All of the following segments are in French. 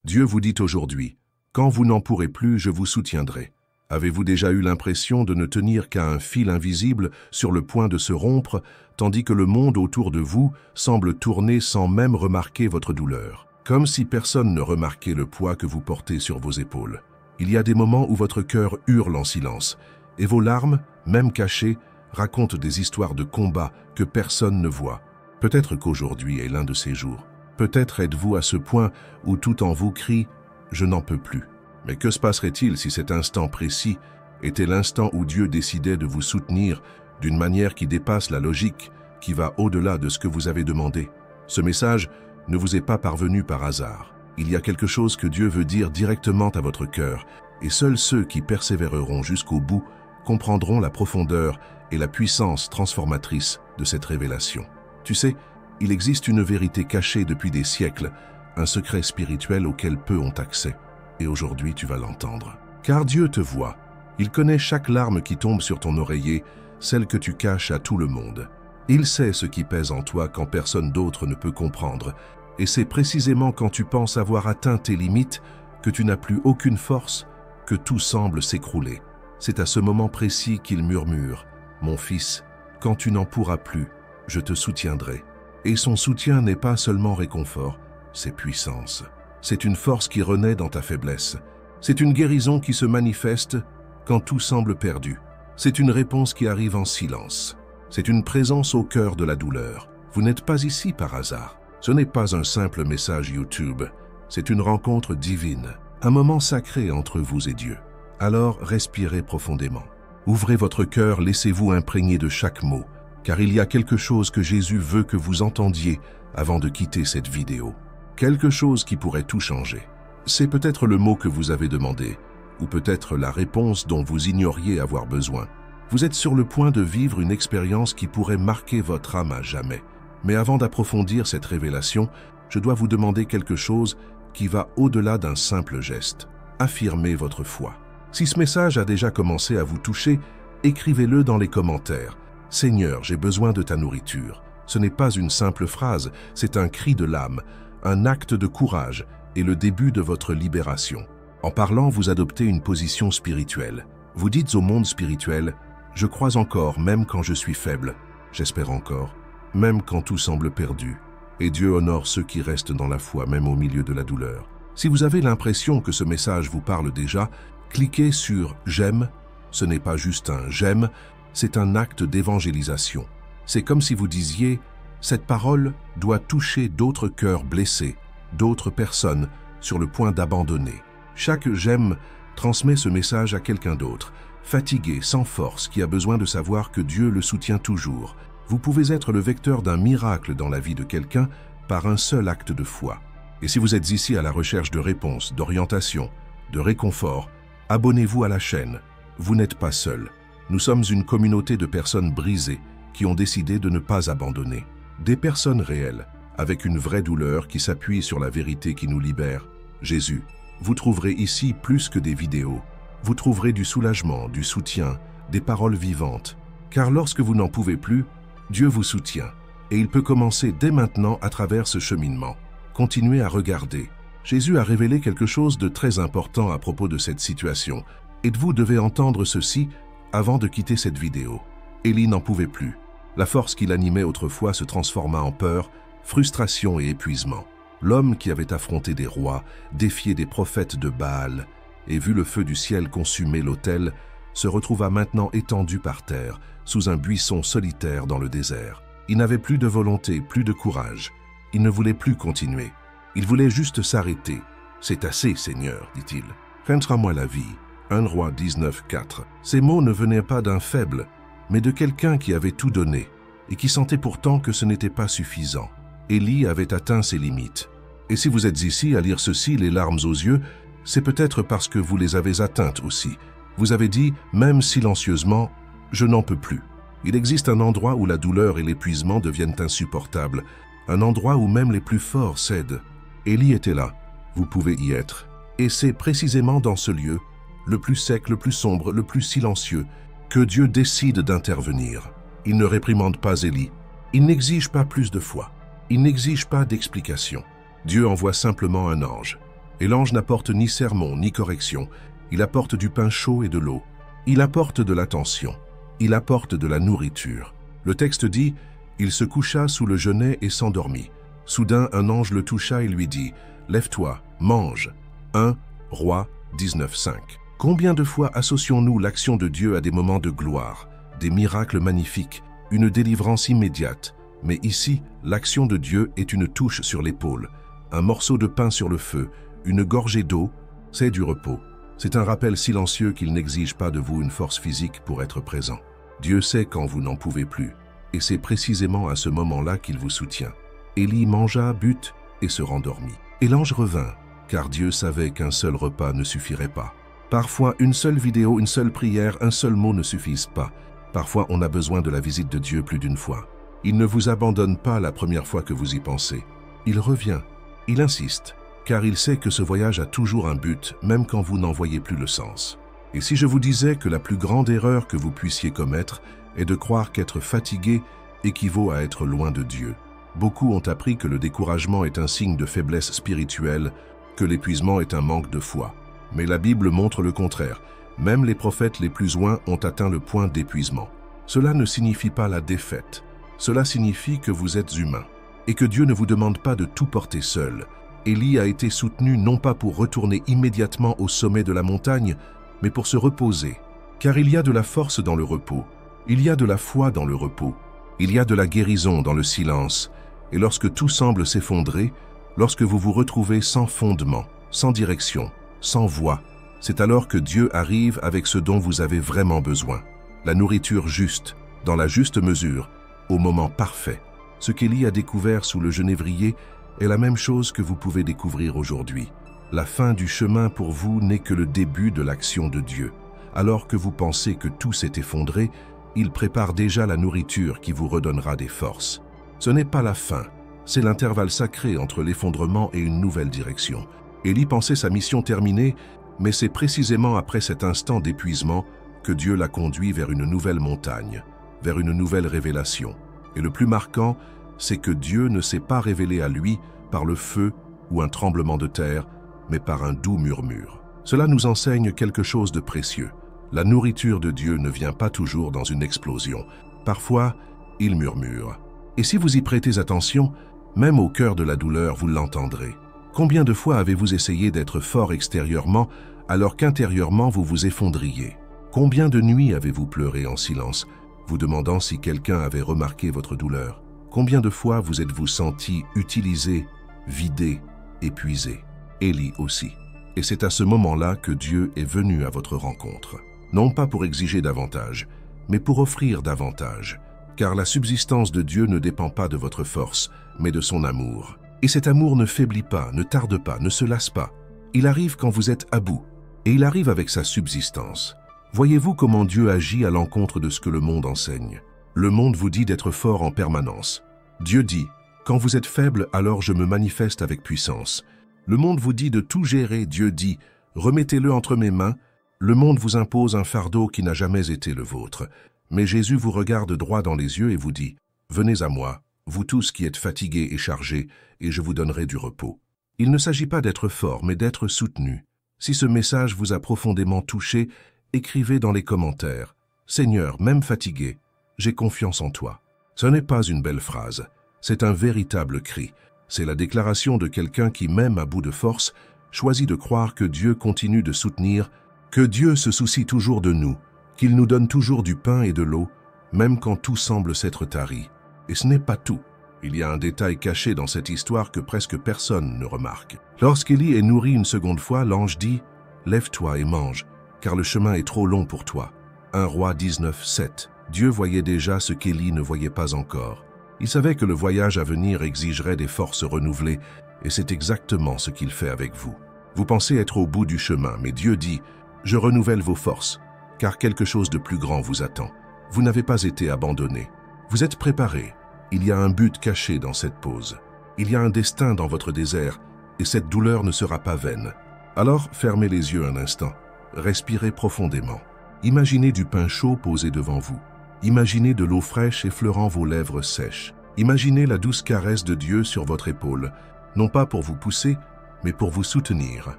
Dieu vous dit aujourd'hui, « Quand vous n'en pourrez plus, je vous soutiendrai ». Avez-vous déjà eu l'impression de ne tenir qu'à un fil invisible sur le point de se rompre, tandis que le monde autour de vous semble tourner sans même remarquer votre douleur, comme si personne ne remarquait le poids que vous portez sur vos épaules? Il y a des moments où votre cœur hurle en silence, et vos larmes, même cachées, racontent des histoires de combat que personne ne voit. Peut-être qu'aujourd'hui est l'un de ces jours. Peut-être êtes-vous à ce point où tout en vous crie « Je n'en peux plus ». Mais que se passerait-il si cet instant précis était l'instant où Dieu décidait de vous soutenir d'une manière qui dépasse la logique, qui va au-delà de ce que vous avez demandé? Ce message ne vous est pas parvenu par hasard. Il y a quelque chose que Dieu veut dire directement à votre cœur, et seuls ceux qui persévéreront jusqu'au bout comprendront la profondeur et la puissance transformatrice de cette révélation. Tu sais, il existe une vérité cachée depuis des siècles, un secret spirituel auquel peu ont accès. Et aujourd'hui, tu vas l'entendre. Car Dieu te voit. Il connaît chaque larme qui tombe sur ton oreiller, celle que tu caches à tout le monde. Il sait ce qui pèse en toi quand personne d'autre ne peut comprendre. Et c'est précisément quand tu penses avoir atteint tes limites que tu n'as plus aucune force, que tout semble s'écrouler. C'est à ce moment précis qu'il murmure « Mon fils, quand tu n'en pourras plus, je te soutiendrai. » Et son soutien n'est pas seulement réconfort, c'est puissance. C'est une force qui renaît dans ta faiblesse. C'est une guérison qui se manifeste quand tout semble perdu. C'est une réponse qui arrive en silence. C'est une présence au cœur de la douleur. Vous n'êtes pas ici par hasard. Ce n'est pas un simple message YouTube. C'est une rencontre divine, un moment sacré entre vous et Dieu. Alors respirez profondément. Ouvrez votre cœur, laissez-vous imprégner de chaque mot, car il y a quelque chose que Jésus veut que vous entendiez avant de quitter cette vidéo. Quelque chose qui pourrait tout changer. C'est peut-être le mot que vous avez demandé, ou peut-être la réponse dont vous ignoriez avoir besoin. Vous êtes sur le point de vivre une expérience qui pourrait marquer votre âme à jamais. Mais avant d'approfondir cette révélation, je dois vous demander quelque chose qui va au-delà d'un simple geste. Affirmez votre foi. Si ce message a déjà commencé à vous toucher, écrivez-le dans les commentaires. « Seigneur, j'ai besoin de ta nourriture ». Ce n'est pas une simple phrase, c'est un cri de l'âme, un acte de courage et le début de votre libération. En parlant, vous adoptez une position spirituelle. Vous dites au monde spirituel « Je crois encore, même quand je suis faible. J'espère encore, même quand tout semble perdu. » Et Dieu honore ceux qui restent dans la foi, même au milieu de la douleur. Si vous avez l'impression que ce message vous parle déjà, cliquez sur « J'aime ». Ce n'est pas juste un « j'aime », c'est un acte d'évangélisation. C'est comme si vous disiez « Cette parole doit toucher d'autres cœurs blessés, d'autres personnes sur le point d'abandonner. » Chaque « j'aime » transmet ce message à quelqu'un d'autre, fatigué, sans force, qui a besoin de savoir que Dieu le soutient toujours. Vous pouvez être le vecteur d'un miracle dans la vie de quelqu'un par un seul acte de foi. Et si vous êtes ici à la recherche de réponses, d'orientation, de réconfort, abonnez-vous à la chaîne. Vous n'êtes pas seul. Nous sommes une communauté de personnes brisées qui ont décidé de ne pas abandonner. Des personnes réelles, avec une vraie douleur qui s'appuie sur la vérité qui nous libère. Jésus, vous trouverez ici plus que des vidéos. Vous trouverez du soulagement, du soutien, des paroles vivantes. Car lorsque vous n'en pouvez plus, Dieu vous soutient. Et il peut commencer dès maintenant à travers ce cheminement. Continuez à regarder. Jésus a révélé quelque chose de très important à propos de cette situation. Et vous devez entendre ceci avant de quitter cette vidéo. Élie n'en pouvait plus. La force qui l'animait autrefois se transforma en peur, frustration et épuisement. L'homme qui avait affronté des rois, défié des prophètes de Baal et vu le feu du ciel consumer l'autel, se retrouva maintenant étendu par terre, sous un buisson solitaire dans le désert. Il n'avait plus de volonté, plus de courage. Il ne voulait plus continuer. Il voulait juste s'arrêter. « C'est assez, Seigneur, dit-il. Rends-moi la vie. » 1 Roi 19, 4. Ces mots ne venaient pas d'un faible, mais de quelqu'un qui avait tout donné et qui sentait pourtant que ce n'était pas suffisant. Élie avait atteint ses limites. Et si vous êtes ici à lire ceci, les larmes aux yeux, c'est peut-être parce que vous les avez atteintes aussi. Vous avez dit, même silencieusement, « Je n'en peux plus ». Il existe un endroit où la douleur et l'épuisement deviennent insupportables, un endroit où même les plus forts cèdent. Élie était là, vous pouvez y être. Et c'est précisément dans ce lieu, le plus sec, le plus sombre, le plus silencieux, que Dieu décide d'intervenir. Il ne réprimande pas Élie. Il n'exige pas plus de foi. Il n'exige pas d'explication. Dieu envoie simplement un ange. Et l'ange n'apporte ni sermon, ni correction. Il apporte du pain chaud et de l'eau. Il apporte de l'attention. Il apporte de la nourriture. Le texte dit « Il se coucha sous le genêt et s'endormit. Soudain, un ange le toucha et lui dit « Lève-toi, mange ». 1 Rois 19:5. Combien de fois associons-nous l'action de Dieu à des moments de gloire, des miracles magnifiques, une délivrance immédiate? Mais ici, l'action de Dieu est une touche sur l'épaule, un morceau de pain sur le feu, une gorgée d'eau, c'est du repos. C'est un rappel silencieux qu'il n'exige pas de vous une force physique pour être présent. Dieu sait quand vous n'en pouvez plus, et c'est précisément à ce moment-là qu'il vous soutient. Élie mangea, but et se rendormit. Et l'ange revint, car Dieu savait qu'un seul repas ne suffirait pas. Parfois, une seule vidéo, une seule prière, un seul mot ne suffisent pas. Parfois, on a besoin de la visite de Dieu plus d'une fois. Il ne vous abandonne pas la première fois que vous y pensez. Il revient, il insiste, car il sait que ce voyage a toujours un but, même quand vous n'en voyez plus le sens. Et si je vous disais que la plus grande erreur que vous puissiez commettre est de croire qu'être fatigué équivaut à être loin de Dieu? Beaucoup ont appris que le découragement est un signe de faiblesse spirituelle, que l'épuisement est un manque de foi. Mais la Bible montre le contraire. Même les prophètes les plus oints ont atteint le point d'épuisement. Cela ne signifie pas la défaite. Cela signifie que vous êtes humain et que Dieu ne vous demande pas de tout porter seul. Élie a été soutenu non pas pour retourner immédiatement au sommet de la montagne, mais pour se reposer. Car il y a de la force dans le repos, il y a de la foi dans le repos, il y a de la guérison dans le silence. Et lorsque tout semble s'effondrer, lorsque vous vous retrouvez sans fondement, sans direction, sans voie, c'est alors que Dieu arrive avec ce dont vous avez vraiment besoin. La nourriture juste, dans la juste mesure, au moment parfait. Ce qu'Élie a découvert sous le genévrier est la même chose que vous pouvez découvrir aujourd'hui. La fin du chemin pour vous n'est que le début de l'action de Dieu. Alors que vous pensez que tout s'est effondré, il prépare déjà la nourriture qui vous redonnera des forces. Ce n'est pas la fin, c'est l'intervalle sacré entre l'effondrement et une nouvelle direction. Élie pensait sa mission terminée, mais c'est précisément après cet instant d'épuisement que Dieu l'a conduit vers une nouvelle montagne, vers une nouvelle révélation. Et le plus marquant, c'est que Dieu ne s'est pas révélé à lui par le feu ou un tremblement de terre, mais par un doux murmure. Cela nous enseigne quelque chose de précieux. La nourriture de Dieu ne vient pas toujours dans une explosion. Parfois, il murmure. Et si vous y prêtez attention, même au cœur de la douleur, vous l'entendrez. Combien de fois avez-vous essayé d'être fort extérieurement alors qu'intérieurement vous vous effondriez? Combien de nuits avez-vous pleuré en silence, vous demandant si quelqu'un avait remarqué votre douleur? Combien de fois vous êtes-vous senti utilisé, vidé, épuisé? Élie aussi. Et c'est à ce moment-là que Dieu est venu à votre rencontre. Non pas pour exiger davantage, mais pour offrir davantage. Car la subsistance de Dieu ne dépend pas de votre force, mais de son amour. Et cet amour ne faiblit pas, ne tarde pas, ne se lasse pas. Il arrive quand vous êtes à bout, et il arrive avec sa subsistance. Voyez-vous comment Dieu agit à l'encontre de ce que le monde enseigne? Le monde vous dit d'être fort en permanence. Dieu dit, quand vous êtes faible, alors je me manifeste avec puissance. Le monde vous dit de tout gérer, Dieu dit, remettez-le entre mes mains. Le monde vous impose un fardeau qui n'a jamais été le vôtre. Mais Jésus vous regarde droit dans les yeux et vous dit, venez à moi, vous tous qui êtes fatigués et chargés, et je vous donnerai du repos. Il ne s'agit pas d'être fort, mais d'être soutenu. Si ce message vous a profondément touché, écrivez dans les commentaires, Seigneur, même fatigué, j'ai confiance en toi. Ce n'est pas une belle phrase, c'est un véritable cri. C'est la déclaration de quelqu'un qui, même à bout de force, choisit de croire que Dieu continue de soutenir, que Dieu se soucie toujours de nous, qu'il nous donne toujours du pain et de l'eau, même quand tout semble s'être tari. Et ce n'est pas tout. Il y a un détail caché dans cette histoire que presque personne ne remarque. Lorsqu'Élie est nourri une seconde fois, l'ange dit « Lève-toi et mange, car le chemin est trop long pour toi. » 1 Rois 19:7. Dieu voyait déjà ce qu'Élie ne voyait pas encore. Il savait que le voyage à venir exigerait des forces renouvelées, et c'est exactement ce qu'il fait avec vous. Vous pensez être au bout du chemin, mais Dieu dit « Je renouvelle vos forces, car quelque chose de plus grand vous attend. Vous n'avez pas été abandonné. Vous êtes préparés. Il y a un but caché dans cette pause. Il y a un destin dans votre désert, et cette douleur ne sera pas vaine. Alors, fermez les yeux un instant. Respirez profondément. Imaginez du pain chaud posé devant vous. Imaginez de l'eau fraîche effleurant vos lèvres sèches. Imaginez la douce caresse de Dieu sur votre épaule, non pas pour vous pousser, mais pour vous soutenir.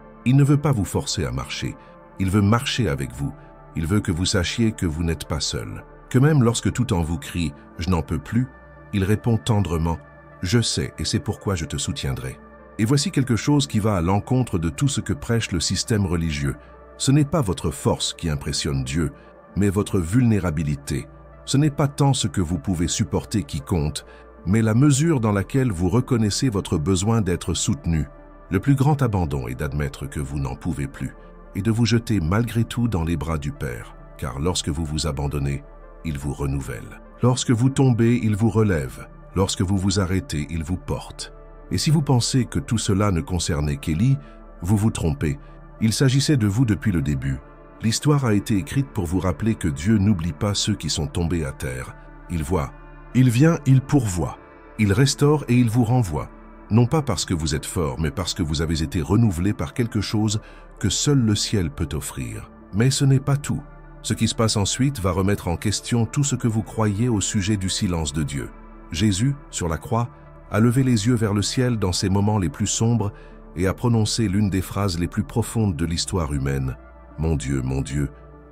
Il ne veut pas vous forcer à marcher, il veut marcher avec vous. Il veut que vous sachiez que vous n'êtes pas seul. Que même lorsque tout en vous crie « je n'en peux plus », il répond tendrement « je sais et c'est pourquoi je te soutiendrai ». Et voici quelque chose qui va à l'encontre de tout ce que prêche le système religieux. Ce n'est pas votre force qui impressionne Dieu, mais votre vulnérabilité. Ce n'est pas tant ce que vous pouvez supporter qui compte, mais la mesure dans laquelle vous reconnaissez votre besoin d'être soutenu. Le plus grand abandon est d'admettre que vous n'en pouvez plus et de vous jeter malgré tout dans les bras du Père, car lorsque vous vous abandonnez, il vous renouvelle. Lorsque vous tombez, il vous relève. Lorsque vous vous arrêtez, il vous porte. Et si vous pensez que tout cela ne concernait qu'Élie, vous vous trompez. Il s'agissait de vous depuis le début. L'histoire a été écrite pour vous rappeler que Dieu n'oublie pas ceux qui sont tombés à terre. Il voit. Il vient, il pourvoit. Il restaure et il vous renvoie. Non pas parce que vous êtes fort, mais parce que vous avez été renouvelé par quelque chose que seul le ciel peut offrir. Mais ce n'est pas tout. Ce qui se passe ensuite va remettre en question tout ce que vous croyez au sujet du silence de Dieu. Jésus, sur la croix, a levé les yeux vers le ciel dans ses moments les plus sombres et a prononcé l'une des phrases les plus profondes de l'histoire humaine. « Mon Dieu,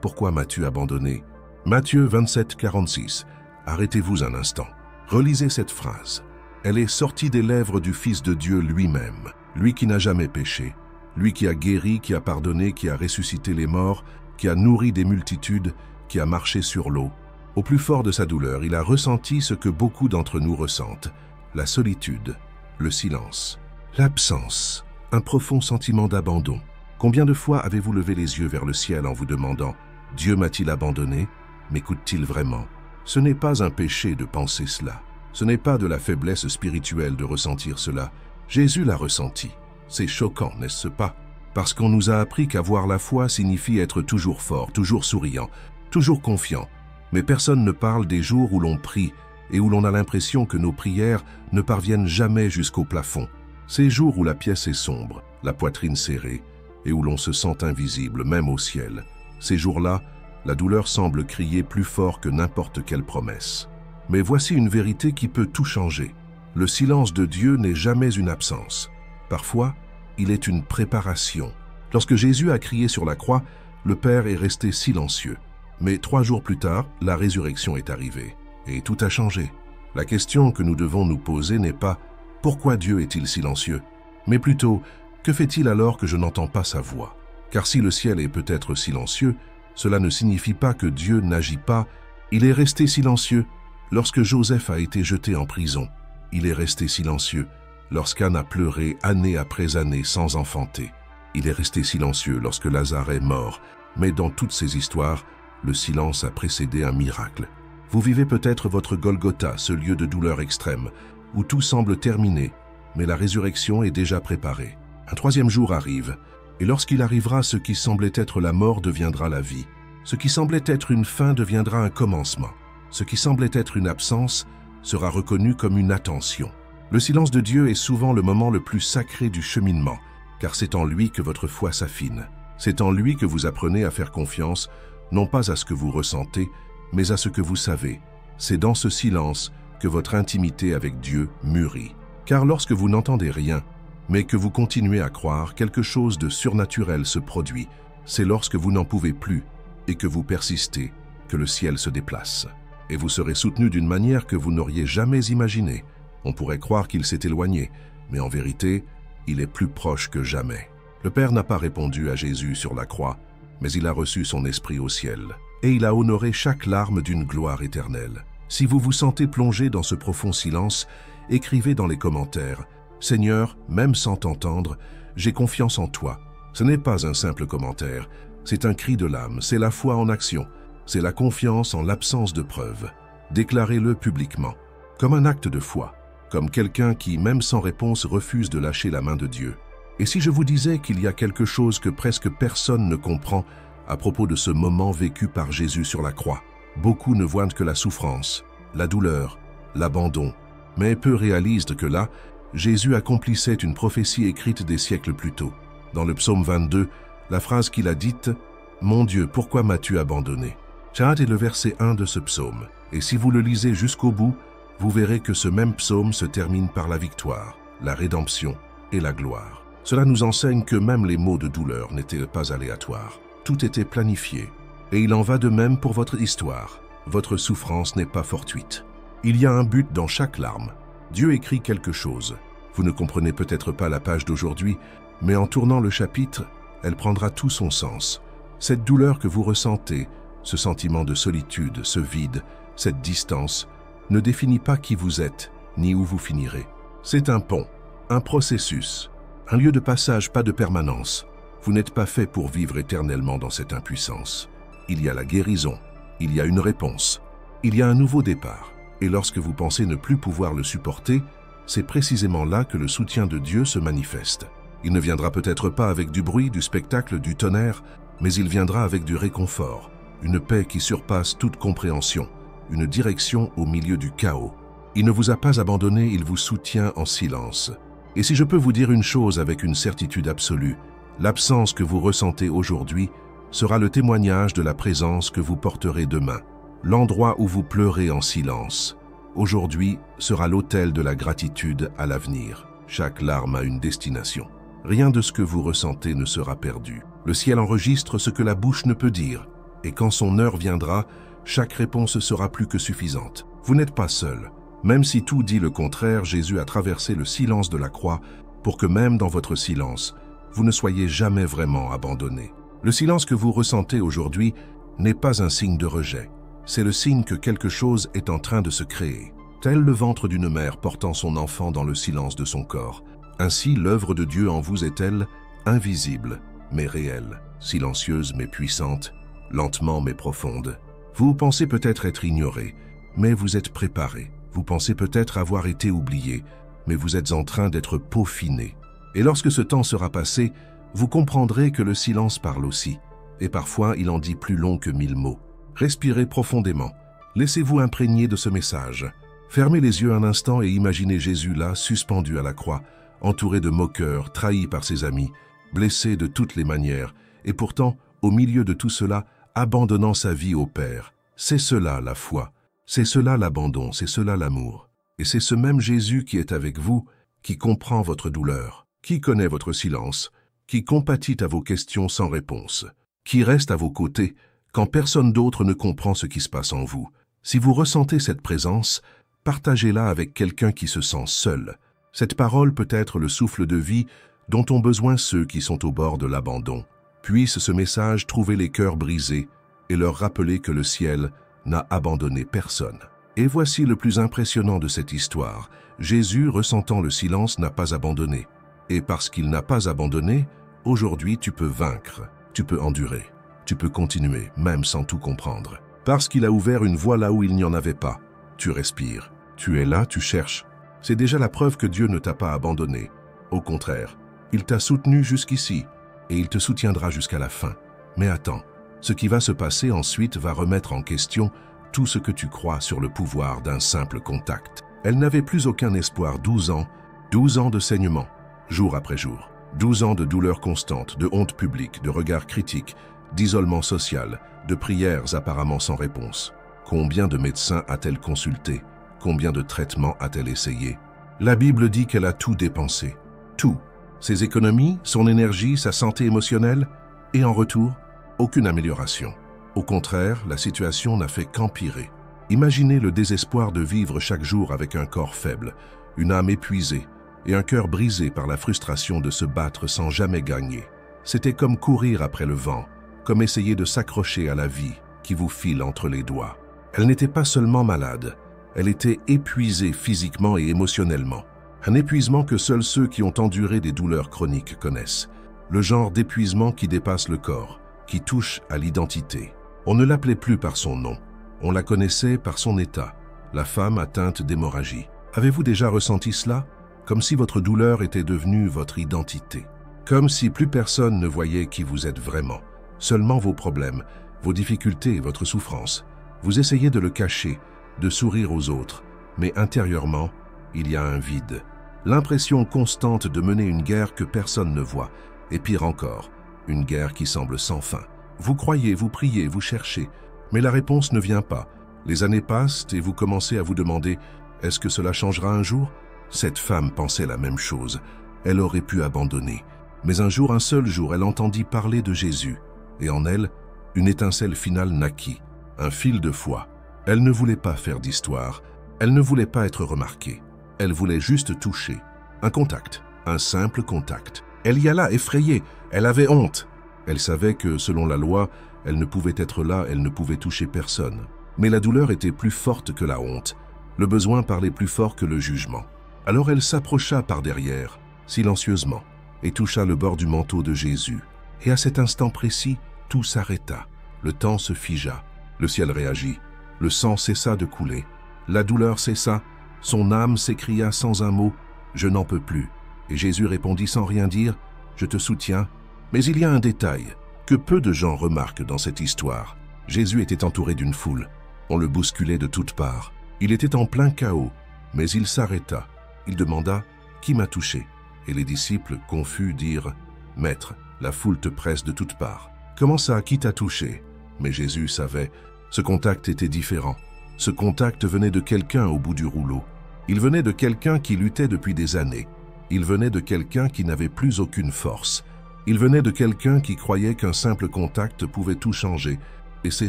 pourquoi m'as-tu abandonné » Matthieu 27, 46. Arrêtez-vous un instant. Relisez cette phrase. Elle est sortie des lèvres du Fils de Dieu lui-même, lui qui n'a jamais péché, lui qui a guéri, qui a pardonné, qui a ressuscité les morts, qui a nourri des multitudes, qui a marché sur l'eau. Au plus fort de sa douleur, il a ressenti ce que beaucoup d'entre nous ressentent, la solitude, le silence, l'absence, un profond sentiment d'abandon. Combien de fois avez-vous levé les yeux vers le ciel en vous demandant « Dieu m'a-t-il abandonné? M'écoute-t-il vraiment ?» Ce n'est pas un péché de penser cela. Ce n'est pas de la faiblesse spirituelle de ressentir cela. Jésus l'a ressenti. C'est choquant, n'est-ce pas? Parce qu'on nous a appris qu'avoir la foi signifie être toujours fort, toujours souriant, toujours confiant. Mais personne ne parle des jours où l'on prie et où l'on a l'impression que nos prières ne parviennent jamais jusqu'au plafond. Ces jours où la pièce est sombre, la poitrine serrée, et où l'on se sent invisible, même au ciel. Ces jours-là, la douleur semble crier plus fort que n'importe quelle promesse. Mais voici une vérité qui peut tout changer. Le silence de Dieu n'est jamais une absence. Parfois, il est une préparation. Lorsque Jésus a crié sur la croix, le Père est resté silencieux. Mais 3 jours plus tard, la résurrection est arrivée. Et tout a changé. La question que nous devons nous poser n'est pas « Pourquoi Dieu est-il silencieux ?» mais plutôt « Que fait-il alors que je n'entends pas sa voix ?» Car si le ciel est peut-être silencieux, cela ne signifie pas que Dieu n'agit pas. Il est resté silencieux lorsque Joseph a été jeté en prison. Il est resté silencieux lorsqu'Anne a pleuré année après année sans enfanter. Il est resté silencieux lorsque Lazare est mort. Mais dans toutes ces histoires, le silence a précédé un miracle. Vous vivez peut-être votre Golgotha, ce lieu de douleur extrême, où tout semble terminé, mais la résurrection est déjà préparée. Un 3e jour arrive, et lorsqu'il arrivera, ce qui semblait être la mort deviendra la vie. Ce qui semblait être une fin deviendra un commencement. Ce qui semblait être une absence sera reconnu comme une attention. Le silence de Dieu est souvent le moment le plus sacré du cheminement, car c'est en lui que votre foi s'affine. C'est en lui que vous apprenez à faire confiance, non pas à ce que vous ressentez, mais à ce que vous savez. C'est dans ce silence que votre intimité avec Dieu mûrit. Car lorsque vous n'entendez rien, mais que vous continuez à croire, quelque chose de surnaturel se produit. C'est lorsque vous n'en pouvez plus et que vous persistez, que le ciel se déplace. Et vous serez soutenu d'une manière que vous n'auriez jamais imaginée. On pourrait croire qu'il s'est éloigné, mais en vérité, il est plus proche que jamais. Le Père n'a pas répondu à Jésus sur la croix, mais il a reçu son esprit au ciel. Et il a honoré chaque larme d'une gloire éternelle. Si vous vous sentez plongé dans ce profond silence, écrivez dans les commentaires « Seigneur, même sans t'entendre, j'ai confiance en toi ». Ce n'est pas un simple commentaire, c'est un cri de l'âme, c'est la foi en action, c'est la confiance en l'absence de preuves. Déclarez-le publiquement, comme un acte de foi, comme quelqu'un qui, même sans réponse, refuse de lâcher la main de Dieu. Et si je vous disais qu'il y a quelque chose que presque personne ne comprend à propos de ce moment vécu par Jésus sur la croix? Beaucoup ne voient que la souffrance, la douleur, l'abandon, mais peu réalisent que là, Jésus accomplissait une prophétie écrite des siècles plus tôt. Dans le psaume 22, la phrase qu'il a dite « Mon Dieu, pourquoi m'as-tu abandonné ?» est le verset 1 de ce psaume. Et si vous le lisez jusqu'au bout, vous verrez que ce même psaume se termine par la victoire, la rédemption et la gloire. Cela nous enseigne que même les maux de douleur n'étaient pas aléatoires. Tout était planifié. Et il en va de même pour votre histoire. Votre souffrance n'est pas fortuite. Il y a un but dans chaque larme. Dieu écrit quelque chose. Vous ne comprenez peut-être pas la page d'aujourd'hui, mais en tournant le chapitre, elle prendra tout son sens. Cette douleur que vous ressentez, ce sentiment de solitude, ce vide, cette distance, ne définit pas qui vous êtes, ni où vous finirez. C'est un pont, un processus, un lieu de passage, pas de permanence. Vous n'êtes pas fait pour vivre éternellement dans cette impuissance. Il y a la guérison, il y a une réponse, il y a un nouveau départ. Et lorsque vous pensez ne plus pouvoir le supporter, c'est précisément là que le soutien de Dieu se manifeste. Il ne viendra peut-être pas avec du bruit, du spectacle, du tonnerre, mais il viendra avec du réconfort, une paix qui surpasse toute compréhension, une direction au milieu du chaos. Il ne vous a pas abandonné, il vous soutient en silence. Et si je peux vous dire une chose avec une certitude absolue, l'absence que vous ressentez aujourd'hui sera le témoignage de la présence que vous porterez demain. L'endroit où vous pleurez en silence, aujourd'hui, sera l'autel de la gratitude à l'avenir. Chaque larme a une destination. Rien de ce que vous ressentez ne sera perdu. Le ciel enregistre ce que la bouche ne peut dire, et quand son heure viendra, chaque réponse sera plus que suffisante. Vous n'êtes pas seul. Même si tout dit le contraire, Jésus a traversé le silence de la croix pour que même dans votre silence, vous ne soyez jamais vraiment abandonné. Le silence que vous ressentez aujourd'hui n'est pas un signe de rejet. C'est le signe que quelque chose est en train de se créer. Tel le ventre d'une mère portant son enfant dans le silence de son corps. Ainsi, l'œuvre de Dieu en vous est-elle invisible, mais réelle, silencieuse mais puissante, lentement mais profonde. Vous pensez peut-être être ignoré, mais vous êtes préparé. Vous pensez peut-être avoir été oublié, mais vous êtes en train d'être peaufiné. Et lorsque ce temps sera passé, vous comprendrez que le silence parle aussi, et parfois il en dit plus long que 1000 mots. Respirez profondément. Laissez-vous imprégner de ce message. Fermez les yeux un instant et imaginez Jésus là, suspendu à la croix, entouré de moqueurs, trahi par ses amis, blessé de toutes les manières, et pourtant, au milieu de tout cela, abandonnant sa vie au Père. C'est cela la foi, c'est cela l'abandon, c'est cela l'amour. Et c'est ce même Jésus qui est avec vous, qui comprend votre douleur, qui connaît votre silence, qui compatit à vos questions sans réponse, qui reste à vos côtés quand personne d'autre ne comprend ce qui se passe en vous. Si vous ressentez cette présence, partagez-la avec quelqu'un qui se sent seul. Cette parole peut être le souffle de vie dont ont besoin ceux qui sont au bord de l'abandon. Puisse ce message trouver les cœurs brisés et leur rappeler que le ciel n'a abandonné personne. Et voici le plus impressionnant de cette histoire. Jésus, ressentant le silence, n'a pas abandonné. Et parce qu'il n'a pas abandonné, aujourd'hui tu peux vaincre, tu peux endurer, tu peux continuer, même sans tout comprendre. Parce qu'il a ouvert une voie là où il n'y en avait pas. Tu respires, tu es là, tu cherches. C'est déjà la preuve que Dieu ne t'a pas abandonné. Au contraire, il t'a soutenu jusqu'ici et il te soutiendra jusqu'à la fin. Mais attends, ce qui va se passer ensuite va remettre en question tout ce que tu crois sur le pouvoir d'un simple contact. Elle n'avait plus aucun espoir. 12 ans de saignement, jour après jour. 12 ans de douleur constante, de honte publique, de regards critiques, d'isolement social, de prières apparemment sans réponse. Combien de médecins a-t-elle consulté? Combien de traitements a-t-elle essayé? La Bible dit qu'elle a tout dépensé. Tout. Ses économies, son énergie, sa santé émotionnelle. Et en retour, aucune amélioration. Au contraire, la situation n'a fait qu'empirer. Imaginez le désespoir de vivre chaque jour avec un corps faible, une âme épuisée et un cœur brisé par la frustration de se battre sans jamais gagner. C'était comme courir après le vent, comme essayer de s'accrocher à la vie qui vous file entre les doigts. Elle n'était pas seulement malade, elle était épuisée physiquement et émotionnellement. Un épuisement que seuls ceux qui ont enduré des douleurs chroniques connaissent. Le genre d'épuisement qui dépasse le corps, qui touche à l'identité. On ne l'appelait plus par son nom, on la connaissait par son état, la femme atteinte d'hémorragie. Avez-vous déjà ressenti cela? Comme si votre douleur était devenue votre identité. Comme si plus personne ne voyait qui vous êtes vraiment. Seulement vos problèmes, vos difficultés et votre souffrance. Vous essayez de le cacher, de sourire aux autres, mais intérieurement, il y a un vide. L'impression constante de mener une guerre que personne ne voit, et pire encore, une guerre qui semble sans fin. Vous croyez, vous priez, vous cherchez, mais la réponse ne vient pas. Les années passent et vous commencez à vous demander « Est-ce que cela changera un jour ?» Cette femme pensait la même chose. elle aurait pu abandonner. Mais un seul jour, elle entendit parler de Jésus, et en elle, une étincelle finale naquit, un fil de foi. Elle ne voulait pas faire d'histoire, elle ne voulait pas être remarquée, elle voulait juste toucher. Un contact, un simple contact. Elle y alla effrayée, elle avait honte. Elle savait que, selon la loi, elle ne pouvait être là, elle ne pouvait toucher personne. Mais la douleur était plus forte que la honte, le besoin parlait plus fort que le jugement. Alors elle s'approcha par derrière, silencieusement, et toucha le bord du manteau de Jésus. Et à cet instant précis, tout s'arrêta. Le temps se figea, le ciel réagit, le sang cessa de couler. La douleur cessa, son âme s'écria sans un mot, « Je n'en peux plus ». Et Jésus répondit sans rien dire, « Je te soutiens ». Mais il y a un détail que peu de gens remarquent dans cette histoire. Jésus était entouré d'une foule. On le bousculait de toutes parts. Il était en plein chaos, mais il s'arrêta. Il demanda « Qui m'a touché ?» Et les disciples, confus, dirent « Maître, la foule te presse de toutes parts. Comment ça, qui t'a touché ?» Mais Jésus savait, ce contact était différent. Ce contact venait de quelqu'un au bout du rouleau. Il venait de quelqu'un qui luttait depuis des années. Il venait de quelqu'un qui n'avait plus aucune force. Il venait de quelqu'un qui croyait qu'un simple contact pouvait tout changer. Et c'est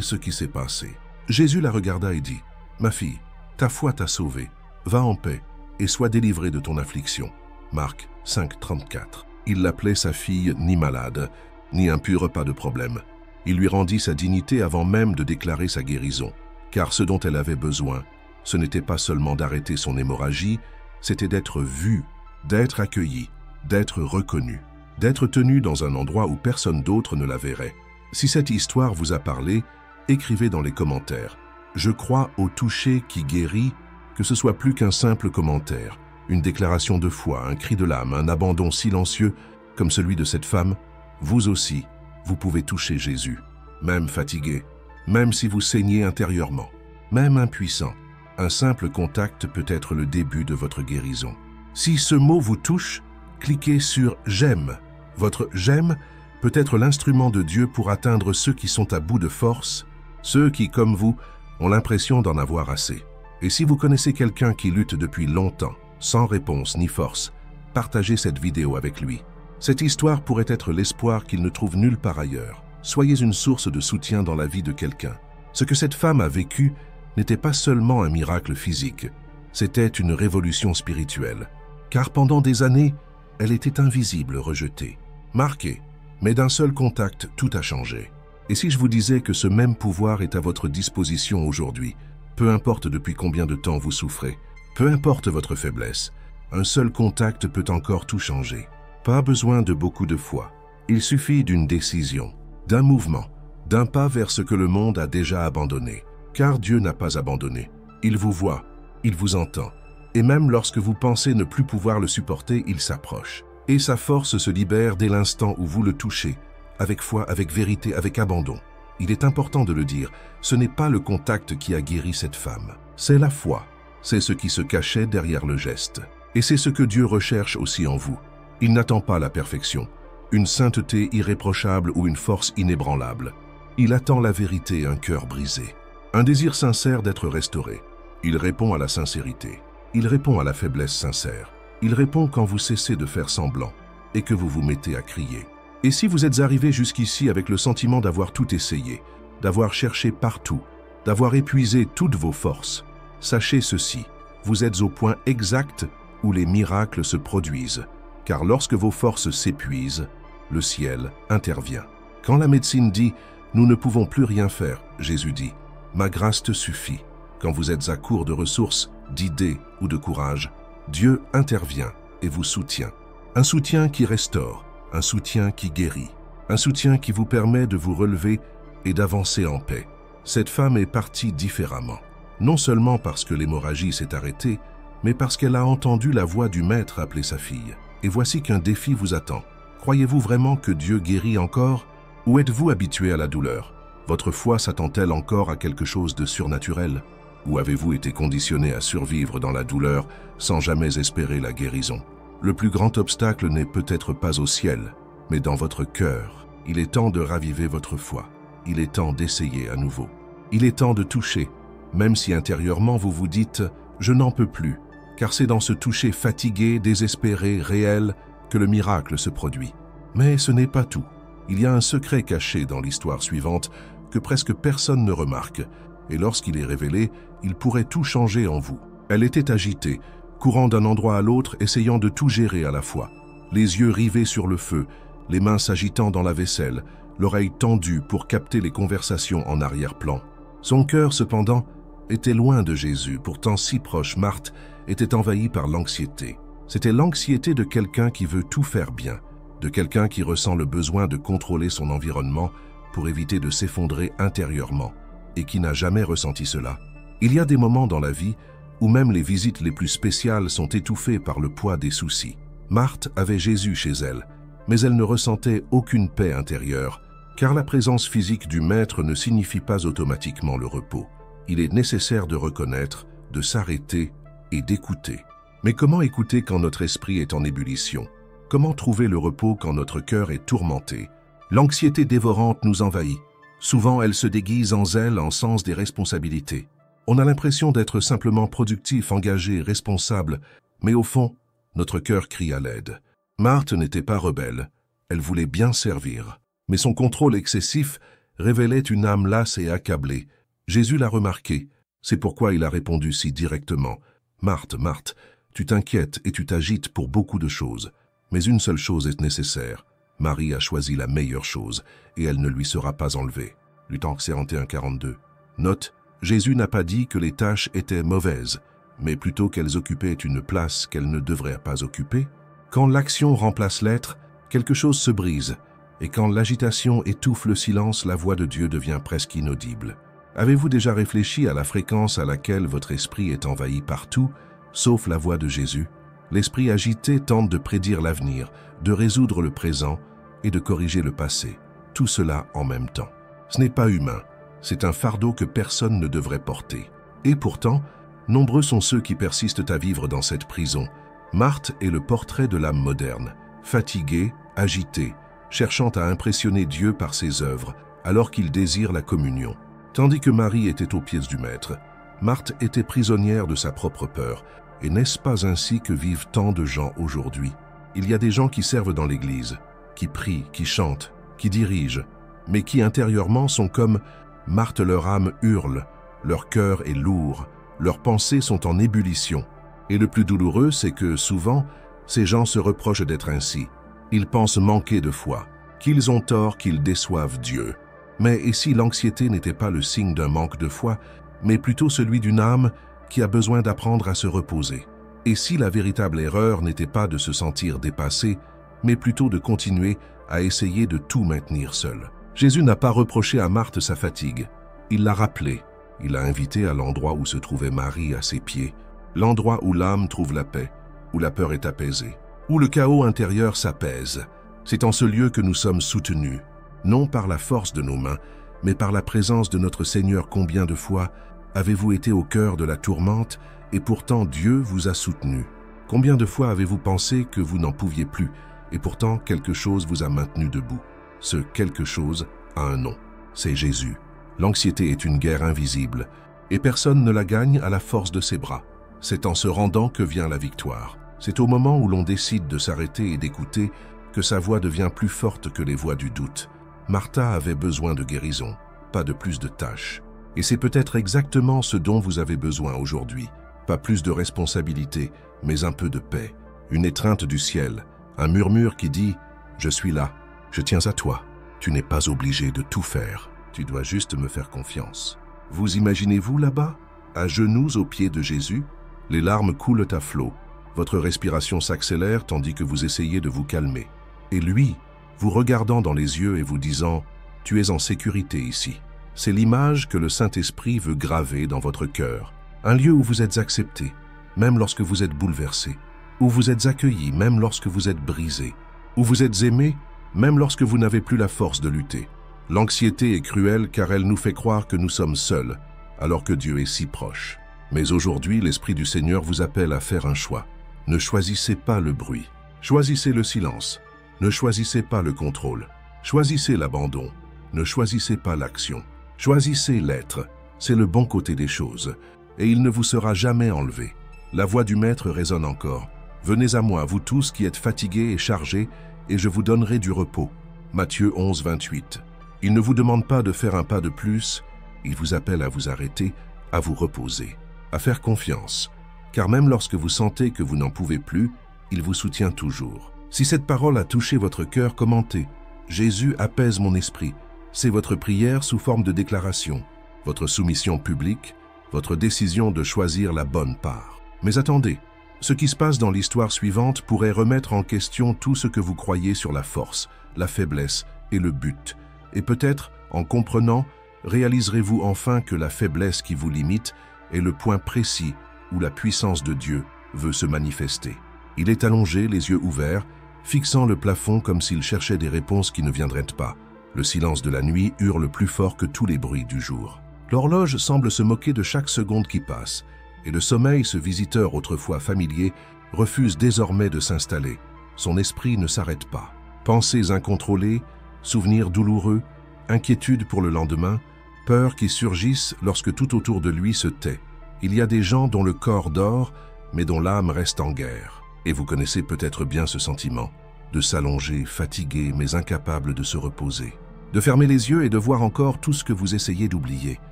ce qui s'est passé. Jésus la regarda et dit « Ma fille, ta foi t'a sauvée. Va en paix et sois délivrée de ton affliction. » Marc 5, 34. Il l'appelait sa fille ni malade, ni impure, pas de problème. Il lui rendit sa dignité avant même de déclarer sa guérison. Car ce dont elle avait besoin, ce n'était pas seulement d'arrêter son hémorragie, c'était d'être vue, d'être accueillie, d'être reconnue, d'être tenue dans un endroit où personne d'autre ne la verrait. Si cette histoire vous a parlé, écrivez dans les commentaires. Je crois au toucher qui guérit, que ce soit plus qu'un simple commentaire, une déclaration de foi, un cri de l'âme, un abandon silencieux, comme celui de cette femme. Vous aussi, vous pouvez toucher Jésus, même fatigué, même si vous saignez intérieurement, même impuissant. Un simple contact peut être le début de votre guérison. Si ce mot vous touche, cliquez sur « J'aime ». Votre « J'aime » peut être l'instrument de Dieu pour atteindre ceux qui sont à bout de force, ceux qui, comme vous, ont l'impression d'en avoir assez. Et si vous connaissez quelqu'un qui lutte depuis longtemps, sans réponse ni force, partagez cette vidéo avec lui. Cette histoire pourrait être l'espoir qu'il ne trouve nulle part ailleurs. Soyez une source de soutien dans la vie de quelqu'un. Ce que cette femme a vécu n'était pas seulement un miracle physique, c'était une révolution spirituelle. Car pendant des années, elle était invisible, rejetée, marquée. Mais d'un seul contact, tout a changé. Et si je vous disais que ce même pouvoir est à votre disposition aujourd'hui, peu importe depuis combien de temps vous souffrez, peu importe votre faiblesse, un seul contact peut encore tout changer. Pas besoin de beaucoup de foi. Il suffit d'une décision, d'un mouvement, d'un pas vers ce que le monde a déjà abandonné. Car Dieu n'a pas abandonné. Il vous voit, il vous entend. Et même lorsque vous pensez ne plus pouvoir le supporter, il s'approche. Et sa force se libère dès l'instant où vous le touchez, avec foi, avec vérité, avec abandon. Il est important de le dire, ce n'est pas le contact qui a guéri cette femme, c'est la foi. C'est ce qui se cachait derrière le geste. Et c'est ce que Dieu recherche aussi en vous. Il n'attend pas la perfection, une sainteté irréprochable ou une force inébranlable. Il attend la vérité et un cœur brisé, un désir sincère d'être restauré. Il répond à la sincérité, il répond à la faiblesse sincère. Il répond quand vous cessez de faire semblant et que vous vous mettez à crier. Et si vous êtes arrivé jusqu'ici avec le sentiment d'avoir tout essayé, d'avoir cherché partout, d'avoir épuisé toutes vos forces, sachez ceci, vous êtes au point exact où les miracles se produisent, car lorsque vos forces s'épuisent, le ciel intervient. Quand la médecine dit « nous ne pouvons plus rien faire », Jésus dit « ma grâce te suffit ». Quand vous êtes à court de ressources, d'idées ou de courage, Dieu intervient et vous soutient. Un soutien qui restaure, un soutien qui guérit, un soutien qui vous permet de vous relever et d'avancer en paix. Cette femme est partie différemment, non seulement parce que l'hémorragie s'est arrêtée, mais parce qu'elle a entendu la voix du Maître appeler sa fille. Et voici qu'un défi vous attend. Croyez-vous vraiment que Dieu guérit encore? Ou êtes-vous habitué à la douleur? Votre foi s'attend-elle encore à quelque chose de surnaturel? Ou avez-vous été conditionné à survivre dans la douleur sans jamais espérer la guérison? Le plus grand obstacle n'est peut-être pas au ciel, mais dans votre cœur. Il est temps de raviver votre foi. Il est temps d'essayer à nouveau. Il est temps de toucher, même si intérieurement vous vous dites « je n'en peux plus », car c'est dans ce toucher fatigué, désespéré, réel, que le miracle se produit. Mais ce n'est pas tout. Il y a un secret caché dans l'histoire suivante que presque personne ne remarque, et lorsqu'il est révélé, il pourrait tout changer en vous. Elle était agitée, courant d'un endroit à l'autre, essayant de tout gérer à la fois. Les yeux rivés sur le feu, les mains s'agitant dans la vaisselle, l'oreille tendue pour capter les conversations en arrière-plan. Son cœur, cependant, était loin de Jésus, pourtant si proche. Marthe était envahie par l'anxiété. C'était l'anxiété de quelqu'un qui veut tout faire bien, de quelqu'un qui ressent le besoin de contrôler son environnement pour éviter de s'effondrer intérieurement, et qui n'a jamais ressenti cela. Il y a des moments dans la vie où même les visites les plus spéciales sont étouffées par le poids des soucis. Marthe avait Jésus chez elle, mais elle ne ressentait aucune paix intérieure, car la présence physique du Maître ne signifie pas automatiquement le repos. Il est nécessaire de reconnaître, de s'arrêter et d'écouter. Mais comment écouter quand notre esprit est en ébullition? Comment trouver le repos quand notre cœur est tourmenté? L'anxiété dévorante nous envahit. Souvent, elle se déguise en zèle, en sens des responsabilités. On a l'impression d'être simplement productif, engagé, responsable, mais au fond, notre cœur crie à l'aide. Marthe n'était pas rebelle, elle voulait bien servir. Mais son contrôle excessif révélait une âme lasse et accablée. Jésus l'a remarqué, c'est pourquoi il a répondu si directement. « Marthe, Marthe, tu t'inquiètes et tu t'agites pour beaucoup de choses. Mais une seule chose est nécessaire. Marie a choisi la meilleure chose, et elle ne lui sera pas enlevée. » Luc 41:42. Note, Jésus n'a pas dit que les tâches étaient mauvaises, mais plutôt qu'elles occupaient une place qu'elles ne devraient pas occuper. Quand l'action remplace l'être, quelque chose se brise, et quand l'agitation étouffe le silence, la voix de Dieu devient presque inaudible. Avez-vous déjà réfléchi à la fréquence à laquelle votre esprit est envahi par tout, sauf la voix de Jésus? L'esprit agité tente de prédire l'avenir, de résoudre le présent et de corriger le passé. Tout cela en même temps. Ce n'est pas humain, c'est un fardeau que personne ne devrait porter. Et pourtant, nombreux sont ceux qui persistent à vivre dans cette prison. Marthe est le portrait de l'âme moderne, fatiguée, agitée, cherchant à impressionner Dieu par ses œuvres, alors qu'il désire la communion. Tandis que Marie était aux pieds du Maître, Marthe était prisonnière de sa propre peur. Et n'est-ce pas ainsi que vivent tant de gens aujourd'hui? Il y a des gens qui servent dans l'Église, qui prient, qui chantent, qui dirigent, mais qui intérieurement sont comme Marthe. Leur âme hurle, leur cœur est lourd, leurs pensées sont en ébullition. Et le plus douloureux, c'est que souvent, ces gens se reprochent d'être ainsi. Ils pensent manquer de foi, qu'ils ont tort, qu'ils déçoivent Dieu. Mais et si l'anxiété n'était pas le signe d'un manque de foi, mais plutôt celui d'une âme qui a besoin d'apprendre à se reposer? Et si la véritable erreur n'était pas de se sentir dépassé, mais plutôt de continuer à essayer de tout maintenir seul? Jésus n'a pas reproché à Marthe sa fatigue. Il l'a rappelée. Il l'a invitée à l'endroit où se trouvait Marie à ses pieds, l'endroit où l'âme trouve la paix, où la peur est apaisée, où le chaos intérieur s'apaise. C'est en ce lieu que nous sommes soutenus, non par la force de nos mains, mais par la présence de notre Seigneur. Combien de fois avez-vous été au cœur de la tourmente et pourtant Dieu vous a soutenu? Combien de fois avez-vous pensé que vous n'en pouviez plus et pourtant quelque chose vous a maintenu debout? Ce quelque chose a un nom, c'est Jésus. L'anxiété est une guerre invisible et personne ne la gagne à la force de ses bras. C'est en se rendant que vient la victoire. C'est au moment où l'on décide de s'arrêter et d'écouter que sa voix devient plus forte que les voix du doute. Martha avait besoin de guérison, pas de plus de tâches. Et c'est peut-être exactement ce dont vous avez besoin aujourd'hui. Pas plus de responsabilité, mais un peu de paix. Une étreinte du ciel, un murmure qui dit « Je suis là, je tiens à toi. Tu n'es pas obligé de tout faire. Tu dois juste me faire confiance. » Vous imaginez-vous là-bas, à genoux aux pieds de Jésus? Les larmes coulent à flot. Votre respiration s'accélère tandis que vous essayez de vous calmer. Et lui, vous regardant dans les yeux et vous disant « Tu es en sécurité ici ». C'est l'image que le Saint-Esprit veut graver dans votre cœur. Un lieu où vous êtes accepté, même lorsque vous êtes bouleversé. Où vous êtes accueilli, même lorsque vous êtes brisé. Où vous êtes aimé, même lorsque vous n'avez plus la force de lutter. L'anxiété est cruelle car elle nous fait croire que nous sommes seuls, alors que Dieu est si proche. Mais aujourd'hui, l'Esprit du Seigneur vous appelle à faire un choix. Ne choisissez pas le bruit. Choisissez le silence. Ne choisissez pas le contrôle. Choisissez l'abandon. Ne choisissez pas l'action. Choisissez l'être. C'est le bon côté des choses. Et il ne vous sera jamais enlevé. La voix du Maître résonne encore. Venez à moi, vous tous qui êtes fatigués et chargés, et je vous donnerai du repos. Matthieu 11, 28. Il ne vous demande pas de faire un pas de plus, il vous appelle à vous arrêter, à vous reposer, à faire confiance. Car même lorsque vous sentez que vous n'en pouvez plus, il vous soutient toujours. Si cette parole a touché votre cœur, commentez. Jésus apaise mon esprit. C'est votre prière sous forme de déclaration, votre soumission publique, votre décision de choisir la bonne part. Mais attendez, ce qui se passe dans l'histoire suivante pourrait remettre en question tout ce que vous croyez sur la force, la faiblesse et le but. Et peut-être, en comprenant, réaliserez-vous enfin que la faiblesse qui vous limite est le point précis où la puissance de Dieu veut se manifester. Il est allongé, les yeux ouverts, fixant le plafond comme s'il cherchait des réponses qui ne viendraient pas. Le silence de la nuit hurle plus fort que tous les bruits du jour. L'horloge semble se moquer de chaque seconde qui passe, et le sommeil, ce visiteur autrefois familier, refuse désormais de s'installer. Son esprit ne s'arrête pas. Pensées incontrôlées, souvenirs douloureux, inquiétudes pour le lendemain, peurs qui surgissent lorsque tout autour de lui se tait. Il y a des gens dont le corps dort, mais dont l'âme reste en guerre. Et vous connaissez peut-être bien ce sentiment, de s'allonger, fatigué, mais incapable de se reposer. De fermer les yeux et de voir encore tout ce que vous essayez d'oublier.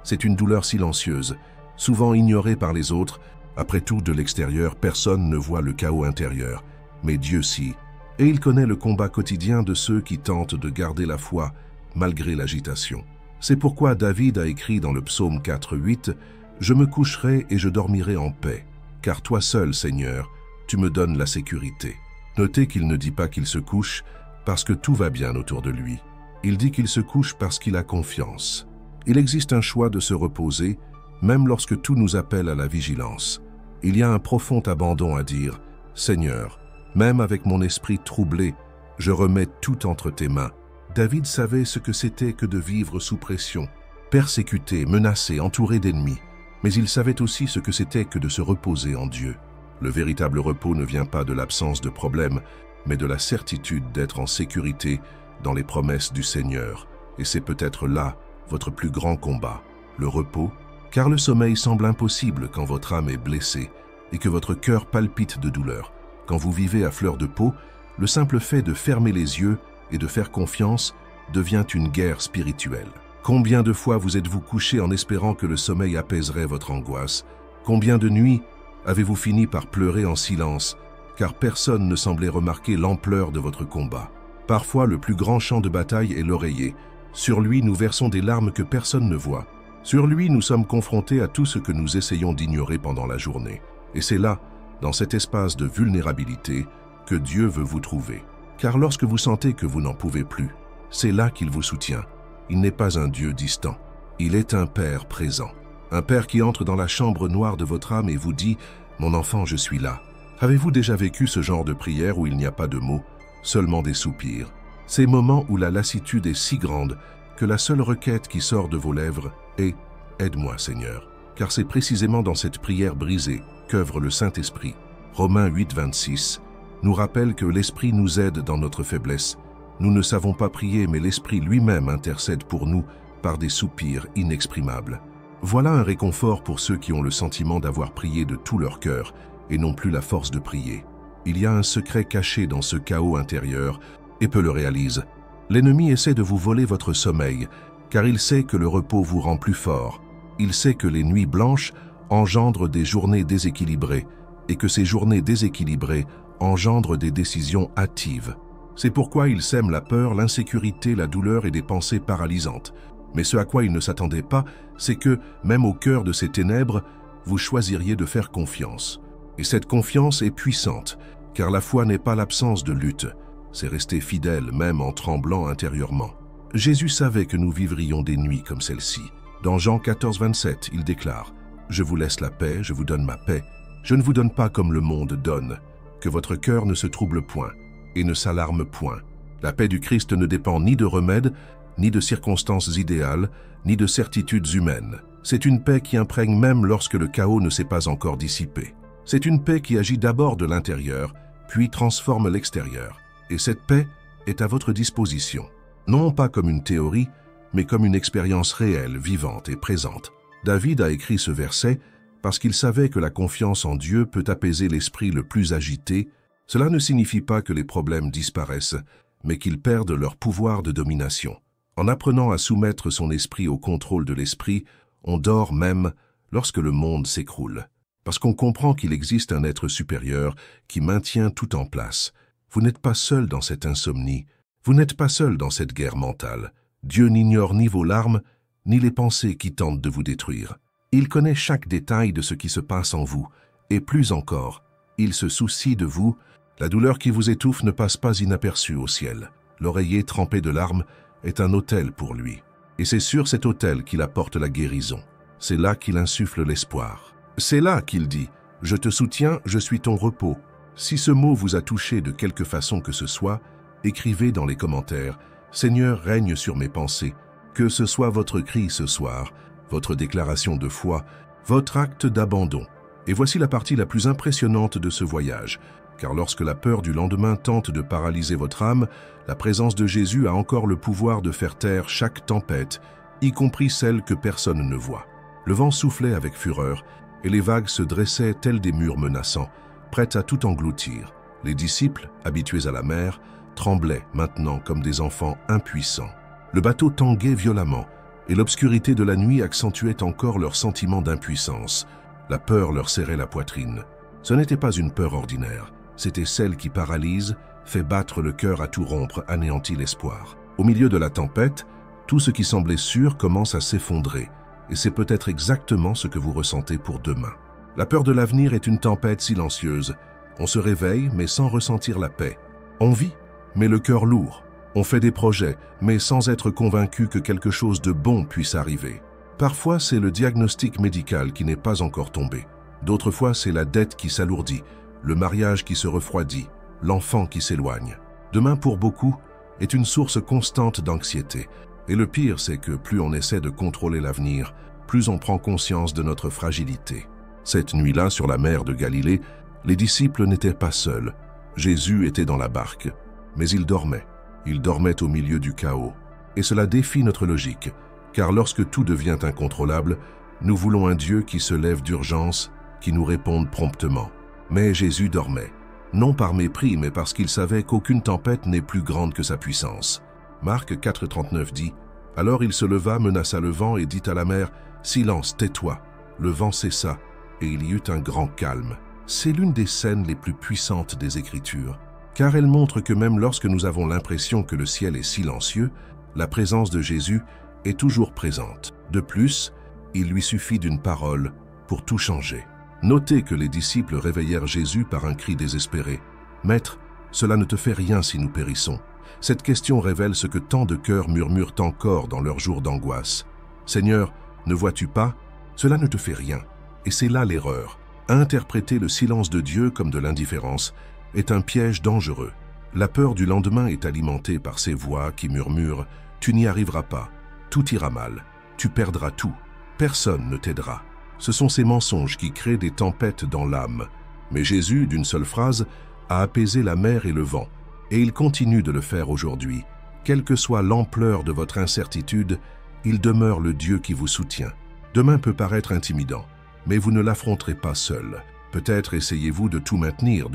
C'est une douleur silencieuse, souvent ignorée par les autres. Après tout, de l'extérieur, personne ne voit le chaos intérieur. Mais Dieu si. Et il connaît le combat quotidien de ceux qui tentent de garder la foi, malgré l'agitation. C'est pourquoi David a écrit dans le psaume 4:8 « Je me coucherai et je dormirai en paix, car toi seul, Seigneur, tu me donnes la sécurité. » Notez qu'il ne dit pas qu'il se couche parce que tout va bien autour de lui. Il dit qu'il se couche parce qu'il a confiance. Il existe un choix de se reposer, même lorsque tout nous appelle à la vigilance. Il y a un profond abandon à dire « Seigneur, même avec mon esprit troublé, je remets tout entre tes mains. » David savait ce que c'était que de vivre sous pression, persécuté, menacé, entouré d'ennemis. Mais il savait aussi ce que c'était que de se reposer en Dieu. Le véritable repos ne vient pas de l'absence de problèmes, mais de la certitude d'être en sécurité dans les promesses du Seigneur. Et c'est peut-être là votre plus grand combat, le repos, car le sommeil semble impossible quand votre âme est blessée et que votre cœur palpite de douleur. Quand vous vivez à fleur de peau, le simple fait de fermer les yeux et de faire confiance devient une guerre spirituelle. Combien de fois vous êtes-vous couché en espérant que le sommeil apaiserait votre angoisse? Combien de nuits avez-vous fini par pleurer en silence, car personne ne semblait remarquer l'ampleur de votre combat? Parfois, le plus grand champ de bataille est l'oreiller. Sur lui, nous versons des larmes que personne ne voit. Sur lui, nous sommes confrontés à tout ce que nous essayons d'ignorer pendant la journée. Et c'est là, dans cet espace de vulnérabilité, que Dieu veut vous trouver. Car lorsque vous sentez que vous n'en pouvez plus, c'est là qu'il vous soutient. Il n'est pas un Dieu distant. Il est un Père présent. Un Père qui entre dans la chambre noire de votre âme et vous dit « Mon enfant, je suis là ». Avez-vous déjà vécu ce genre de prière où il n'y a pas de mots, seulement des soupirs? Ces moments où la lassitude est si grande que la seule requête qui sort de vos lèvres est « Aide-moi, Seigneur ». Car c'est précisément dans cette prière brisée qu'œuvre le Saint-Esprit. Romains 8, 26 nous rappelle que l'Esprit nous aide dans notre faiblesse. Nous ne savons pas prier, mais l'Esprit lui-même intercède pour nous par des soupirs inexprimables. Voilà un réconfort pour ceux qui ont le sentiment d'avoir prié de tout leur cœur et n'ont plus la force de prier. Il y a un secret caché dans ce chaos intérieur, et peu le réalise. L'ennemi essaie de vous voler votre sommeil, car il sait que le repos vous rend plus fort. Il sait que les nuits blanches engendrent des journées déséquilibrées, et que ces journées déséquilibrées engendrent des décisions hâtives. C'est pourquoi il sème la peur, l'insécurité, la douleur et des pensées paralysantes. Mais ce à quoi il ne s'attendait pas, c'est que, même au cœur de ces ténèbres, vous choisiriez de faire confiance. Et cette confiance est puissante, car la foi n'est pas l'absence de lutte, c'est rester fidèle même en tremblant intérieurement. Jésus savait que nous vivrions des nuits comme celle-ci. Dans Jean 14, 27, il déclare « Je vous laisse la paix, je vous donne ma paix. Je ne vous donne pas comme le monde donne. Que votre cœur ne se trouble point et ne s'alarme point. La paix du Christ ne dépend ni de remèdes, ni de circonstances idéales, ni de certitudes humaines. C'est une paix qui imprègne même lorsque le chaos ne s'est pas encore dissipé. C'est une paix qui agit d'abord de l'intérieur, puis transforme l'extérieur. Et cette paix est à votre disposition. Non pas comme une théorie, mais comme une expérience réelle, vivante et présente. David a écrit ce verset parce qu'ils savaient que la confiance en Dieu peut apaiser l'esprit le plus agité. Cela ne signifie pas que les problèmes disparaissent, mais qu'ils perdent leur pouvoir de domination. En apprenant à soumettre son esprit au contrôle de l'esprit, on dort même lorsque le monde s'écroule. Parce qu'on comprend qu'il existe un être supérieur qui maintient tout en place. Vous n'êtes pas seul dans cette insomnie, vous n'êtes pas seul dans cette guerre mentale. Dieu n'ignore ni vos larmes, ni les pensées qui tentent de vous détruire. Il connaît chaque détail de ce qui se passe en vous, et plus encore, il se soucie de vous. La douleur qui vous étouffe ne passe pas inaperçue au ciel. L'oreiller trempé de larmes est un autel pour lui. Et c'est sur cet autel qu'il apporte la guérison. C'est là qu'il insuffle l'espoir. C'est là qu'il dit « Je te soutiens, je suis ton repos ». Si ce mot vous a touché de quelque façon que ce soit, écrivez dans les commentaires « Seigneur, règne sur mes pensées ». Que ce soit votre cri ce soir, votre déclaration de foi, votre acte d'abandon. Et voici la partie la plus impressionnante de ce voyage. Car lorsque la peur du lendemain tente de paralyser votre âme, la présence de Jésus a encore le pouvoir de faire taire chaque tempête, y compris celle que personne ne voit. Le vent soufflait avec fureur, et les vagues se dressaient tels des murs menaçants, prêtes à tout engloutir. Les disciples, habitués à la mer, tremblaient maintenant comme des enfants impuissants. Le bateau tanguait violemment, et l'obscurité de la nuit accentuait encore leur sentiment d'impuissance. La peur leur serrait la poitrine. Ce n'était pas une peur ordinaire, c'était celle qui paralyse, fait battre le cœur à tout rompre, anéantit l'espoir. Au milieu de la tempête, tout ce qui semblait sûr commence à s'effondrer, et c'est peut-être exactement ce que vous ressentez pour demain. La peur de l'avenir est une tempête silencieuse. On se réveille, mais sans ressentir la paix. On vit, mais le cœur lourd. On fait des projets, mais sans être convaincu que quelque chose de bon puisse arriver. Parfois, c'est le diagnostic médical qui n'est pas encore tombé. D'autres fois, c'est la dette qui s'alourdit, le mariage qui se refroidit, l'enfant qui s'éloigne. Demain, pour beaucoup, est une source constante d'anxiété. Et le pire, c'est que plus on essaie de contrôler l'avenir, plus on prend conscience de notre fragilité. Cette nuit-là, sur la mer de Galilée, les disciples n'étaient pas seuls. Jésus était dans la barque, mais il dormait. Il dormait au milieu du chaos. Et cela défie notre logique, car lorsque tout devient incontrôlable, nous voulons un Dieu qui se lève d'urgence, qui nous réponde promptement. Mais Jésus dormait, non par mépris, mais parce qu'il savait qu'aucune tempête n'est plus grande que sa puissance. Marc 4,39 dit « Alors il se leva, menaça le vent et dit à la mer « Silence, tais-toi ». Le vent cessa, et il y eut un grand calme. C'est l'une des scènes les plus puissantes des Écritures, car elle montre que même lorsque nous avons l'impression que le ciel est silencieux, la présence de Jésus est toujours présente. De plus, il lui suffit d'une parole pour tout changer. Notez que les disciples réveillèrent Jésus par un cri désespéré. « Maître, cela ne te fait rien si nous périssons. » Cette question révèle ce que tant de cœurs murmurent encore dans leurs jours d'angoisse. « Seigneur, ne vois-tu pas? Cela ne te fait rien. » Et c'est là l'erreur. Interpréter le silence de Dieu comme de l'indifférence est un piège dangereux. La peur du lendemain est alimentée par ces voix qui murmurent « Tu n'y arriveras pas, tout ira mal, tu perdras tout, personne ne t'aidera ». Ce sont ces mensonges qui créent des tempêtes dans l'âme. Mais Jésus, d'une seule phrase, a apaisé la mer et le vent, et il continue de le faire aujourd'hui. Quelle que soit l'ampleur de votre incertitude, il demeure le Dieu qui vous soutient. Demain peut paraître intimidant, mais vous ne l'affronterez pas seul. Peut-être essayez-vous de tout maintenir,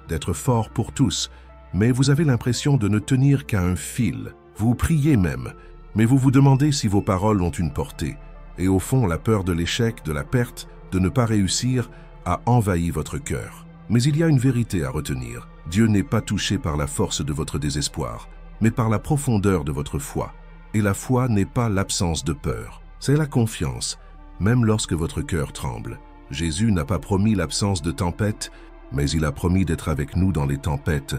d'être fort pour tous, mais vous avez l'impression de ne tenir qu'à un fil. Vous priez même, mais vous vous demandez si vos paroles ont une portée. Et au fond, la peur de l'échec, de la perte, de ne pas réussir, a envahi votre cœur. Mais il y a une vérité à retenir. Dieu n'est pas touché par la force de votre désespoir, mais par la profondeur de votre foi. Et la foi n'est pas l'absence de peur, c'est la confiance, même lorsque votre cœur tremble. Jésus n'a pas promis l'absence de tempête, mais il a promis d'être avec nous dans les tempêtes.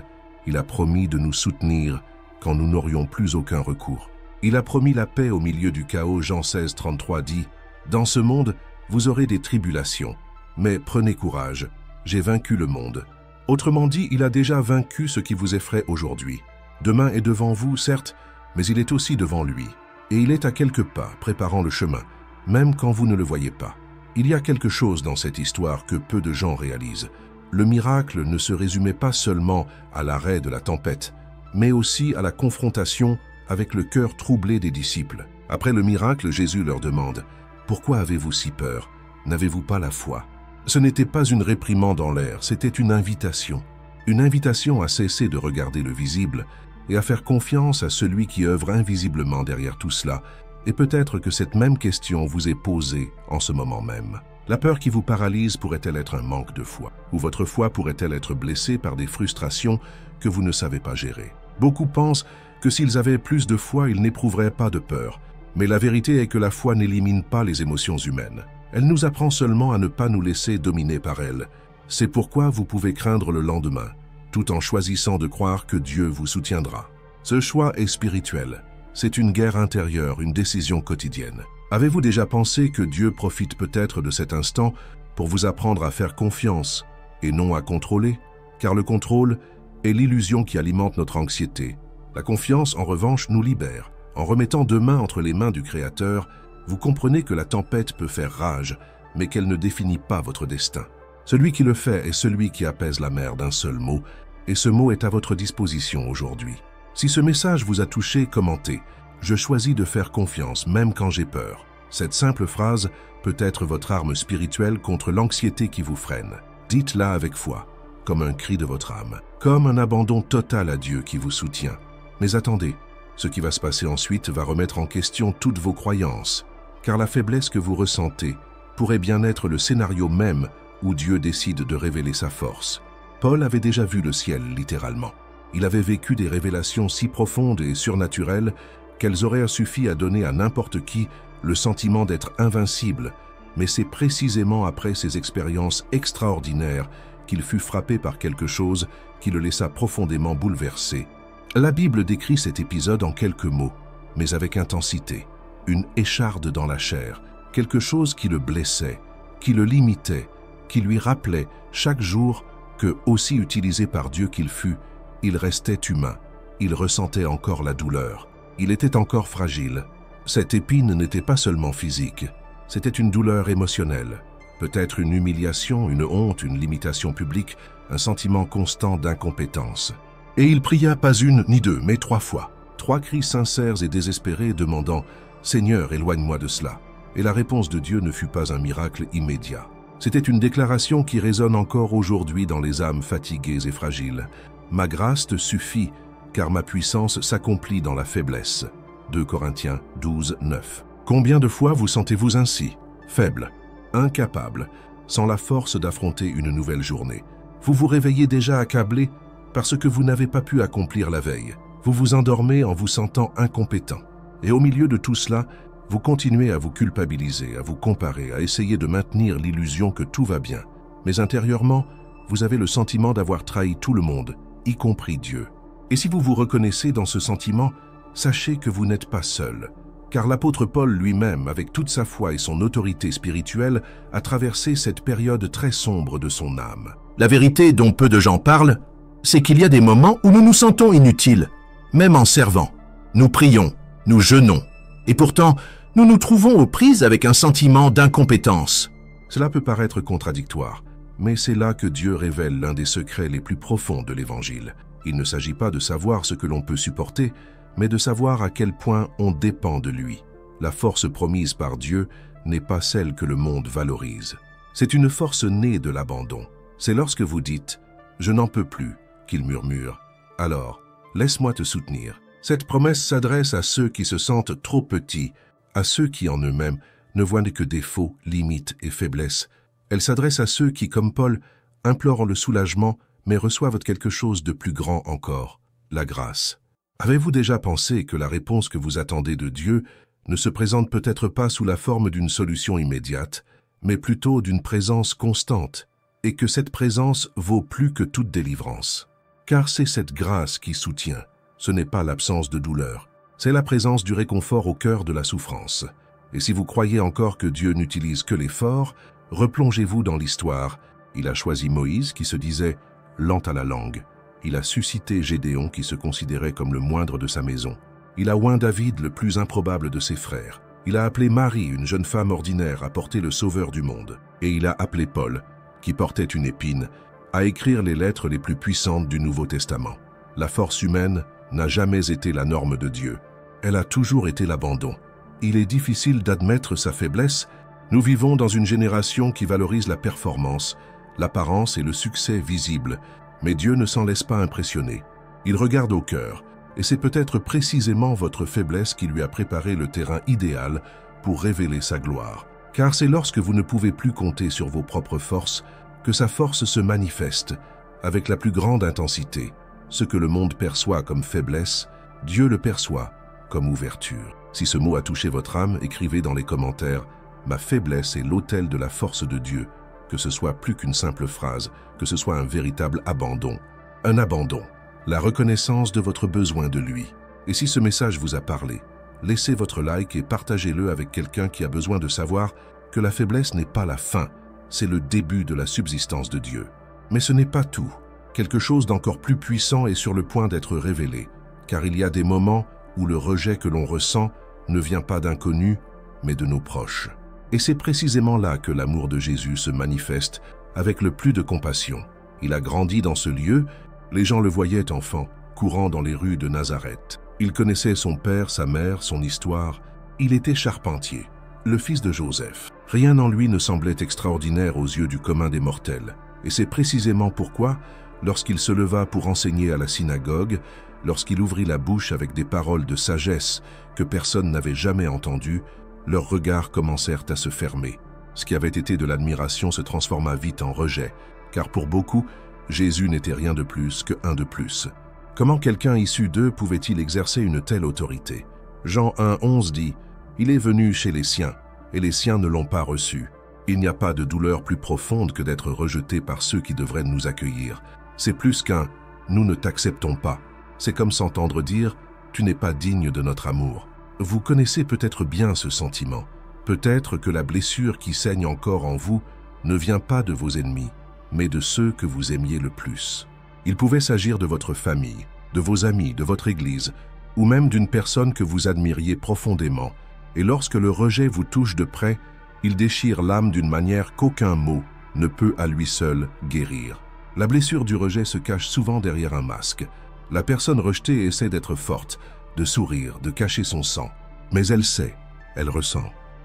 Il a promis de nous soutenir quand nous n'aurions plus aucun recours. Il a promis la paix au milieu du chaos. Jean 16, 33 dit « Dans ce monde, vous aurez des tribulations, mais prenez courage, j'ai vaincu le monde. » Autrement dit, il a déjà vaincu ce qui vous effraie aujourd'hui. Demain est devant vous, certes, mais il est aussi devant lui. Et il est à quelques pas, préparant le chemin, même quand vous ne le voyez pas. Il y a quelque chose dans cette histoire que peu de gens réalisent. Le miracle ne se résumait pas seulement à l'arrêt de la tempête, mais aussi à la confrontation avec le cœur troublé des disciples. Après le miracle, Jésus leur demande « Pourquoi avez-vous si peur ?» N'avez-vous pas la foi? Ce n'était pas une réprimande en l'air, c'était une invitation. Une invitation à cesser de regarder le visible et à faire confiance à celui qui œuvre invisiblement derrière tout cela. Et peut-être que cette même question vous est posée en ce moment même. La peur qui vous paralyse pourrait-elle être un manque de foi? Ou votre foi pourrait-elle être blessée par des frustrations que vous ne savez pas gérer? Beaucoup pensent que s'ils avaient plus de foi, ils n'éprouveraient pas de peur. Mais la vérité est que la foi n'élimine pas les émotions humaines. Elle nous apprend seulement à ne pas nous laisser dominer par elles. C'est pourquoi vous pouvez craindre le lendemain, tout en choisissant de croire que Dieu vous soutiendra. Ce choix est spirituel. C'est une guerre intérieure, une décision quotidienne. Avez-vous déjà pensé que Dieu profite peut-être de cet instant pour vous apprendre à faire confiance et non à contrôler? Car le contrôle est l'illusion qui alimente notre anxiété. La confiance, en revanche, nous libère. En remettant deux mains entre les mains du Créateur, vous comprenez que la tempête peut faire rage, mais qu'elle ne définit pas votre destin. Celui qui le fait est celui qui apaise la mer d'un seul mot, et ce mot est à votre disposition aujourd'hui. Si ce message vous a touché, commentez « Je choisis de faire confiance, même quand j'ai peur ». Cette simple phrase peut être votre arme spirituelle contre l'anxiété qui vous freine. Dites-la avec foi, comme un cri de votre âme, comme un abandon total à Dieu qui vous soutient. Mais attendez, ce qui va se passer ensuite va remettre en question toutes vos croyances, car la faiblesse que vous ressentez pourrait bien être le scénario même où Dieu décide de révéler sa force. Paul avait déjà vu le ciel, littéralement. Il avait vécu des révélations si profondes et surnaturelles qu'elles auraient suffi à donner à n'importe qui le sentiment d'être invincible, mais c'est précisément après ces expériences extraordinaires qu'il fut frappé par quelque chose qui le laissa profondément bouleversé. La Bible décrit cet épisode en quelques mots, mais avec intensité. Une écharde dans la chair, quelque chose qui le blessait, qui le limitait, qui lui rappelait chaque jour que, aussi utilisé par Dieu qu'il fût, il restait humain, il ressentait encore la douleur, il était encore fragile. Cette épine n'était pas seulement physique, c'était une douleur émotionnelle, peut-être une humiliation, une honte, une limitation publique, un sentiment constant d'incompétence. Et il pria pas une ni deux, mais 3 fois. 3 cris sincères et désespérés demandant « Seigneur, éloigne-moi de cela ». Et la réponse de Dieu ne fut pas un miracle immédiat. C'était une déclaration qui résonne encore aujourd'hui dans les âmes fatiguées et fragiles. « Ma grâce te suffit, car ma puissance s'accomplit dans la faiblesse ». 2 Corinthiens 12, 9. Combien de fois vous sentez-vous ainsi? Faible, incapable, sans la force d'affronter une nouvelle journée. Vous vous réveillez déjà accablé parce que vous n'avez pas pu accomplir la veille. Vous vous endormez en vous sentant incompétent. Et au milieu de tout cela, vous continuez à vous culpabiliser, à vous comparer, à essayer de maintenir l'illusion que tout va bien. Mais intérieurement, vous avez le sentiment d'avoir trahi tout le monde, y compris Dieu. Et si vous vous reconnaissez dans ce sentiment, sachez que vous n'êtes pas seul. Car l'apôtre Paul lui-même, avec toute sa foi et son autorité spirituelle, a traversé cette période très sombre de son âme. La vérité dont peu de gens parlent, c'est qu'il y a des moments où nous nous sentons inutiles, même en servant. Nous prions, nous jeûnons, et pourtant, nous nous trouvons aux prises avec un sentiment d'incompétence. Cela peut paraître contradictoire, mais c'est là que Dieu révèle l'un des secrets les plus profonds de l'Évangile. Il ne s'agit pas de savoir ce que l'on peut supporter, mais de savoir à quel point on dépend de lui. La force promise par Dieu n'est pas celle que le monde valorise. C'est une force née de l'abandon. C'est lorsque vous dites « Je n'en peux plus » qu'il murmure « Alors, laisse-moi te soutenir ». Cette promesse s'adresse à ceux qui se sentent trop petits, à ceux qui en eux-mêmes ne voient que défauts, limites et faiblesses. Elle s'adresse à ceux qui, comme Paul, implorent le soulagement, mais reçoivent quelque chose de plus grand encore, la grâce. Avez-vous déjà pensé que la réponse que vous attendez de Dieu ne se présente peut-être pas sous la forme d'une solution immédiate, mais plutôt d'une présence constante, et que cette présence vaut plus que toute délivrance? Car c'est cette grâce qui soutient, ce n'est pas l'absence de douleur, c'est la présence du réconfort au cœur de la souffrance. Et si vous croyez encore que Dieu n'utilise que l'effort, replongez-vous dans l'histoire. Il a choisi Moïse qui se disait « lent à la langue ». Il a suscité Gédéon qui se considérait comme le moindre de sa maison. Il a oint David, le plus improbable de ses frères. Il a appelé Marie, une jeune femme ordinaire, à porter le Sauveur du monde. Et il a appelé Paul, qui portait une épine, à écrire les lettres les plus puissantes du Nouveau Testament. La force humaine n'a jamais été la norme de Dieu. Elle a toujours été l'abandon. Il est difficile d'admettre sa faiblesse, Nous vivons dans une génération qui valorise la performance, l'apparence et le succès visible, mais Dieu ne s'en laisse pas impressionner. Il regarde au cœur, et c'est peut-être précisément votre faiblesse qui lui a préparé le terrain idéal pour révéler sa gloire. Car c'est lorsque vous ne pouvez plus compter sur vos propres forces que sa force se manifeste avec la plus grande intensité. Ce que le monde perçoit comme faiblesse, Dieu le perçoit comme ouverture. Si ce mot a touché votre âme, écrivez dans les commentaires « Ma faiblesse est l'autel de la force de Dieu », que ce soit plus qu'une simple phrase, que ce soit un véritable abandon. Un abandon, la reconnaissance de votre besoin de lui. Et si ce message vous a parlé, laissez votre like et partagez-le avec quelqu'un qui a besoin de savoir que la faiblesse n'est pas la fin, c'est le début de la subsistance de Dieu. Mais ce n'est pas tout. Quelque chose d'encore plus puissant est sur le point d'être révélé, car il y a des moments où le rejet que l'on ressent ne vient pas d'inconnus, mais de nos proches. Et c'est précisément là que l'amour de Jésus se manifeste avec le plus de compassion. Il a grandi dans ce lieu, les gens le voyaient enfant, courant dans les rues de Nazareth. Il connaissait son père, sa mère, son histoire. Il était charpentier, le fils de Joseph. Rien en lui ne semblait extraordinaire aux yeux du commun des mortels. Et c'est précisément pourquoi, lorsqu'il se leva pour enseigner à la synagogue, lorsqu'il ouvrit la bouche avec des paroles de sagesse que personne n'avait jamais entendues, leurs regards commencèrent à se fermer. Ce qui avait été de l'admiration se transforma vite en rejet, car pour beaucoup, Jésus n'était rien de plus qu'un de plus. Comment quelqu'un issu d'eux pouvait-il exercer une telle autorité? Jean 1,11 dit « Il est venu chez les siens, et les siens ne l'ont pas reçu. Il n'y a pas de douleur plus profonde que d'être rejeté par ceux qui devraient nous accueillir. C'est plus qu'un « nous ne t'acceptons pas ». C'est comme s'entendre dire « tu n'es pas digne de notre amour ». Vous connaissez peut-être bien ce sentiment. Peut-être que la blessure qui saigne encore en vous ne vient pas de vos ennemis, mais de ceux que vous aimiez le plus. Il pouvait s'agir de votre famille, de vos amis, de votre église, ou même d'une personne que vous admiriez profondément. Et lorsque le rejet vous touche de près, il déchire l'âme d'une manière qu'aucun mot ne peut à lui seul guérir. La blessure du rejet se cache souvent derrière un masque. La personne rejetée essaie d'être forte, de sourire, de cacher son sang. Mais elle sait, elle ressent.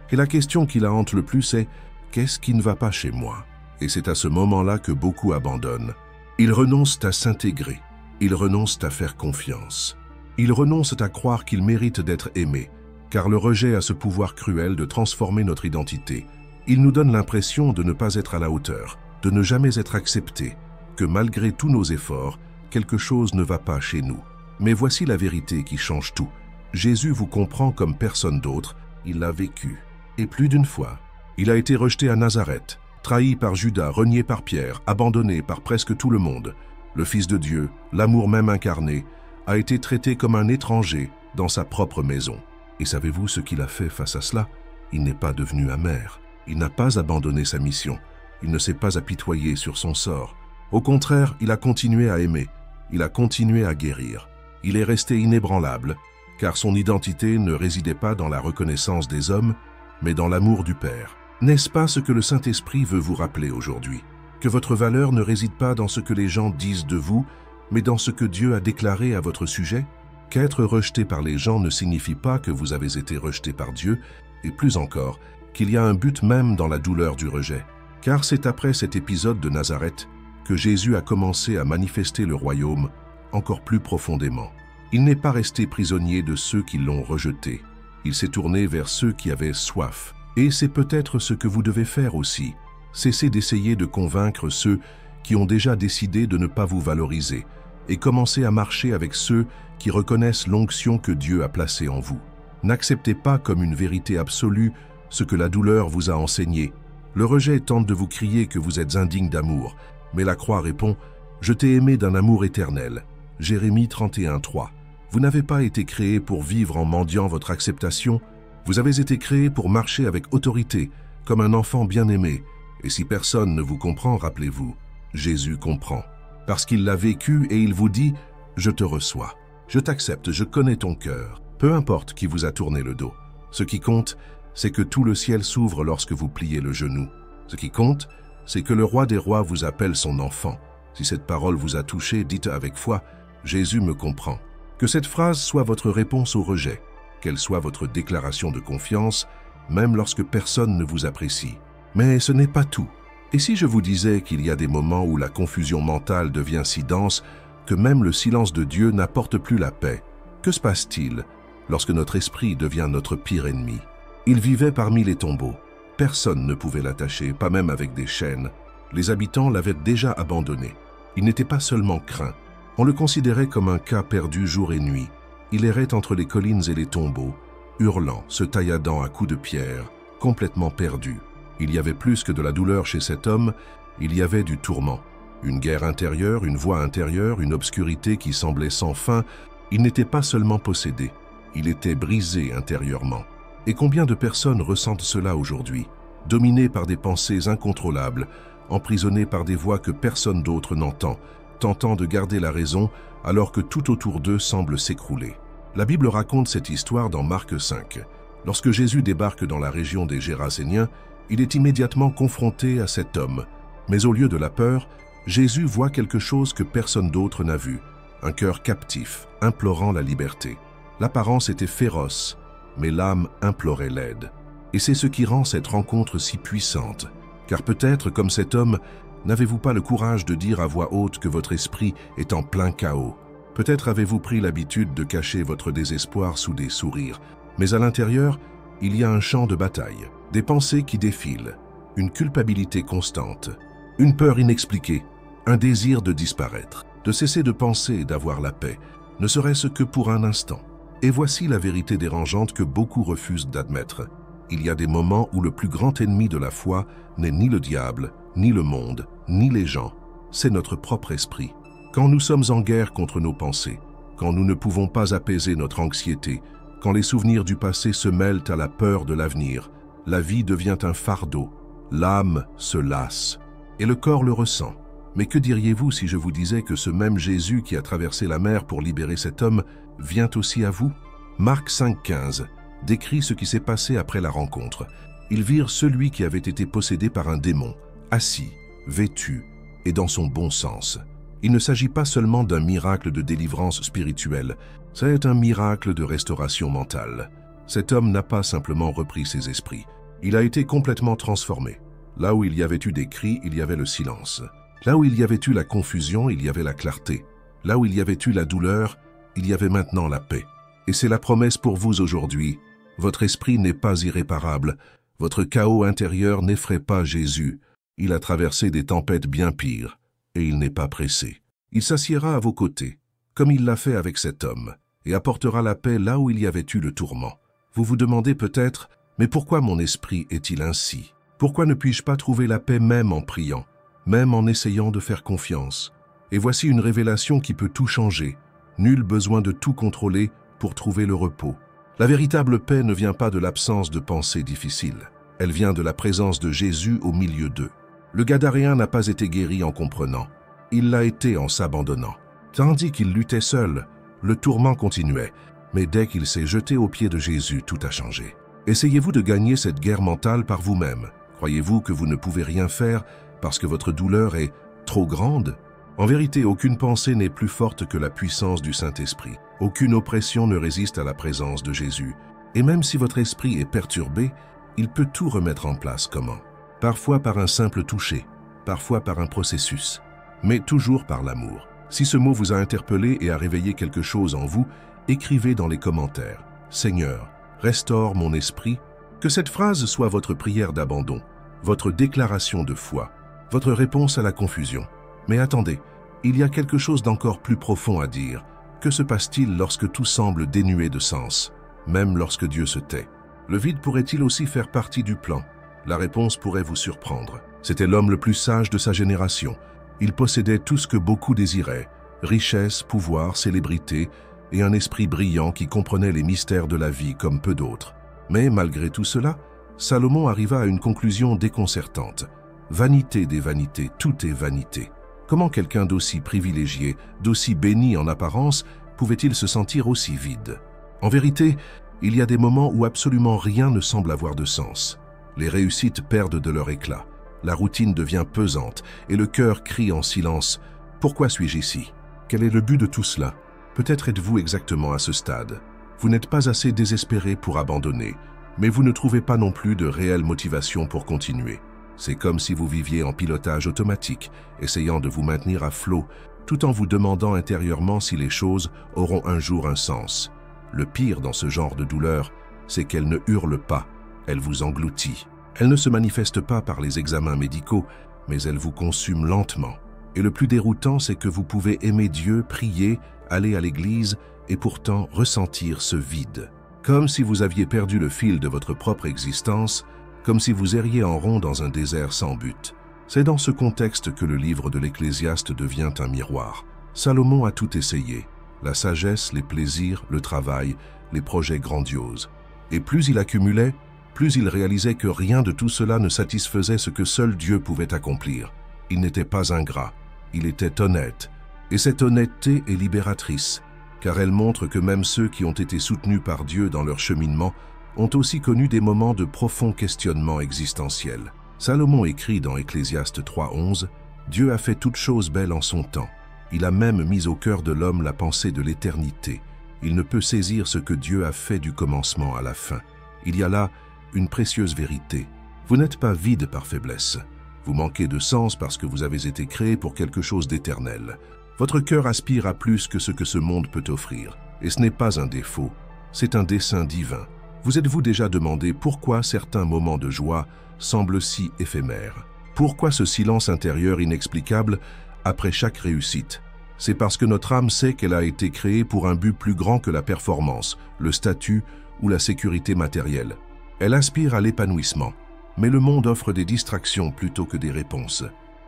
Et la question qui la hante le plus est « Qu'est-ce qui ne va pas chez moi ?» Et c'est à ce moment-là que beaucoup abandonnent. Ils renoncent à s'intégrer, ils renoncent à faire confiance. Ils renoncent à croire qu'ils méritent d'être aimés, car le rejet a ce pouvoir cruel de transformer notre identité. Il nous donne l'impression de ne pas être à la hauteur, de ne jamais être acceptés, que malgré tous nos efforts, quelque chose ne va pas chez nous. Mais voici la vérité qui change tout. Jésus vous comprend comme personne d'autre, il l'a vécu. Et plus d'une fois, il a été rejeté à Nazareth, trahi par Judas, renié par Pierre, abandonné par presque tout le monde. Le Fils de Dieu, l'amour même incarné, a été traité comme un étranger dans sa propre maison. Et savez-vous ce qu'il a fait face à cela? Il n'est pas devenu amer. Il n'a pas abandonné sa mission. Il ne s'est pas apitoyé sur son sort. Au contraire, il a continué à aimer. Il a continué à guérir. Il est resté inébranlable, car son identité ne résidait pas dans la reconnaissance des hommes, mais dans l'amour du Père. N'est-ce pas ce que le Saint-Esprit veut vous rappeler aujourd'hui? Que votre valeur ne réside pas dans ce que les gens disent de vous, mais dans ce que Dieu a déclaré à votre sujet? Qu'être rejeté par les gens ne signifie pas que vous avez été rejeté par Dieu, et plus encore, qu'il y a un but même dans la douleur du rejet. Car c'est après cet épisode de Nazareth que Jésus a commencé à manifester le royaume encore plus profondément. Il n'est pas resté prisonnier de ceux qui l'ont rejeté. Il s'est tourné vers ceux qui avaient soif. Et c'est peut-être ce que vous devez faire aussi. Cessez d'essayer de convaincre ceux qui ont déjà décidé de ne pas vous valoriser et commencez à marcher avec ceux qui reconnaissent l'onction que Dieu a placée en vous. N'acceptez pas comme une vérité absolue ce que la douleur vous a enseigné. Le rejet tente de vous crier que vous êtes indigne d'amour, mais la croix répond « Je t'ai aimé d'un amour éternel ». Jérémie 31:3. Vous n'avez pas été créé pour vivre en mendiant votre acceptation. Vous avez été créé pour marcher avec autorité, comme un enfant bien-aimé. Et si personne ne vous comprend, rappelez-vous, Jésus comprend. Parce qu'il l'a vécu et il vous dit « Je te reçois, je t'accepte, je connais ton cœur ». Peu importe qui vous a tourné le dos. Ce qui compte, c'est que tout le ciel s'ouvre lorsque vous pliez le genou. Ce qui compte, c'est que le roi des rois vous appelle son enfant. Si cette parole vous a touché, dites avec foi « Jésus me comprend ». Que cette phrase soit votre réponse au rejet, qu'elle soit votre déclaration de confiance même lorsque personne ne vous apprécie. Mais ce n'est pas tout. Et si je vous disais qu'il y a des moments où la confusion mentale devient si dense que même le silence de Dieu n'apporte plus la paix? Que se passe-t-il lorsque notre esprit devient notre pire ennemi? Il vivait parmi les tombeaux. Personne ne pouvait l'attacher, pas même avec des chaînes. Les habitants l'avaient déjà abandonné. Il n'était pas seulement craint. On le considérait comme un cas perdu jour et nuit. Il errait entre les collines et les tombeaux, hurlant, se tailladant à coups de pierre, complètement perdu. Il y avait plus que de la douleur chez cet homme, il y avait du tourment. Une guerre intérieure, une voix intérieure, une obscurité qui semblait sans fin. Il n'était pas seulement possédé, il était brisé intérieurement. Et combien de personnes ressentent cela aujourd'hui, dominées par des pensées incontrôlables, emprisonnées par des voix que personne d'autre n'entend, tentant de garder la raison alors que tout autour d'eux semble s'écrouler. La Bible raconte cette histoire dans Marc 5. Lorsque Jésus débarque dans la région des Géraséniens, il est immédiatement confronté à cet homme. Mais au lieu de la peur, Jésus voit quelque chose que personne d'autre n'a vu, un cœur captif, implorant la liberté. L'apparence était féroce, mais l'âme implorait l'aide. Et c'est ce qui rend cette rencontre si puissante, car peut-être, comme cet homme, n'avez-vous pas le courage de dire à voix haute que votre esprit est en plein chaos. Peut-être avez-vous pris l'habitude de cacher votre désespoir sous des sourires, mais à l'intérieur, il y a un champ de bataille, des pensées qui défilent, une culpabilité constante, une peur inexpliquée, un désir de disparaître, de cesser de penser et d'avoir la paix, ne serait-ce que pour un instant. Et voici la vérité dérangeante que beaucoup refusent d'admettre. Il y a des moments où le plus grand ennemi de la foi n'est ni le diable, ni le monde, ni les gens, c'est notre propre esprit. Quand nous sommes en guerre contre nos pensées, quand nous ne pouvons pas apaiser notre anxiété, quand les souvenirs du passé se mêlent à la peur de l'avenir, la vie devient un fardeau, l'âme se lasse, et le corps le ressent. Mais que diriez-vous si je vous disais que ce même Jésus qui a traversé la mer pour libérer cet homme vient aussi à vous? Marc 5,15 décrit ce qui s'est passé après la rencontre. Ils virent celui qui avait été possédé par un démon, assis, vêtu et dans son bon sens. Il ne s'agit pas seulement d'un miracle de délivrance spirituelle, c'est un miracle de restauration mentale. Cet homme n'a pas simplement repris ses esprits, il a été complètement transformé. Là où il y avait eu des cris, il y avait le silence. Là où il y avait eu la confusion, il y avait la clarté. Là où il y avait eu la douleur, il y avait maintenant la paix. Et c'est la promesse pour vous aujourd'hui. Votre esprit n'est pas irréparable. Votre chaos intérieur n'effraie pas Jésus. Il a traversé des tempêtes bien pires, et il n'est pas pressé. Il s'assiera à vos côtés, comme il l'a fait avec cet homme, et apportera la paix là où il y avait eu le tourment. Vous vous demandez peut-être, mais pourquoi mon esprit est-il ainsi? Pourquoi ne puis-je pas trouver la paix même en priant, même en essayant de faire confiance? Et voici une révélation qui peut tout changer. Nul besoin de tout contrôler pour trouver le repos. La véritable paix ne vient pas de l'absence de pensées difficiles. Elle vient de la présence de Jésus au milieu d'eux. Le Gadaréen n'a pas été guéri en comprenant. Il l'a été en s'abandonnant. Tandis qu'il luttait seul, le tourment continuait. Mais dès qu'il s'est jeté aux pieds de Jésus, tout a changé. Essayez-vous de gagner cette guerre mentale par vous-même. Croyez-vous que vous ne pouvez rien faire parce que votre douleur est trop grande? En vérité, aucune pensée n'est plus forte que la puissance du Saint-Esprit. Aucune oppression ne résiste à la présence de Jésus. Et même si votre esprit est perturbé, il peut tout remettre en place. Comment? Parfois par un simple toucher, parfois par un processus, mais toujours par l'amour. Si ce mot vous a interpellé et a réveillé quelque chose en vous, écrivez dans les commentaires « Seigneur, restaure mon esprit ». Que cette phrase soit votre prière d'abandon, votre déclaration de foi, votre réponse à la confusion. Mais attendez, il y a quelque chose d'encore plus profond à dire. Que se passe-t-il lorsque tout semble dénué de sens, même lorsque Dieu se tait? Le vide pourrait-il aussi faire partie du plan? La réponse pourrait vous surprendre. C'était l'homme le plus sage de sa génération. Il possédait tout ce que beaucoup désiraient, richesse, pouvoir, célébrité, et un esprit brillant qui comprenait les mystères de la vie comme peu d'autres. Mais malgré tout cela, Salomon arriva à une conclusion déconcertante. Vanité des vanités, tout est vanité. Comment quelqu'un d'aussi privilégié, d'aussi béni en apparence, pouvait-il se sentir aussi vide? En vérité, il y a des moments où absolument rien ne semble avoir de sens. Les réussites perdent de leur éclat, la routine devient pesante et le cœur crie en silence « Pourquoi suis-je ici ?» Quel est le but de tout cela? Peut-être êtes-vous exactement à ce stade. Vous n'êtes pas assez désespéré pour abandonner, Mais vous ne trouvez pas non plus de réelle motivation pour continuer. C'est comme si vous viviez en pilotage automatique, essayant de vous maintenir à flot, tout en vous demandant intérieurement si les choses auront un jour un sens. Le pire dans ce genre de douleur, c'est qu'elle ne hurle pas, elle vous engloutit. Elle ne se manifeste pas par les examens médicaux, mais elle vous consume lentement. Et le plus déroutant, c'est que vous pouvez aimer Dieu, prier, aller à l'église et pourtant ressentir ce vide. Comme si vous aviez perdu le fil de votre propre existence, comme si vous erriez en rond dans un désert sans but. C'est dans ce contexte que le livre de l'Ecclésiaste devient un miroir. Salomon a tout essayé, la sagesse, les plaisirs, le travail, les projets grandioses. Et plus il accumulait, plus il réalisait que rien de tout cela ne satisfaisait ce que seul Dieu pouvait accomplir. Il n'était pas ingrat, il était honnête. Et cette honnêteté est libératrice, car elle montre que même ceux qui ont été soutenus par Dieu dans leur cheminement ont aussi connu des moments de profond questionnement existentiel. Salomon écrit dans Ecclésiaste 3:11 « Dieu a fait toutes choses belles en son temps. Il a même mis au cœur de l'homme la pensée de l'éternité. Il ne peut saisir ce que Dieu a fait du commencement à la fin. Il y a là une précieuse vérité. Vous n'êtes pas vide par faiblesse. Vous manquez de sens parce que vous avez été créé pour quelque chose d'éternel. Votre cœur aspire à plus que ce que ce monde peut offrir. Et ce n'est pas un défaut, c'est un dessein divin. Vous êtes-vous déjà demandé pourquoi certains moments de joie semblent si éphémères? Pourquoi ce silence intérieur inexplicable après chaque réussite? C'est parce que notre âme sait qu'elle a été créée pour un but plus grand que la performance, le statut ou la sécurité matérielle. Elle aspire à l'épanouissement, mais le monde offre des distractions plutôt que des réponses.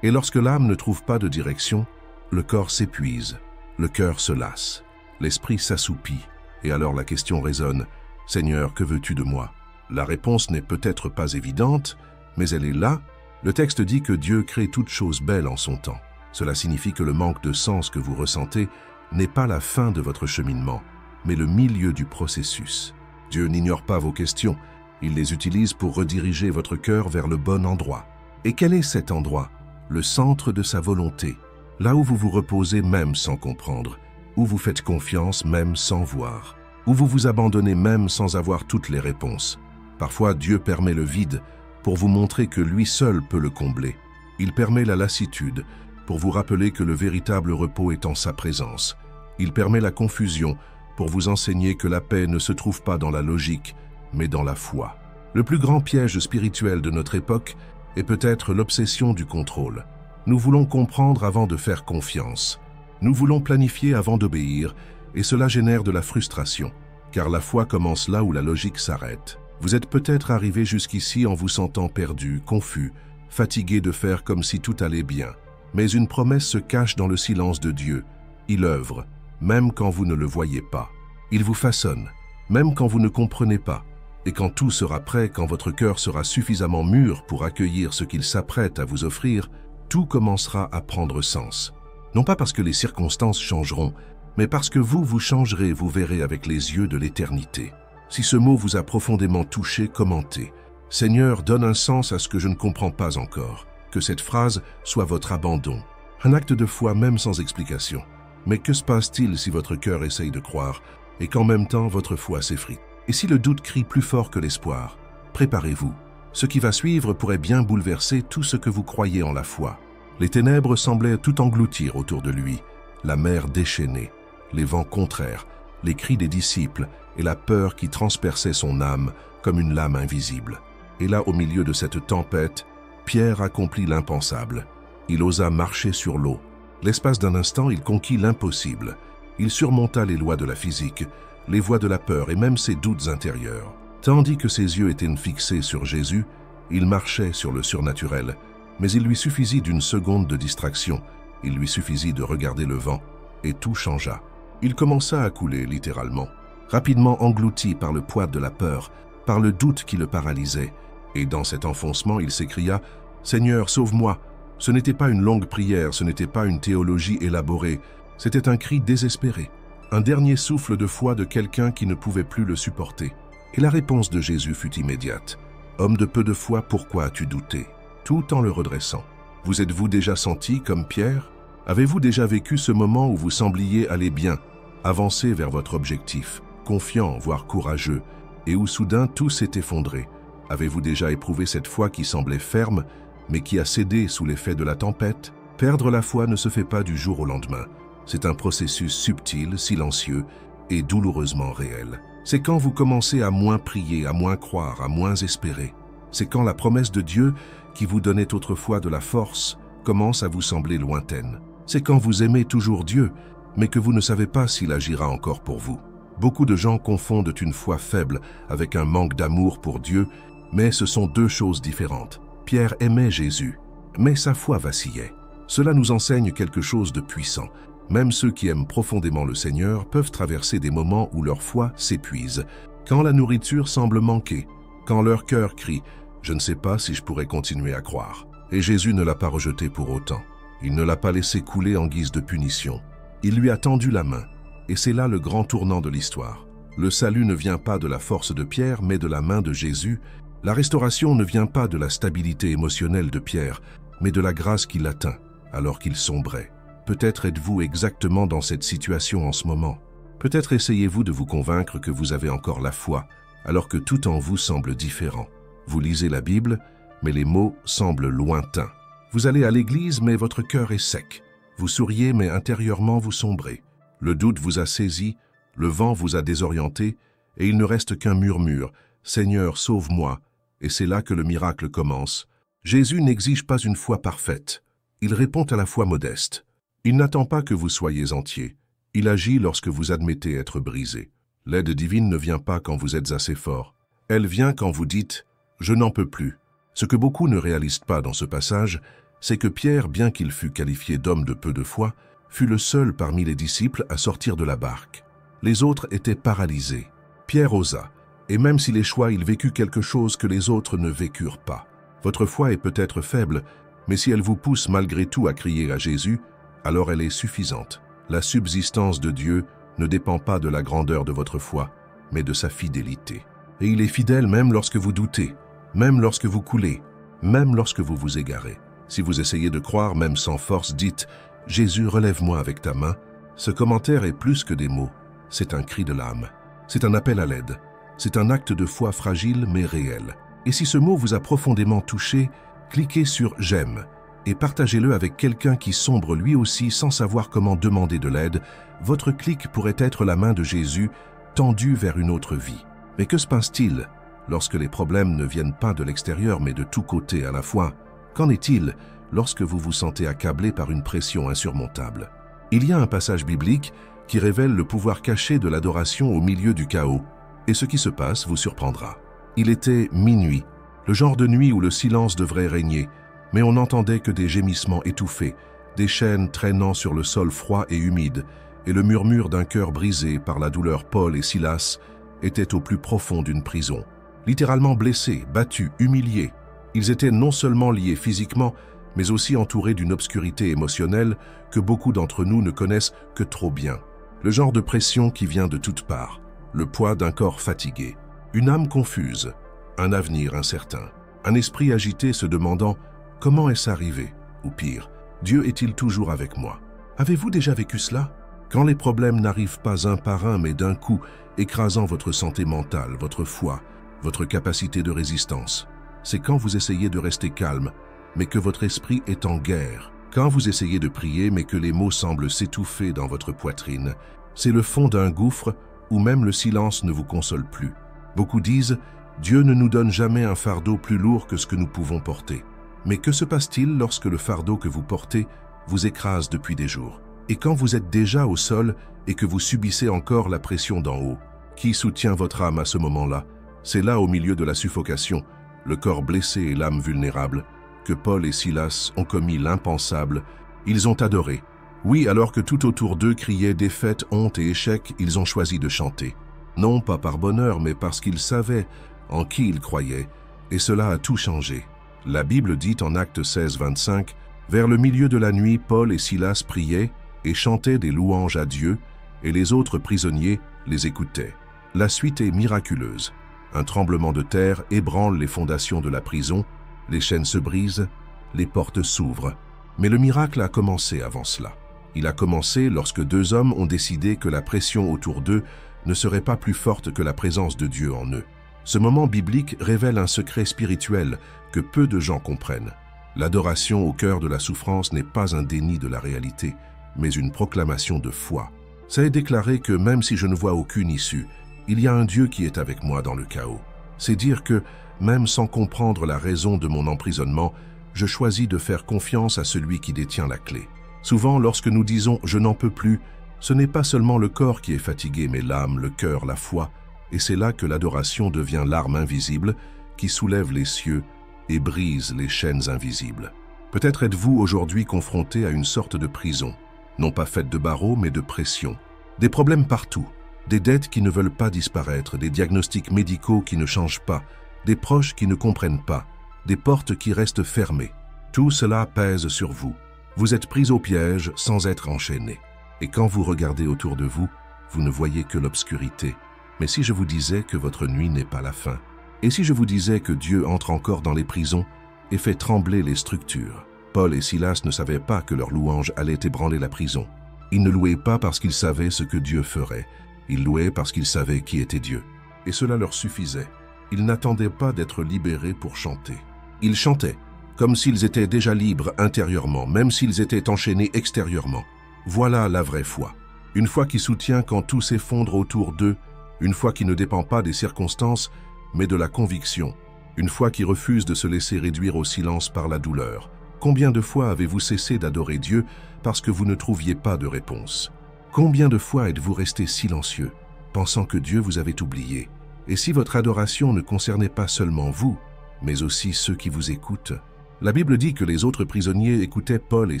Et lorsque l'âme ne trouve pas de direction, le corps s'épuise, le cœur se lasse, l'esprit s'assoupit, et alors la question résonne « Seigneur, que veux-tu de moi ?» La réponse n'est peut-être pas évidente, mais elle est là. Le texte dit que Dieu crée toutes choses belles en son temps. Cela signifie que le manque de sens que vous ressentez n'est pas la fin de votre cheminement, mais le milieu du processus. Dieu n'ignore pas vos questions, il les utilise pour rediriger votre cœur vers le bon endroit. Et quel est cet endroit? Le centre de sa volonté, là où vous vous reposez même sans comprendre, où vous faites confiance même sans voir, où vous vous abandonnez même sans avoir toutes les réponses. Parfois, Dieu permet le vide pour vous montrer que lui seul peut le combler. Il permet la lassitude pour vous rappeler que le véritable repos est en sa présence. Il permet la confusion pour vous enseigner que la paix ne se trouve pas dans la logique, mais dans la foi. Le plus grand piège spirituel de notre époque est peut-être l'obsession du contrôle. Nous voulons comprendre avant de faire confiance. Nous voulons planifier avant d'obéir, et cela génère de la frustration, car la foi commence là où la logique s'arrête. Vous êtes peut-être arrivé jusqu'ici en vous sentant perdu, confus, fatigué de faire comme si tout allait bien. Mais une promesse se cache dans le silence de Dieu. Il œuvre, même quand vous ne le voyez pas. Il vous façonne, même quand vous ne comprenez pas. Et quand tout sera prêt, quand votre cœur sera suffisamment mûr pour accueillir ce qu'il s'apprête à vous offrir, tout commencera à prendre sens. Non pas parce que les circonstances changeront, mais parce que vous changerez, vous verrez avec les yeux de l'éternité. Si ce mot vous a profondément touché, commentez. « Seigneur, donne un sens à ce que je ne comprends pas encore. » Que cette phrase soit votre abandon. Un acte de foi même sans explication. Mais que se passe-t-il si votre cœur essaye de croire et qu'en même temps votre foi s'effrite? Et si le doute crie plus fort que l'espoir? Préparez-vous. Ce qui va suivre pourrait bien bouleverser tout ce que vous croyez en la foi. Les ténèbres semblaient tout engloutir autour de lui, la mer déchaînée, les vents contraires, les cris des disciples et la peur qui transperçait son âme comme une lame invisible. Et là, au milieu de cette tempête, Pierre accomplit l'impensable. Il osa marcher sur l'eau. L'espace d'un instant, il conquit l'impossible. Il surmonta les lois de la physique, les voies de la peur et même ses doutes intérieurs. Tandis que ses yeux étaient fixés sur Jésus, il marchait sur le surnaturel. Mais il lui suffisit d'une seconde de distraction. Il lui suffisit de regarder le vent, et tout changea. Il commença à couler, littéralement, rapidement englouti par le poids de la peur, par le doute qui le paralysait. Et dans cet enfoncement, il s'écria « Seigneur, sauve-moi !» Ce n'était pas une longue prière, ce n'était pas une théologie élaborée, c'était un cri désespéré, un dernier souffle de foi de quelqu'un qui ne pouvait plus le supporter. Et la réponse de Jésus fut immédiate. « Homme de peu de foi, pourquoi as-tu douté ?» Tout en le redressant. Vous êtes-vous déjà senti comme Pierre? Avez-vous déjà vécu ce moment où vous sembliez aller bien, avancer vers votre objectif, confiant, voire courageux, et où soudain tout s'est effondré. Avez-vous déjà éprouvé cette foi qui semblait ferme, mais qui a cédé sous l'effet de la tempête? Perdre la foi ne se fait pas du jour au lendemain. C'est un processus subtil, silencieux et douloureusement réel. C'est quand vous commencez à moins prier, à moins croire, à moins espérer. C'est quand la promesse de Dieu, qui vous donnait autrefois de la force, commence à vous sembler lointaine. C'est quand vous aimez toujours Dieu, mais que vous ne savez pas s'il agira encore pour vous. Beaucoup de gens confondent une foi faible avec un manque d'amour pour Dieu, mais ce sont deux choses différentes. Pierre aimait Jésus, mais sa foi vacillait. Cela nous enseigne quelque chose de puissant. Même ceux qui aiment profondément le Seigneur peuvent traverser des moments où leur foi s'épuise, quand la nourriture semble manquer, quand leur cœur crie « Je ne sais pas si je pourrais continuer à croire ». Et Jésus ne l'a pas rejeté pour autant. Il ne l'a pas laissé couler en guise de punition. Il lui a tendu la main. Et c'est là le grand tournant de l'histoire. Le salut ne vient pas de la force de Pierre, mais de la main de Jésus. La restauration ne vient pas de la stabilité émotionnelle de Pierre, mais de la grâce qui l'atteint, alors qu'il sombrait. Peut-être êtes-vous exactement dans cette situation en ce moment. Peut-être essayez-vous de vous convaincre que vous avez encore la foi, alors que tout en vous semble différent. Vous lisez la Bible, mais les mots semblent lointains. Vous allez à l'église, mais votre cœur est sec. Vous souriez, mais intérieurement vous sombrez. Le doute vous a saisi, le vent vous a désorienté, et il ne reste qu'un murmure « Seigneur, sauve-moi » et c'est là que le miracle commence. Jésus n'exige pas une foi parfaite. Il répond à la foi modeste. Il n'attend pas que vous soyez entier. Il agit lorsque vous admettez être brisé. L'aide divine ne vient pas quand vous êtes assez fort. Elle vient quand vous dites « Je n'en peux plus ». Ce que beaucoup ne réalisent pas dans ce passage, c'est que Pierre, bien qu'il fût qualifié d'homme de peu de foi, fut le seul parmi les disciples à sortir de la barque. Les autres étaient paralysés. Pierre osa, et même s'il échoua, il vécut quelque chose que les autres ne vécurent pas. Votre foi est peut-être faible, mais si elle vous pousse malgré tout à crier à Jésus, alors elle est suffisante. La subsistance de Dieu ne dépend pas de la grandeur de votre foi, mais de sa fidélité. Et il est fidèle même lorsque vous doutez, même lorsque vous coulez, même lorsque vous vous égarez. Si vous essayez de croire même sans force, dites « Jésus, relève-moi avec ta main ». Ce commentaire est plus que des mots, c'est un cri de l'âme. C'est un appel à l'aide. C'est un acte de foi fragile mais réel. Et si ce mot vous a profondément touché, cliquez sur « J'aime » et partagez-le avec quelqu'un qui sombre lui aussi sans savoir comment demander de l'aide. Votre clic pourrait être la main de Jésus tendue vers une autre vie. Mais que se passe-t-il lorsque les problèmes ne viennent pas de l'extérieur mais de tous côtés à la fois? Qu'en est-il lorsque vous vous sentez accablé par une pression insurmontable? Il y a un passage biblique qui révèle le pouvoir caché de l'adoration au milieu du chaos. Et ce qui se passe vous surprendra. Il était minuit, le genre de nuit où le silence devrait régner, mais on n'entendait que des gémissements étouffés, des chaînes traînant sur le sol froid et humide, et le murmure d'un cœur brisé par la douleur. Paul et Silas étaient au plus profond d'une prison. Littéralement blessés, battus, humiliés. Ils étaient non seulement liés physiquement, mais aussi entourés d'une obscurité émotionnelle que beaucoup d'entre nous ne connaissent que trop bien. Le genre de pression qui vient de toutes parts, le poids d'un corps fatigué, une âme confuse, un avenir incertain, un esprit agité se demandant « Comment est-ce arrivé ?» ou pire « Dieu est-il toujours avec moi ?» Avez-vous déjà vécu cela? Quand les problèmes n'arrivent pas un par un, mais d'un coup, écrasant votre santé mentale, votre foi, votre capacité de résistance. C'est quand vous essayez de rester calme, mais que votre esprit est en guerre. Quand vous essayez de prier, mais que les mots semblent s'étouffer dans votre poitrine. C'est le fond d'un gouffre où même le silence ne vous console plus. Beaucoup disent « Dieu ne nous donne jamais un fardeau plus lourd que ce que nous pouvons porter ». Mais que se passe-t-il lorsque le fardeau que vous portez vous écrase depuis des jours? Et quand vous êtes déjà au sol et que vous subissez encore la pression d'en haut? Qui soutient votre âme à ce moment-là? C'est là, au milieu de la suffocation, le corps blessé et l'âme vulnérable, que Paul et Silas ont commis l'impensable. Ils ont adoré. Oui, alors que tout autour d'eux criait défaite, honte et échec, ils ont choisi de chanter. Non pas par bonheur, mais parce qu'ils savaient en qui ils croyaient, et cela a tout changé. La Bible dit en Actes 16, 25, « Vers le milieu de la nuit, Paul et Silas priaient et chantaient des louanges à Dieu, et les autres prisonniers les écoutaient. » La suite est miraculeuse. Un tremblement de terre ébranle les fondations de la prison, les chaînes se brisent, les portes s'ouvrent. Mais le miracle a commencé avant cela. Il a commencé lorsque deux hommes ont décidé que la pression autour d'eux ne serait pas plus forte que la présence de Dieu en eux. Ce moment biblique révèle un secret spirituel que peu de gens comprennent. L'adoration au cœur de la souffrance n'est pas un déni de la réalité, mais une proclamation de foi. C'est déclarer que même si je ne vois aucune issue, il y a un Dieu qui est avec moi dans le chaos. C'est dire que, même sans comprendre la raison de mon emprisonnement, je choisis de faire confiance à celui qui détient la clé. Souvent, lorsque nous disons « je n'en peux plus », ce n'est pas seulement le corps qui est fatigué, mais l'âme, le cœur, la foi, et c'est là que l'adoration devient l'arme invisible qui soulève les cieux et brise les chaînes invisibles. Peut-être êtes-vous aujourd'hui confronté à une sorte de prison, non pas faite de barreaux, mais de pression. Des problèmes partout, des dettes qui ne veulent pas disparaître, des diagnostics médicaux qui ne changent pas, des proches qui ne comprennent pas, des portes qui restent fermées. Tout cela pèse sur vous. Vous êtes pris au piège sans être enchaîné. Et quand vous regardez autour de vous, vous ne voyez que l'obscurité. Mais si je vous disais que votre nuit n'est pas la fin? Et si je vous disais que Dieu entre encore dans les prisons et fait trembler les structures? Paul et Silas ne savaient pas que leur louange allait ébranler la prison. Ils ne louaient pas parce qu'ils savaient ce que Dieu ferait. Ils louaient parce qu'ils savaient qui était Dieu. Et cela leur suffisait. Ils n'attendaient pas d'être libérés pour chanter. Ils chantaient, comme s'ils étaient déjà libres intérieurement, même s'ils étaient enchaînés extérieurement. Voilà la vraie foi. Une foi qui soutient quand tout s'effondre autour d'eux, une foi qui ne dépend pas des circonstances, mais de la conviction. Une foi qui refuse de se laisser réduire au silence par la douleur. Combien de fois avez-vous cessé d'adorer Dieu parce que vous ne trouviez pas de réponse? Combien de fois êtes-vous resté silencieux, pensant que Dieu vous avait oublié? Et si votre adoration ne concernait pas seulement vous, mais aussi ceux qui vous écoutent? La Bible dit que les autres prisonniers écoutaient Paul et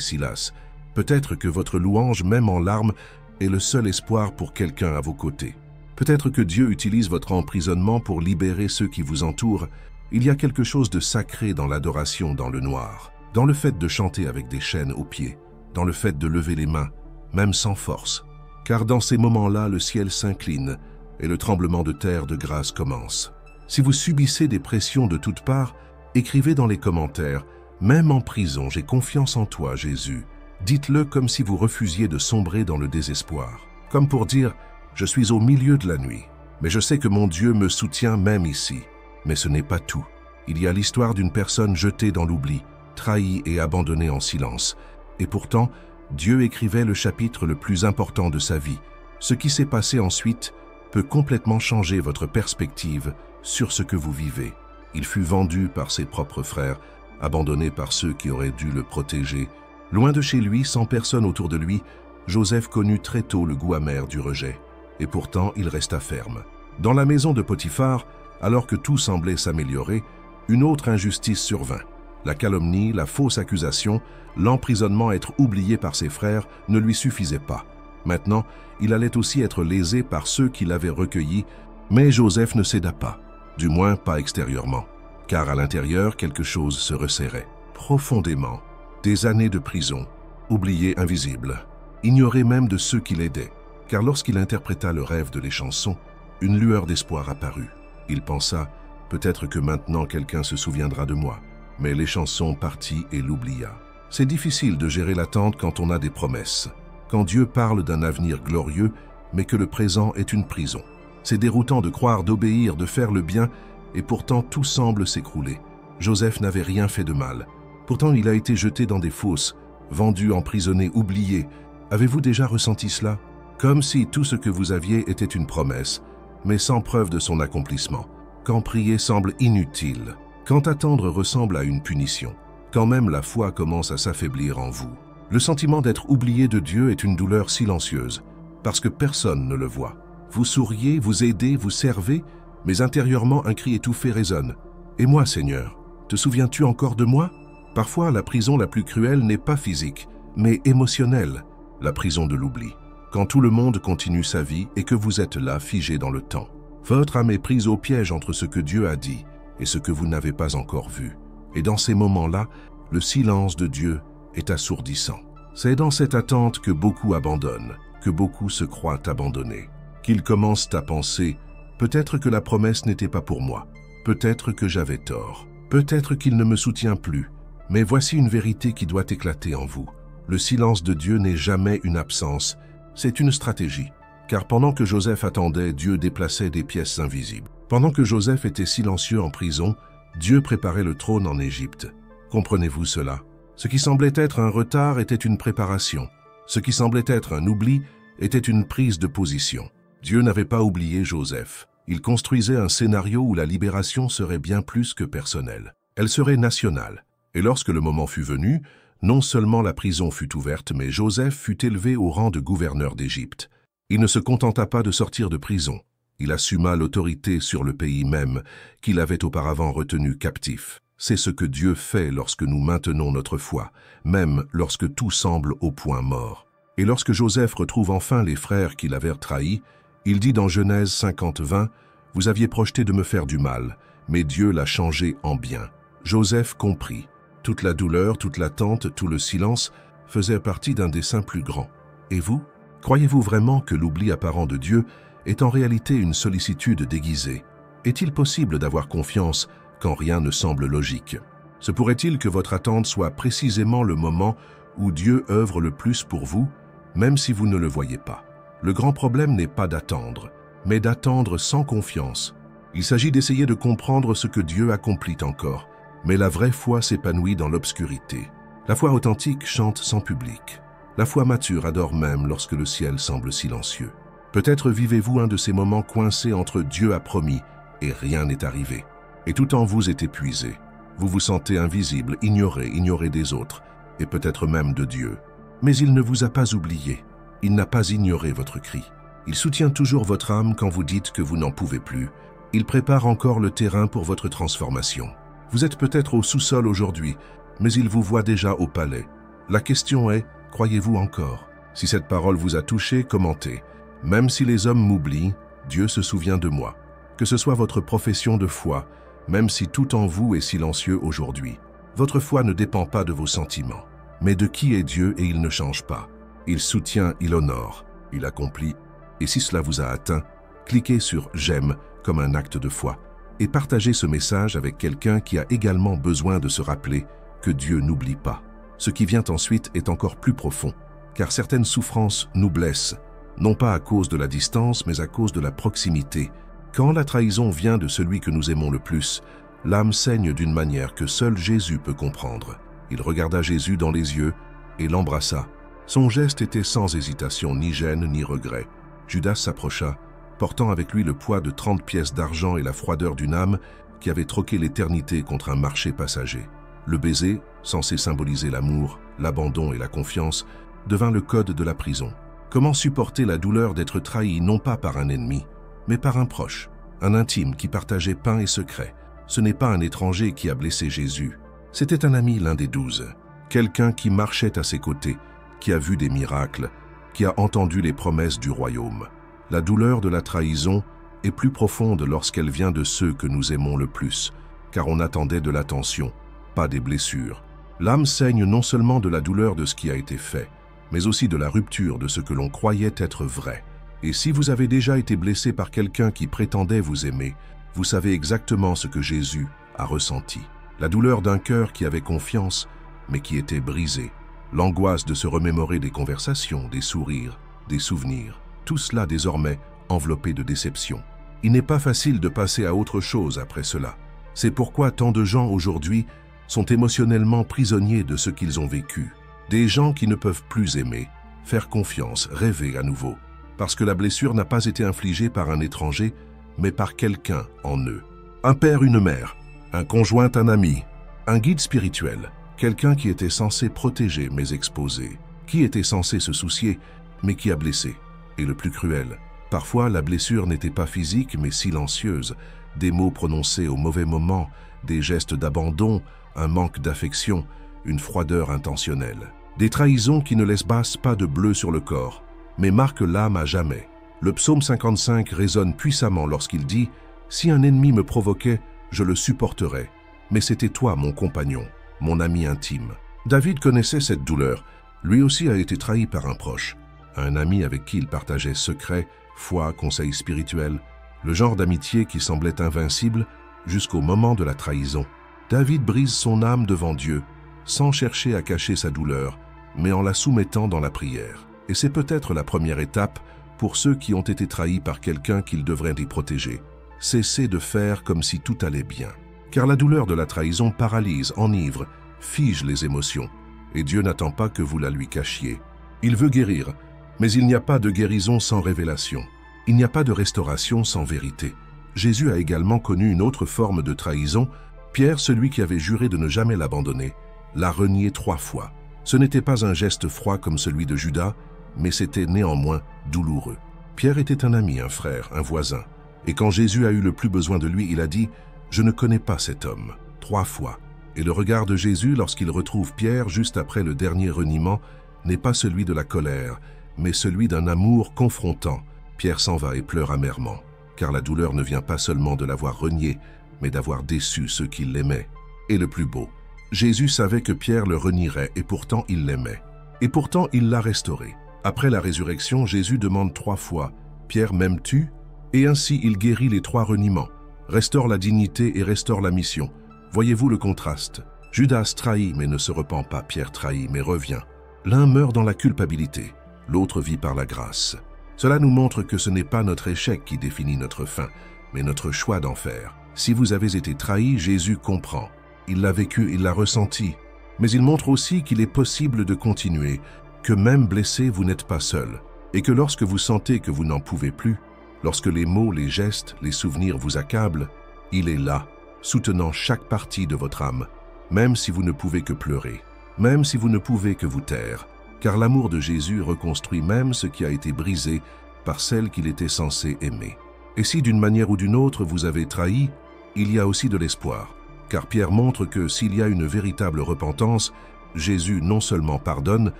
Silas. Peut-être que votre louange, même en larmes, est le seul espoir pour quelqu'un à vos côtés. Peut-être que Dieu utilise votre emprisonnement pour libérer ceux qui vous entourent. Il y a quelque chose de sacré dans l'adoration dans le noir, dans le fait de chanter avec des chaînes aux pieds, dans le fait de lever les mains, même sans force. Car dans ces moments-là, le ciel s'incline et le tremblement de terre de grâce commence. Si vous subissez des pressions de toutes parts, écrivez dans les commentaires « Même en prison, j'ai confiance en toi, Jésus ». Dites-le comme si vous refusiez de sombrer dans le désespoir. Comme pour dire « Je suis au milieu de la nuit, mais je sais que mon Dieu me soutient même ici ». Mais ce n'est pas tout. Il y a l'histoire d'une personne jetée dans l'oubli, trahie et abandonnée en silence. Et pourtant, Dieu écrivait le chapitre le plus important de sa vie. Ce qui s'est passé ensuite peut complètement changer votre perspective sur ce que vous vivez. Il fut vendu par ses propres frères, abandonné par ceux qui auraient dû le protéger. Loin de chez lui, sans personne autour de lui, Joseph connut très tôt le goût amer du rejet. Et pourtant, il resta ferme. Dans la maison de Potiphar, alors que tout semblait s'améliorer, une autre injustice survint. La calomnie, la fausse accusation, l'emprisonnement, être oublié par ses frères ne lui suffisaient pas. Maintenant, il allait aussi être lésé par ceux qui l'avaient recueilli, mais Joseph ne céda pas, du moins pas extérieurement, car à l'intérieur, quelque chose se resserrait. Profondément, des années de prison, oublié, invisible, ignoré même de ceux qui l'aidaient, car lorsqu'il interpréta le rêve de les chansons, une lueur d'espoir apparut. Il pensa, peut-être que maintenant quelqu'un se souviendra de moi, mais les chansons partit et l'oublia. C'est difficile de gérer l'attente quand on a des promesses, quand Dieu parle d'un avenir glorieux, mais que le présent est une prison. C'est déroutant de croire, d'obéir, de faire le bien, et pourtant tout semble s'écrouler. Joseph n'avait rien fait de mal. Pourtant il a été jeté dans des fosses, vendu, emprisonné, oublié. Avez-vous déjà ressenti cela? Comme si tout ce que vous aviez était une promesse, mais sans preuve de son accomplissement. Quand prier semble inutile, quand attendre ressemble à une punition, quand même la foi commence à s'affaiblir en vous. Le sentiment d'être oublié de Dieu est une douleur silencieuse, parce que personne ne le voit. Vous souriez, vous aidez, vous servez, mais intérieurement un cri étouffé résonne. « Et moi, Seigneur, te souviens-tu encore de moi ?» Parfois, la prison la plus cruelle n'est pas physique, mais émotionnelle, la prison de l'oubli. Quand tout le monde continue sa vie et que vous êtes là, figé dans le temps. Votre âme est prise au piège entre ce que Dieu a dit et ce que vous n'avez pas encore vu. Et dans ces moments-là, le silence de Dieu est assourdissant. C'est dans cette attente que beaucoup abandonnent, que beaucoup se croient abandonnés, qu'ils commencent à penser « peut-être que la promesse n'était pas pour moi, peut-être que j'avais tort, peut-être qu'il ne me soutient plus, mais voici une vérité qui doit éclater en vous. Le silence de Dieu n'est jamais une absence, c'est une stratégie, car pendant que Joseph attendait, Dieu déplaçait des pièces invisibles. Pendant que Joseph était silencieux en prison, Dieu préparait le trône en Égypte. Comprenez-vous cela? Ce qui semblait être un retard était une préparation. Ce qui semblait être un oubli était une prise de position. Dieu n'avait pas oublié Joseph. Il construisait un scénario où la libération serait bien plus que personnelle. Elle serait nationale. Et lorsque le moment fut venu, non seulement la prison fut ouverte, mais Joseph fut élevé au rang de gouverneur d'Égypte. Il ne se contenta pas de sortir de prison. Il assuma l'autorité sur le pays même qu'il avait auparavant retenu captif. C'est ce que Dieu fait lorsque nous maintenons notre foi, même lorsque tout semble au point mort. Et lorsque Joseph retrouve enfin les frères qui l'avaient trahi, il dit dans Genèse 50:20, « Vous aviez projeté de me faire du mal, mais Dieu l'a changé en bien. » Joseph comprit. Toute la douleur, toute l'attente, tout le silence faisaient partie d'un dessein plus grand. Et vous? Croyez-vous vraiment que l'oubli apparent de Dieu est en réalité une sollicitude déguisée? Est-il possible d'avoir confiance quand rien ne semble logique? Se pourrait-il que votre attente soit précisément le moment où Dieu œuvre le plus pour vous, même si vous ne le voyez pas? Le grand problème n'est pas d'attendre, mais d'attendre sans confiance. Il s'agit d'essayer de comprendre ce que Dieu accomplit encore, mais la vraie foi s'épanouit dans l'obscurité. La foi authentique chante sans public. La foi mature adore même lorsque le ciel semble silencieux. Peut-être vivez-vous un de ces moments coincés entre Dieu a promis et rien n'est arrivé. Et tout en vous est épuisé. Vous vous sentez invisible, ignoré des autres, et peut-être même de Dieu. Mais il ne vous a pas oublié. Il n'a pas ignoré votre cri. Il soutient toujours votre âme quand vous dites que vous n'en pouvez plus. Il prépare encore le terrain pour votre transformation. Vous êtes peut-être au sous-sol aujourd'hui, mais il vous voit déjà au palais. La question est, croyez-vous encore? Si cette parole vous a touché, commentez. Même si les hommes m'oublient, Dieu se souvient de moi. Que ce soit votre profession de foi, même si tout en vous est silencieux aujourd'hui. Votre foi ne dépend pas de vos sentiments, mais de qui est Dieu et il ne change pas. Il soutient, il honore, il accomplit. Et si cela vous a atteint, cliquez sur « J'aime » comme un acte de foi et partagez ce message avec quelqu'un qui a également besoin de se rappeler que Dieu n'oublie pas. Ce qui vient ensuite est encore plus profond, car certaines souffrances nous blessent, non pas à cause de la distance, mais à cause de la proximité. Quand la trahison vient de celui que nous aimons le plus, l'âme saigne d'une manière que seul Jésus peut comprendre. Il regarda Jésus dans les yeux et l'embrassa. Son geste était sans hésitation, ni gêne, ni regret. Judas s'approcha, portant avec lui le poids de 30 pièces d'argent et la froideur d'une âme qui avait troqué l'éternité contre un marché passager. Le baiser, censé symboliser l'amour, l'abandon et la confiance, devint le code de la prison. Comment supporter la douleur d'être trahi non pas par un ennemi, mais par un proche, un intime qui partageait pain et secret? Ce n'est pas un étranger qui a blessé Jésus, c'était un ami, l'un des 12, quelqu'un qui marchait à ses côtés, qui a vu des miracles, qui a entendu les promesses du royaume. La douleur de la trahison est plus profonde lorsqu'elle vient de ceux que nous aimons le plus, car on attendait de l'attention, pas des blessures. L'âme saigne non seulement de la douleur de ce qui a été fait, mais aussi de la rupture de ce que l'on croyait être vrai. Et si vous avez déjà été blessé par quelqu'un qui prétendait vous aimer, vous savez exactement ce que Jésus a ressenti. La douleur d'un cœur qui avait confiance, mais qui était brisé. L'angoisse de se remémorer des conversations, des sourires, des souvenirs. Tout cela désormais enveloppé de déception. Il n'est pas facile de passer à autre chose après cela. C'est pourquoi tant de gens aujourd'hui sont émotionnellement prisonniers de ce qu'ils ont vécu. Des gens qui ne peuvent plus aimer, faire confiance, rêver à nouveau. Parce que la blessure n'a pas été infligée par un étranger, mais par quelqu'un en eux. Un père, une mère, un conjoint, un ami, un guide spirituel, quelqu'un qui était censé protéger mais exposer, qui était censé se soucier mais qui a blessé. Et le plus cruel, parfois la blessure n'était pas physique mais silencieuse, des mots prononcés au mauvais moment, des gestes d'abandon, un manque d'affection, une froideur intentionnelle. Des trahisons qui ne laissent pas de bleu sur le corps, mais marquent l'âme à jamais. Le psaume 55 résonne puissamment lorsqu'il dit « Si un ennemi me provoquait, je le supporterais, mais c'était toi mon compagnon, mon ami intime. » David connaissait cette douleur. Lui aussi a été trahi par un proche, un ami avec qui il partageait secrets, foi, conseils spirituels, le genre d'amitié qui semblait invincible jusqu'au moment de la trahison. David brise son âme devant Dieu, sans chercher à cacher sa douleur, mais en la soumettant dans la prière. Et c'est peut-être la première étape pour ceux qui ont été trahis par quelqu'un qu'ils devraient y protéger. cessez de faire comme si tout allait bien. Car la douleur de la trahison paralyse, enivre, fige les émotions, et Dieu n'attend pas que vous la lui cachiez. Il veut guérir, mais il n'y a pas de guérison sans révélation. Il n'y a pas de restauration sans vérité. Jésus a également connu une autre forme de trahison. Pierre, celui qui avait juré de ne jamais l'abandonner, l'a renié 3 fois. Ce n'était pas un geste froid comme celui de Judas, mais c'était néanmoins douloureux. Pierre était un ami, un frère, un voisin. Et quand Jésus a eu le plus besoin de lui, il a dit « Je ne connais pas cet homme » 3 fois. Et le regard de Jésus lorsqu'il retrouve Pierre juste après le dernier reniement n'est pas celui de la colère, mais celui d'un amour confrontant. Pierre s'en va et pleure amèrement, car la douleur ne vient pas seulement de l'avoir renié, mais d'avoir déçu ceux qui l'aimaient. Et le plus beau, Jésus savait que Pierre le renierait et pourtant il l'aimait. Et pourtant il l'a restauré. Après la résurrection, Jésus demande 3 fois « Pierre, m'aimes-tu » Et ainsi il guérit les 3 reniements, restaure la dignité et restaure la mission. Voyez-vous le contraste? Judas trahit mais ne se repent pas, Pierre trahit mais revient. L'un meurt dans la culpabilité, l'autre vit par la grâce. Cela nous montre que ce n'est pas notre échec qui définit notre fin, mais notre choix d'en faire. Si vous avez été trahi, Jésus comprend. Il l'a vécu, il l'a ressenti. Mais il montre aussi qu'il est possible de continuer, que même blessé, vous n'êtes pas seul. Et que lorsque vous sentez que vous n'en pouvez plus, lorsque les mots, les gestes, les souvenirs vous accablent, il est là, soutenant chaque partie de votre âme, même si vous ne pouvez que pleurer, même si vous ne pouvez que vous taire, car l'amour de Jésus reconstruit même ce qui a été brisé par celle qu'il était censé aimer. Et si d'une manière ou d'une autre vous avez trahi, il y a aussi de l'espoir, car Pierre montre que s'il y a une véritable repentance, Jésus non seulement pardonne,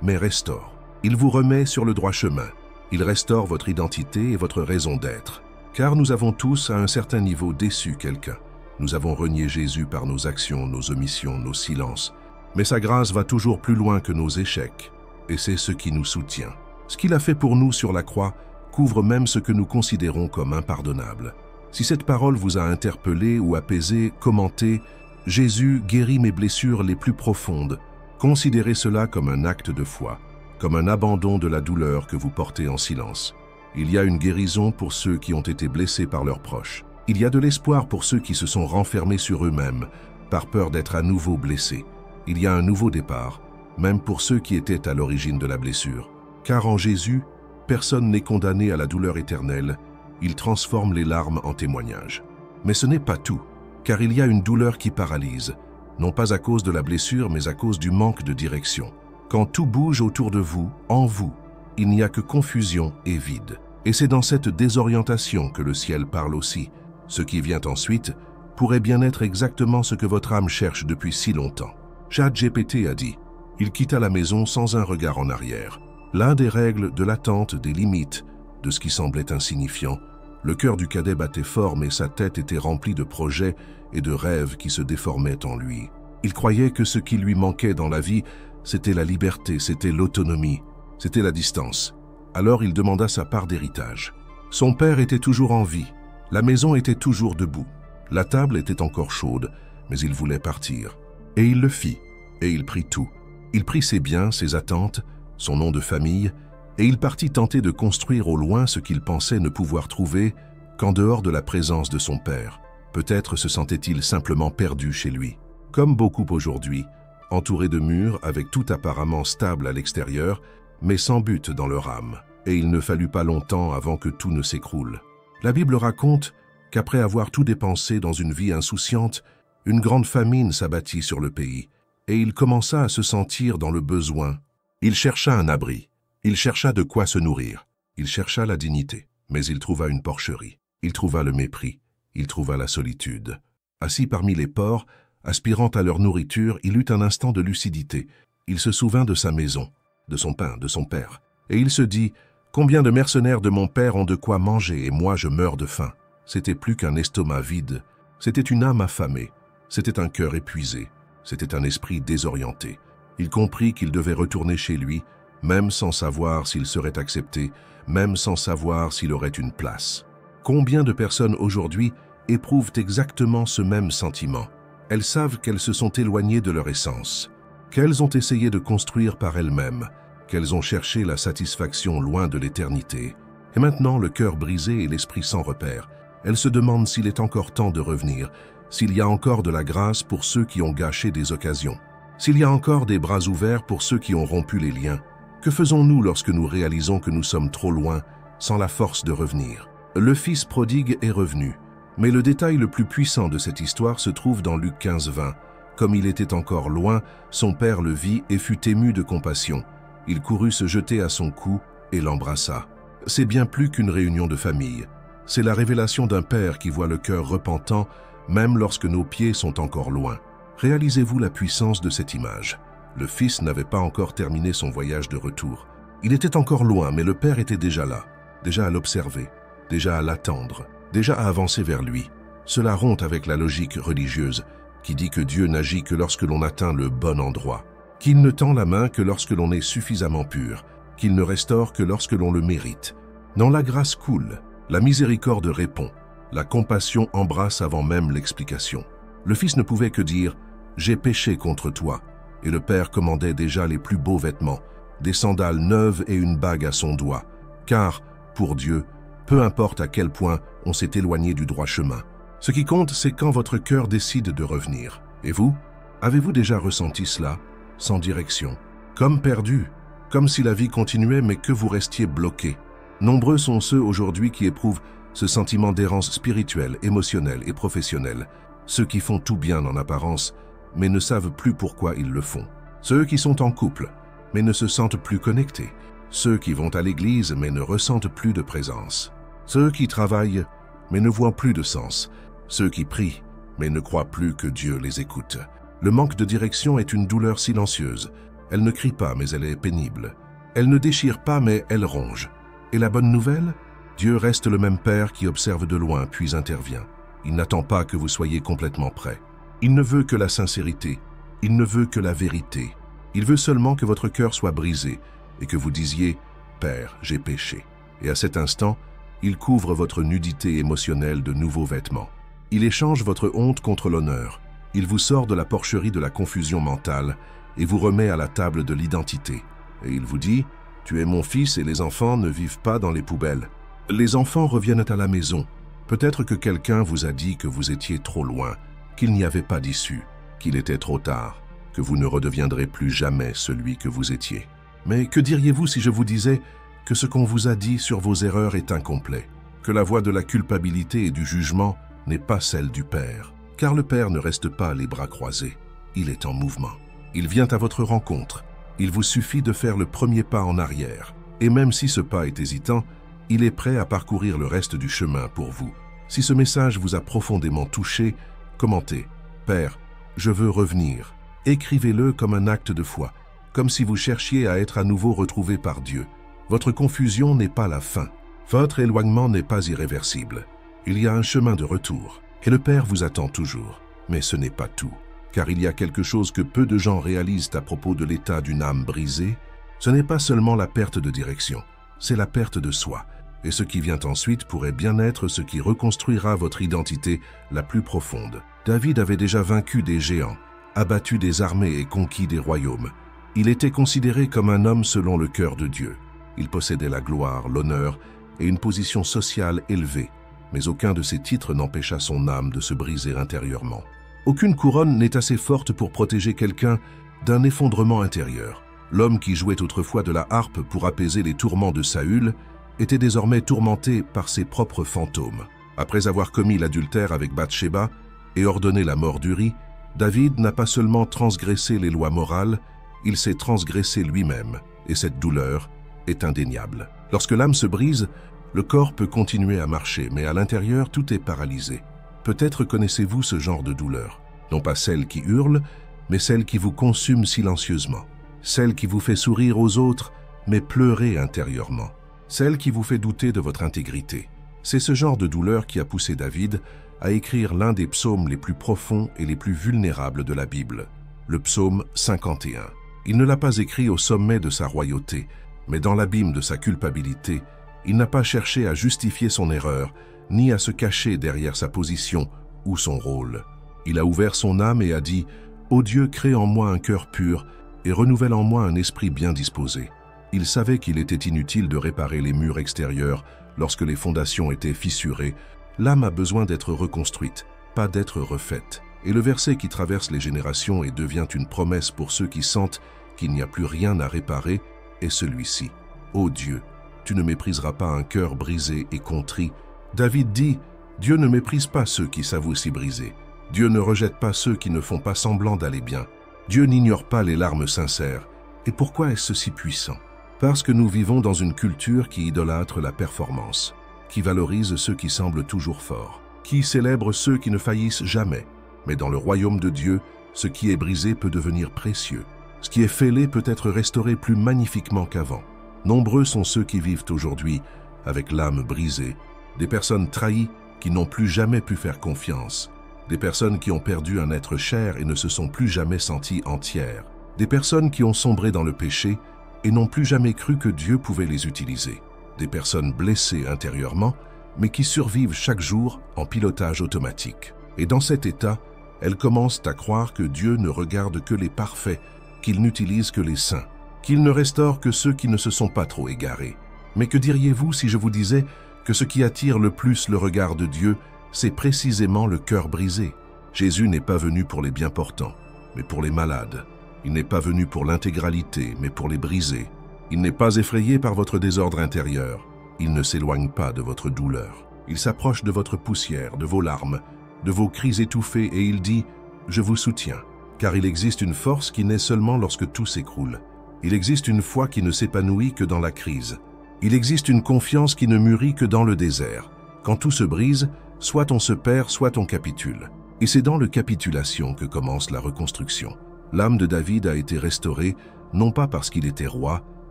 mais restaure. Il vous remet sur le droit chemin. Il restaure votre identité et votre raison d'être. Car nous avons tous, à un certain niveau, déçu quelqu'un. Nous avons renié Jésus par nos actions, nos omissions, nos silences. Mais sa grâce va toujours plus loin que nos échecs. Et c'est ce qui nous soutient. Ce qu'il a fait pour nous sur la croix couvre même ce que nous considérons comme impardonnable. Si cette parole vous a interpellé ou apaisé, commentez « Jésus guérit mes blessures les plus profondes ». Considérez cela comme un acte de foi, comme un abandon de la douleur que vous portez en silence. Il y a une guérison pour ceux qui ont été blessés par leurs proches. Il y a de l'espoir pour ceux qui se sont renfermés sur eux-mêmes, par peur d'être à nouveau blessés. Il y a un nouveau départ, même pour ceux qui étaient à l'origine de la blessure. Car en Jésus, personne n'est condamné à la douleur éternelle. Il transforme les larmes en témoignages. Mais ce n'est pas tout, car il y a une douleur qui paralyse, non pas à cause de la blessure, mais à cause du manque de direction. Quand tout bouge autour de vous, en vous, il n'y a que confusion et vide. Et c'est dans cette désorientation que le ciel parle aussi. Ce qui vient ensuite pourrait bien être exactement ce que votre âme cherche depuis si longtemps. ChatGPT a dit « Il quitta la maison sans un regard en arrière ». L'un des règles de l'attente, des limites, de ce qui semblait insignifiant, le cœur du cadet battait fort mais sa tête était remplie de projets et de rêves qui se déformaient en lui. Il croyait que ce qui lui manquait dans la vie, c'était la liberté, c'était l'autonomie, c'était la distance. Alors il demanda sa part d'héritage. Son père était toujours en vie, la maison était toujours debout, la table était encore chaude, mais il voulait partir. Et il le fit, et il prit tout. Il prit ses biens, ses attentes, son nom de famille, et il partit tenter de construire au loin ce qu'il pensait ne pouvoir trouver qu'en dehors de la présence de son père. Peut-être se sentait-il simplement perdu chez lui. Comme beaucoup aujourd'hui, entourés de murs avec tout apparemment stable à l'extérieur, mais sans but dans leur âme. Et il ne fallut pas longtemps avant que tout ne s'écroule. La Bible raconte qu'après avoir tout dépensé dans une vie insouciante, une grande famine s'abattit sur le pays, et il commença à se sentir dans le besoin. Il chercha un abri, il chercha de quoi se nourrir, il chercha la dignité, mais il trouva une porcherie, il trouva le mépris, il trouva la solitude. Assis parmi les porcs, aspirant à leur nourriture, il eut un instant de lucidité. Il se souvint de sa maison, de son pain, de son père, et il se dit « Combien de mercenaires de mon père ont de quoi manger et moi je meurs de faim ?» C'était plus qu'un estomac vide, c'était une âme affamée, c'était un cœur épuisé, c'était un esprit désorienté. Il comprit qu'il devait retourner chez lui, même sans savoir s'il serait accepté, même sans savoir s'il aurait une place. Combien de personnes aujourd'hui éprouvent exactement ce même sentiment? Elles savent qu'elles se sont éloignées de leur essence, qu'elles ont essayé de construire par elles-mêmes, qu'elles ont cherché la satisfaction loin de l'éternité. Et maintenant, le cœur brisé et l'esprit sans repère, Elle se demande s'il est encore temps de revenir, s'il y a encore de la grâce pour ceux qui ont gâché des occasions, s'il y a encore des bras ouverts pour ceux qui ont rompu les liens. Que faisons-nous lorsque nous réalisons que nous sommes trop loin, sans la force de revenir? Le fils prodigue est revenu, mais le détail le plus puissant de cette histoire se trouve dans Luc 15:20. Comme il était encore loin, son père le vit et fut ému de compassion. Il courut se jeter à son cou et l'embrassa. C'est bien plus qu'une réunion de famille. C'est la révélation d'un père qui voit le cœur repentant, même lorsque nos pieds sont encore loin. Réalisez-vous la puissance de cette image. Le fils n'avait pas encore terminé son voyage de retour. Il était encore loin, mais le père était déjà là, déjà à l'observer, déjà à l'attendre, déjà à avancer vers lui. Cela rompt avec la logique religieuse qui dit que Dieu n'agit que lorsque l'on atteint le bon endroit, qu'il ne tend la main que lorsque l'on est suffisamment pur, qu'il ne restaure que lorsque l'on le mérite. Non, la grâce coule, la miséricorde répond, la compassion embrasse avant même l'explication. Le fils ne pouvait que dire « J'ai péché contre toi », et le père commandait déjà les plus beaux vêtements, des sandales neuves et une bague à son doigt, car, pour Dieu, peu importe à quel point on s'est éloigné du droit chemin. Ce qui compte, c'est quand votre cœur décide de revenir. Et vous, avez-vous déjà ressenti cela, sans direction, comme perdu, comme si la vie continuait mais que vous restiez bloqué? Nombreux sont ceux aujourd'hui qui éprouvent ce sentiment d'errance spirituelle, émotionnelle et professionnelle, ceux qui font tout bien en apparence, mais ne savent plus pourquoi ils le font. Ceux qui sont en couple, mais ne se sentent plus connectés. Ceux qui vont à l'église, mais ne ressentent plus de présence. Ceux qui travaillent, mais ne voient plus de sens. Ceux qui prient, mais ne croient plus que Dieu les écoute. Le manque de direction est une douleur silencieuse. Elle ne crie pas, mais elle est pénible. Elle ne déchire pas, mais elle ronge. Et la bonne nouvelle? Dieu reste le même Père qui observe de loin, puis intervient. Il n'attend pas que vous soyez complètement prêt. Il ne veut que la sincérité. Il ne veut que la vérité. Il veut seulement que votre cœur soit brisé et que vous disiez « Père, j'ai péché ». Et à cet instant, il couvre votre nudité émotionnelle de nouveaux vêtements. Il échange votre honte contre l'honneur. Il vous sort de la porcherie de la confusion mentale et vous remet à la table de l'identité. Et il vous dit « Tu es mon fils et les enfants ne vivent pas dans les poubelles ». Les enfants reviennent à la maison. Peut-être que quelqu'un vous a dit que vous étiez trop loin, qu'il n'y avait pas d'issue, qu'il était trop tard, que vous ne redeviendrez plus jamais celui que vous étiez. Mais que diriez-vous si je vous disais que ce qu'on vous a dit sur vos erreurs est incomplet, que la voix de la culpabilité et du jugement n'est pas celle du Père, car le Père ne reste pas les bras croisés, il est en mouvement. Il vient à votre rencontre, il vous suffit de faire le premier pas en arrière, et même si ce pas est hésitant, il est prêt à parcourir le reste du chemin pour vous. Si ce message vous a profondément touché, commentez « Père, je veux revenir ». Écrivez-le comme un acte de foi, comme si vous cherchiez à être à nouveau retrouvé par Dieu. Votre confusion n'est pas la fin. Votre éloignement n'est pas irréversible. Il y a un chemin de retour, et le Père vous attend toujours. Mais ce n'est pas tout, car il y a quelque chose que peu de gens réalisent à propos de l'état d'une âme brisée. Ce n'est pas seulement la perte de direction, c'est la perte de soi. Et ce qui vient ensuite pourrait bien être ce qui reconstruira votre identité la plus profonde. David avait déjà vaincu des géants, abattu des armées et conquis des royaumes. Il était considéré comme un homme selon le cœur de Dieu. Il possédait la gloire, l'honneur et une position sociale élevée, mais aucun de ces titres n'empêcha son âme de se briser intérieurement. Aucune couronne n'est assez forte pour protéger quelqu'un d'un effondrement intérieur. L'homme qui jouait autrefois de la harpe pour apaiser les tourments de Saül était désormais tourmenté par ses propres fantômes. Après avoir commis l'adultère avec Bathsheba et ordonné la mort d'Uri, David n'a pas seulement transgressé les lois morales, il s'est transgressé lui-même, et cette douleur est indéniable. Lorsque l'âme se brise, le corps peut continuer à marcher, mais à l'intérieur, tout est paralysé. Peut-être connaissez-vous ce genre de douleur, non pas celle qui hurle, mais celle qui vous consume silencieusement, celle qui vous fait sourire aux autres, mais pleurer intérieurement, celle qui vous fait douter de votre intégrité. C'est ce genre de douleur qui a poussé David à écrire l'un des psaumes les plus profonds et les plus vulnérables de la Bible, le psaume 51. Il ne l'a pas écrit au sommet de sa royauté, mais dans l'abîme de sa culpabilité. Il n'a pas cherché à justifier son erreur, ni à se cacher derrière sa position ou son rôle. Il a ouvert son âme et a dit « Ô Dieu, crée en moi un cœur pur et renouvelle en moi un esprit bien disposé. » Il savait qu'il était inutile de réparer les murs extérieurs lorsque les fondations étaient fissurées, L'âme a besoin d'être reconstruite, pas d'être refaite. Et le verset qui traverse les générations et devient une promesse pour ceux qui sentent qu'il n'y a plus rien à réparer est celui-ci. Ô Dieu, tu ne mépriseras pas un cœur brisé et contrit. David dit, Dieu ne méprise pas ceux qui savent aussi briser. Dieu ne rejette pas ceux qui ne font pas semblant d'aller bien. Dieu n'ignore pas les larmes sincères. Et pourquoi est-ce si puissant? Parce que nous vivons dans une culture qui idolâtre la performance, qui valorise ceux qui semblent toujours forts, qui célèbre ceux qui ne faillissent jamais. Mais dans le royaume de Dieu, ce qui est brisé peut devenir précieux. Ce qui est fêlé peut être restauré plus magnifiquement qu'avant. Nombreux sont ceux qui vivent aujourd'hui avec l'âme brisée, des personnes trahies qui n'ont plus jamais pu faire confiance, des personnes qui ont perdu un être cher et ne se sont plus jamais senties entières, des personnes qui ont sombré dans le péché et n'ont plus jamais cru que Dieu pouvait les utiliser, des personnes blessées intérieurement, mais qui survivent chaque jour en pilotage automatique. Et dans cet état, elles commencent à croire que Dieu ne regarde que les parfaits, qu'il n'utilise que les saints, qu'il ne restaure que ceux qui ne se sont pas trop égarés. Mais que diriez-vous si je vous disais que ce qui attire le plus le regard de Dieu, c'est précisément le cœur brisé? Jésus n'est pas venu pour les bien portants, mais pour les malades. Il n'est pas venu pour l'intégralité, mais pour les brisés. Il n'est pas effrayé par votre désordre intérieur. Il ne s'éloigne pas de votre douleur. Il s'approche de votre poussière, de vos larmes, de vos cris étouffés, et il dit « Je vous soutiens ». Car il existe une force qui naît seulement lorsque tout s'écroule. Il existe une foi qui ne s'épanouit que dans la crise. Il existe une confiance qui ne mûrit que dans le désert. Quand tout se brise, soit on se perd, soit on capitule. Et c'est dans le capitulation que commence la reconstruction. L'âme de David a été restaurée, non pas parce qu'il était roi,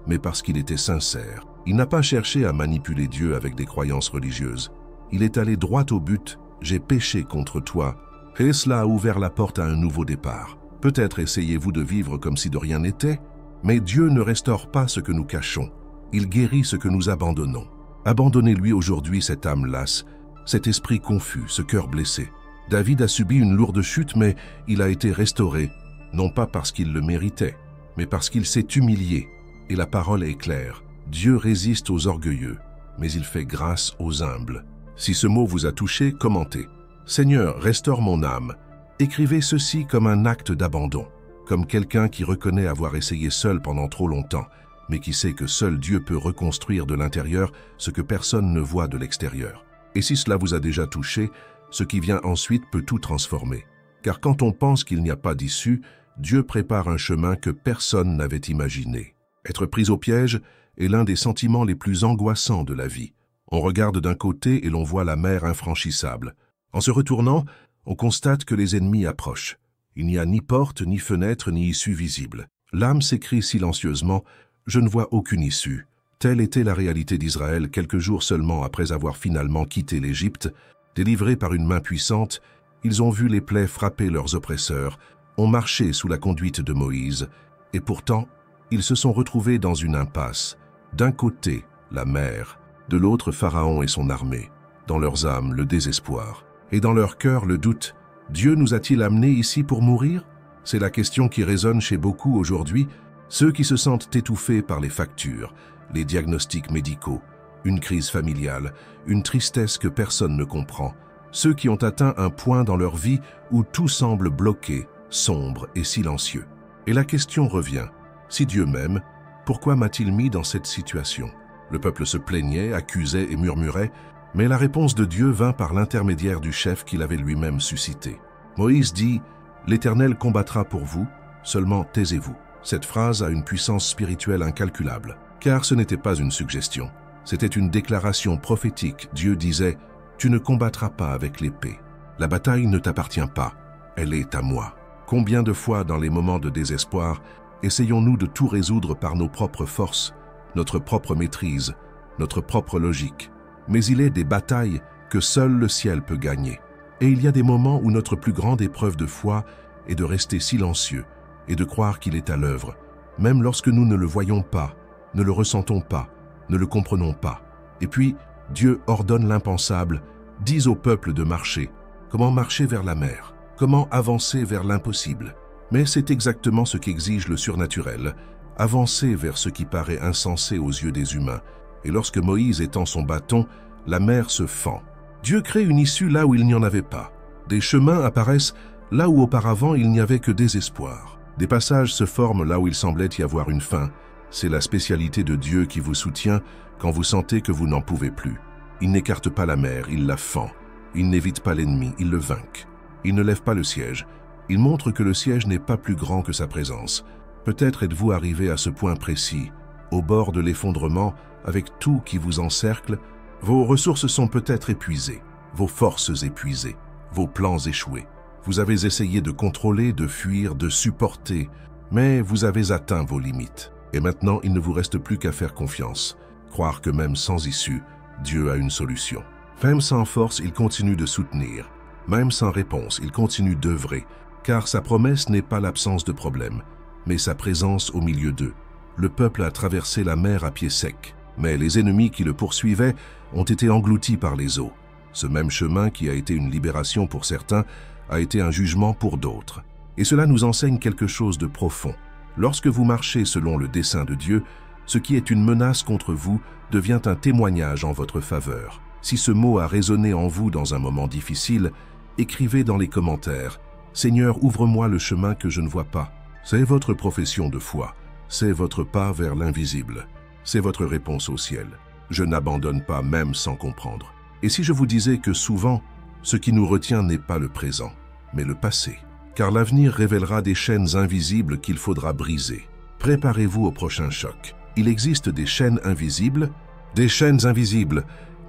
mais parce qu'il était sincère. Il n'a pas cherché à manipuler Dieu avec des croyances religieuses. Il est allé droit au but. « J'ai péché contre toi ». Et cela a ouvert la porte à un nouveau départ. Peut-être essayez-vous de vivre comme si de rien n'était, mais Dieu ne restaure pas ce que nous cachons. Il guérit ce que nous abandonnons. Abandonnez-lui aujourd'hui cette âme lasse, cet esprit confus, ce cœur blessé. David a subi une lourde chute, mais il a été restauré, non pas parce qu'il le méritait, mais parce qu'il s'est humilié. Et la parole est claire. Dieu résiste aux orgueilleux, mais il fait grâce aux humbles. Si ce mot vous a touché, commentez. Seigneur, restaure mon âme. Écrivez ceci comme un acte d'abandon, comme quelqu'un qui reconnaît avoir essayé seul pendant trop longtemps, mais qui sait que seul Dieu peut reconstruire de l'intérieur ce que personne ne voit de l'extérieur. Et si cela vous a déjà touché, ce qui vient ensuite peut tout transformer. Car quand on pense qu'il n'y a pas d'issue, Dieu prépare un chemin que personne n'avait imaginé. Être pris au piège est l'un des sentiments les plus angoissants de la vie. On regarde d'un côté et l'on voit la mer infranchissable. En se retournant, on constate que les ennemis approchent. Il n'y a ni porte, ni fenêtre, ni issue visible. L'âme s'écrie silencieusement « Je ne vois aucune issue ». Telle était la réalité d'Israël quelques jours seulement après avoir finalement quitté l'Égypte. Délivrés par une main puissante, ils ont vu les plaies frapper leurs oppresseurs, ont marché sous la conduite de Moïse, et pourtant, ils se sont retrouvés dans une impasse. D'un côté, la mer, de l'autre Pharaon et son armée. Dans leurs âmes, le désespoir. Et dans leur cœur, le doute. Dieu nous a-t-il amenés ici pour mourir? C'est la question qui résonne chez beaucoup aujourd'hui, ceux qui se sentent étouffés par les factures, les diagnostics médicaux, une crise familiale, une tristesse que personne ne comprend, ceux qui ont atteint un point dans leur vie où tout semble bloqué, sombre et silencieux. Et la question revient, si Dieu m'aime, pourquoi m'a-t-il mis dans cette situation? Le peuple se plaignait, accusait et murmurait, mais la réponse de Dieu vint par l'intermédiaire du chef qu'il avait lui-même suscité. Moïse dit « L'Éternel combattra pour vous, seulement taisez-vous ». Cette phrase a une puissance spirituelle incalculable, car ce n'était pas une suggestion. C'était une déclaration prophétique. Dieu disait « Tu ne combattras pas avec l'épée. La bataille ne t'appartient pas, elle est à moi ». Combien de fois dans les moments de désespoir, essayons-nous de tout résoudre par nos propres forces, notre propre maîtrise, notre propre logique. Mais il est des batailles que seul le ciel peut gagner. Et il y a des moments où notre plus grande épreuve de foi est de rester silencieux et de croire qu'il est à l'œuvre, même lorsque nous ne le voyons pas, ne le ressentons pas, ne le comprenons pas. Et puis, Dieu ordonne l'impensable, dit au peuple de marcher. Comment marcher vers la mer? Comment avancer vers l'impossible? Mais c'est exactement ce qu'exige le surnaturel, avancer vers ce qui paraît insensé aux yeux des humains. Et lorsque Moïse étend son bâton, la mer se fend. Dieu crée une issue là où il n'y en avait pas. Des chemins apparaissent là où auparavant il n'y avait que désespoir. Des passages se forment là où il semblait y avoir une fin. C'est la spécialité de Dieu qui vous soutient quand vous sentez que vous n'en pouvez plus. Il n'écarte pas la mer, il la fend. Il n'évite pas l'ennemi, il le vainque. Il ne lève pas le siège. Il montre que le siège n'est pas plus grand que sa présence. Peut-être êtes-vous arrivé à ce point précis, au bord de l'effondrement, avec tout qui vous encercle. Vos ressources sont peut-être épuisées, vos forces épuisées, vos plans échoués. Vous avez essayé de contrôler, de fuir, de supporter, mais vous avez atteint vos limites. Et maintenant, il ne vous reste plus qu'à faire confiance, croire que même sans issue, Dieu a une solution. Même sans force, il continue de soutenir. Même sans réponse, il continue d'œuvrer, car sa promesse n'est pas l'absence de problème, mais sa présence au milieu d'eux. Le peuple a traversé la mer à pied sec, mais les ennemis qui le poursuivaient ont été engloutis par les eaux. Ce même chemin qui a été une libération pour certains a été un jugement pour d'autres. Et cela nous enseigne quelque chose de profond. Lorsque vous marchez selon le dessein de Dieu, ce qui est une menace contre vous devient un témoignage en votre faveur. Si ce mot a résonné en vous dans un moment difficile, écrivez dans les commentaires « Seigneur, ouvre-moi le chemin que je ne vois pas ». C'est votre profession de foi, c'est votre pas vers l'invisible, c'est votre réponse au ciel. Je n'abandonne pas même sans comprendre. Et si je vous disais que souvent, ce qui nous retient n'est pas le présent, mais le passé, car l'avenir révélera des chaînes invisibles qu'il faudra briser. Préparez-vous au prochain choc. Il existe des chaînes invisibles,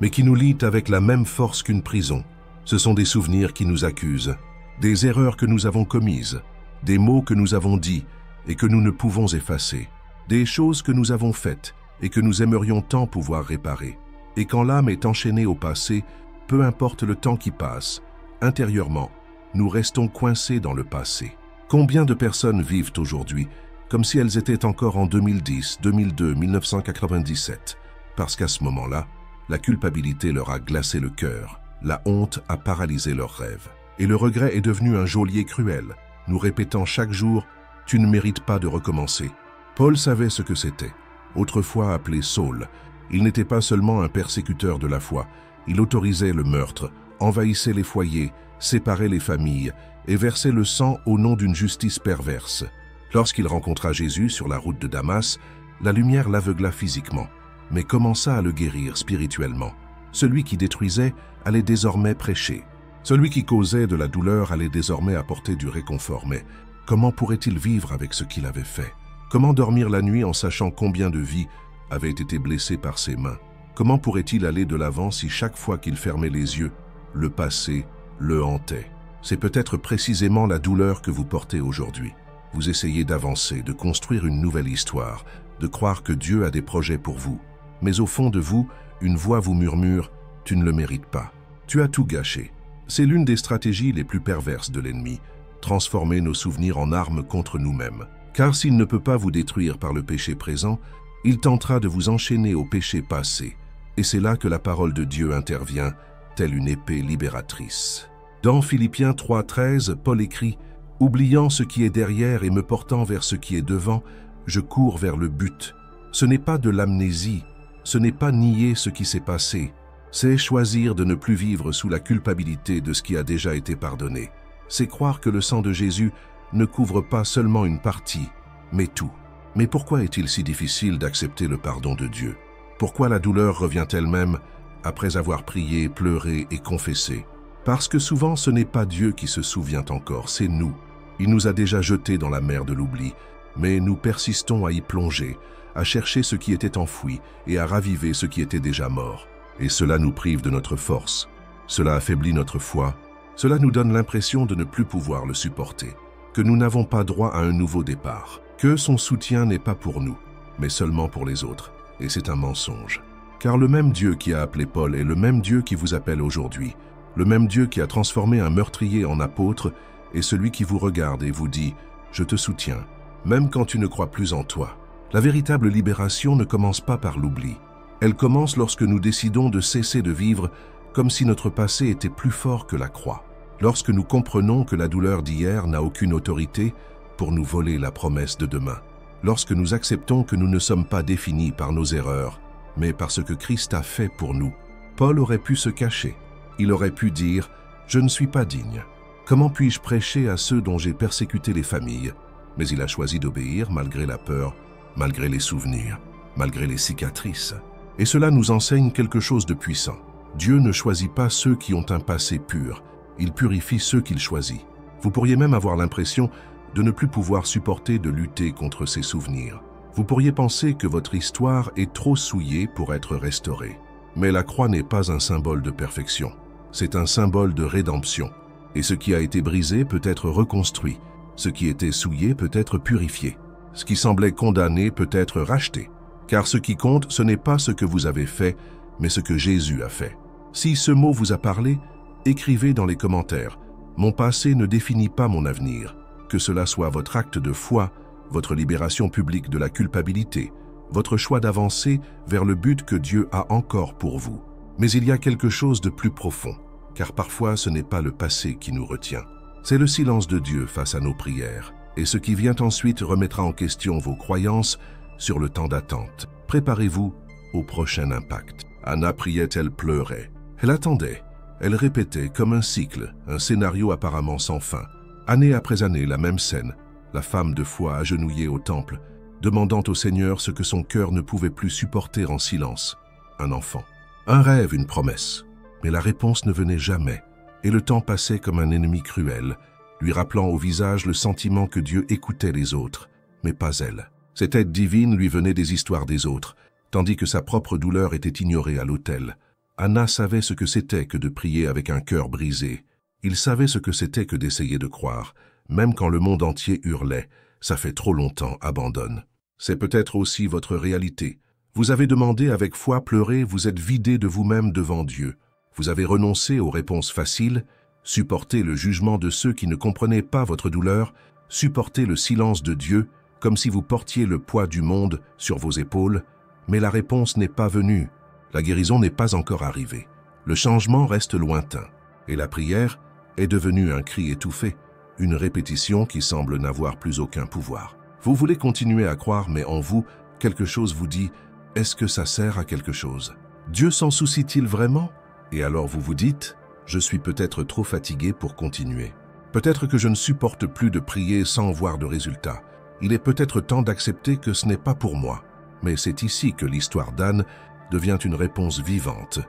mais qui nous lient avec la même force qu'une prison. Ce sont des souvenirs qui nous accusent, des erreurs que nous avons commises, des mots que nous avons dits et que nous ne pouvons effacer, des choses que nous avons faites et que nous aimerions tant pouvoir réparer. Et quand l'âme est enchaînée au passé, peu importe le temps qui passe, intérieurement, nous restons coincés dans le passé. Combien de personnes vivent aujourd'hui comme si elles étaient encore en 2010, 2002, 1997, parce qu'à ce moment-là, la culpabilité leur a glacé le cœur, la honte a paralysé leurs rêves. Et le regret est devenu un geôlier cruel, nous répétant chaque jour « Tu ne mérites pas de recommencer ». Paul savait ce que c'était. Autrefois appelé Saul, il n'était pas seulement un persécuteur de la foi, il autorisait le meurtre, envahissait les foyers, séparait les familles et versait le sang au nom d'une justice perverse. Lorsqu'il rencontra Jésus sur la route de Damas, la lumière l'aveugla physiquement, mais commença à le guérir spirituellement. Celui qui détruisait allait désormais prêcher. Celui qui causait de la douleur allait désormais apporter du réconfort. Mais comment pourrait-il vivre avec ce qu'il avait fait? Comment dormir la nuit en sachant combien de vies avaient été blessées par ses mains? Comment pourrait-il aller de l'avant si chaque fois qu'il fermait les yeux, le passé le hantait? C'est peut-être précisément la douleur que vous portez aujourd'hui. Vous essayez d'avancer, de construire une nouvelle histoire, de croire que Dieu a des projets pour vous. Mais au fond de vous, une voix vous murmure « Tu ne le mérites pas. Tu as tout gâché ». C'est l'une des stratégies les plus perverses de l'ennemi, transformer nos souvenirs en armes contre nous-mêmes. Car s'il ne peut pas vous détruire par le péché présent, il tentera de vous enchaîner au péché passé. Et c'est là que la parole de Dieu intervient, telle une épée libératrice. Dans Philippiens 3,13, Paul écrit « Oubliant ce qui est derrière et me portant vers ce qui est devant, je cours vers le but. Ce n'est pas de l'amnésie, ce n'est pas nier ce qui s'est passé, c'est choisir de ne plus vivre sous la culpabilité de ce qui a déjà été pardonné. C'est croire que le sang de Jésus ne couvre pas seulement une partie, mais tout. Mais pourquoi est-il si difficile d'accepter le pardon de Dieu? Pourquoi la douleur revient elle-même après avoir prié, pleuré et confessé? Parce que souvent ce n'est pas Dieu qui se souvient encore, c'est nous. Il nous a déjà jetés dans la mer de l'oubli, mais nous persistons à y plonger, à chercher ce qui était enfoui et à raviver ce qui était déjà mort. Et cela nous prive de notre force, cela affaiblit notre foi, cela nous donne l'impression de ne plus pouvoir le supporter, que nous n'avons pas droit à un nouveau départ, que son soutien n'est pas pour nous, mais seulement pour les autres. Et c'est un mensonge. Car le même Dieu qui a appelé Paul est le même Dieu qui vous appelle aujourd'hui, le même Dieu qui a transformé un meurtrier en apôtre est celui qui vous regarde et vous dit « Je te soutiens », même quand tu ne crois plus en toi. La véritable libération ne commence pas par l'oubli. Elle commence lorsque nous décidons de cesser de vivre comme si notre passé était plus fort que la croix. Lorsque nous comprenons que la douleur d'hier n'a aucune autorité pour nous voler la promesse de demain. Lorsque nous acceptons que nous ne sommes pas définis par nos erreurs, mais par ce que Christ a fait pour nous. Paul aurait pu se cacher. Il aurait pu dire « Je ne suis pas digne. Comment puis-je prêcher à ceux dont j'ai persécuté les familles ?» Mais il a choisi d'obéir malgré la peur, malgré les souvenirs, malgré les cicatrices. Et cela nous enseigne quelque chose de puissant. Dieu ne choisit pas ceux qui ont un passé pur, il purifie ceux qu'il choisit. Vous pourriez même avoir l'impression de ne plus pouvoir supporter de lutter contre ces souvenirs. Vous pourriez penser que votre histoire est trop souillée pour être restaurée. Mais la croix n'est pas un symbole de perfection, c'est un symbole de rédemption. Et ce qui a été brisé peut être reconstruit, ce qui était souillé peut être purifié, ce qui semblait condamné peut être racheté. Car ce qui compte, ce n'est pas ce que vous avez fait, mais ce que Jésus a fait. Si ce mot vous a parlé, écrivez dans les commentaires « Mon passé ne définit pas mon avenir », que cela soit votre acte de foi, votre libération publique de la culpabilité, votre choix d'avancer vers le but que Dieu a encore pour vous. Mais il y a quelque chose de plus profond, car parfois ce n'est pas le passé qui nous retient. C'est le silence de Dieu face à nos prières, et ce qui vient ensuite remettra en question vos croyances sur le temps d'attente. Préparez-vous au prochain impact. Anna priait, elle pleurait. Elle attendait. Elle répétait comme un cycle, un scénario apparemment sans fin. Année après année, la même scène. La femme de foi agenouillée au temple, demandant au Seigneur ce que son cœur ne pouvait plus supporter en silence. Un enfant. Un rêve, une promesse. Mais la réponse ne venait jamais. Et le temps passait comme un ennemi cruel, lui rappelant au visage le sentiment que Dieu écoutait les autres, mais pas elle. Cette aide divine lui venait des histoires des autres, tandis que sa propre douleur était ignorée à l'autel. Anna savait ce que c'était que de prier avec un cœur brisé. Il savait ce que c'était que d'essayer de croire, même quand le monde entier hurlait « Ça fait trop longtemps, abandonne ». C'est peut-être aussi votre réalité. Vous avez demandé avec foi, pleuré, vous êtes vidé de vous-même devant Dieu. Vous avez renoncé aux réponses faciles, supporté le jugement de ceux qui ne comprenaient pas votre douleur, supporté le silence de Dieu, comme si vous portiez le poids du monde sur vos épaules, mais la réponse n'est pas venue, la guérison n'est pas encore arrivée, le changement reste lointain, et la prière est devenue un cri étouffé, une répétition qui semble n'avoir plus aucun pouvoir. Vous voulez continuer à croire, mais en vous, quelque chose vous dit « Est-ce que ça sert à quelque chose ?» Dieu s'en soucie-t-il vraiment? Et alors vous vous dites « Je suis peut-être trop fatigué pour continuer. Peut-être que je ne supporte plus de prier sans voir de résultat. Il est peut-être temps d'accepter que ce n'est pas pour moi. » Mais c'est ici que l'histoire d'Anne devient une réponse vivante.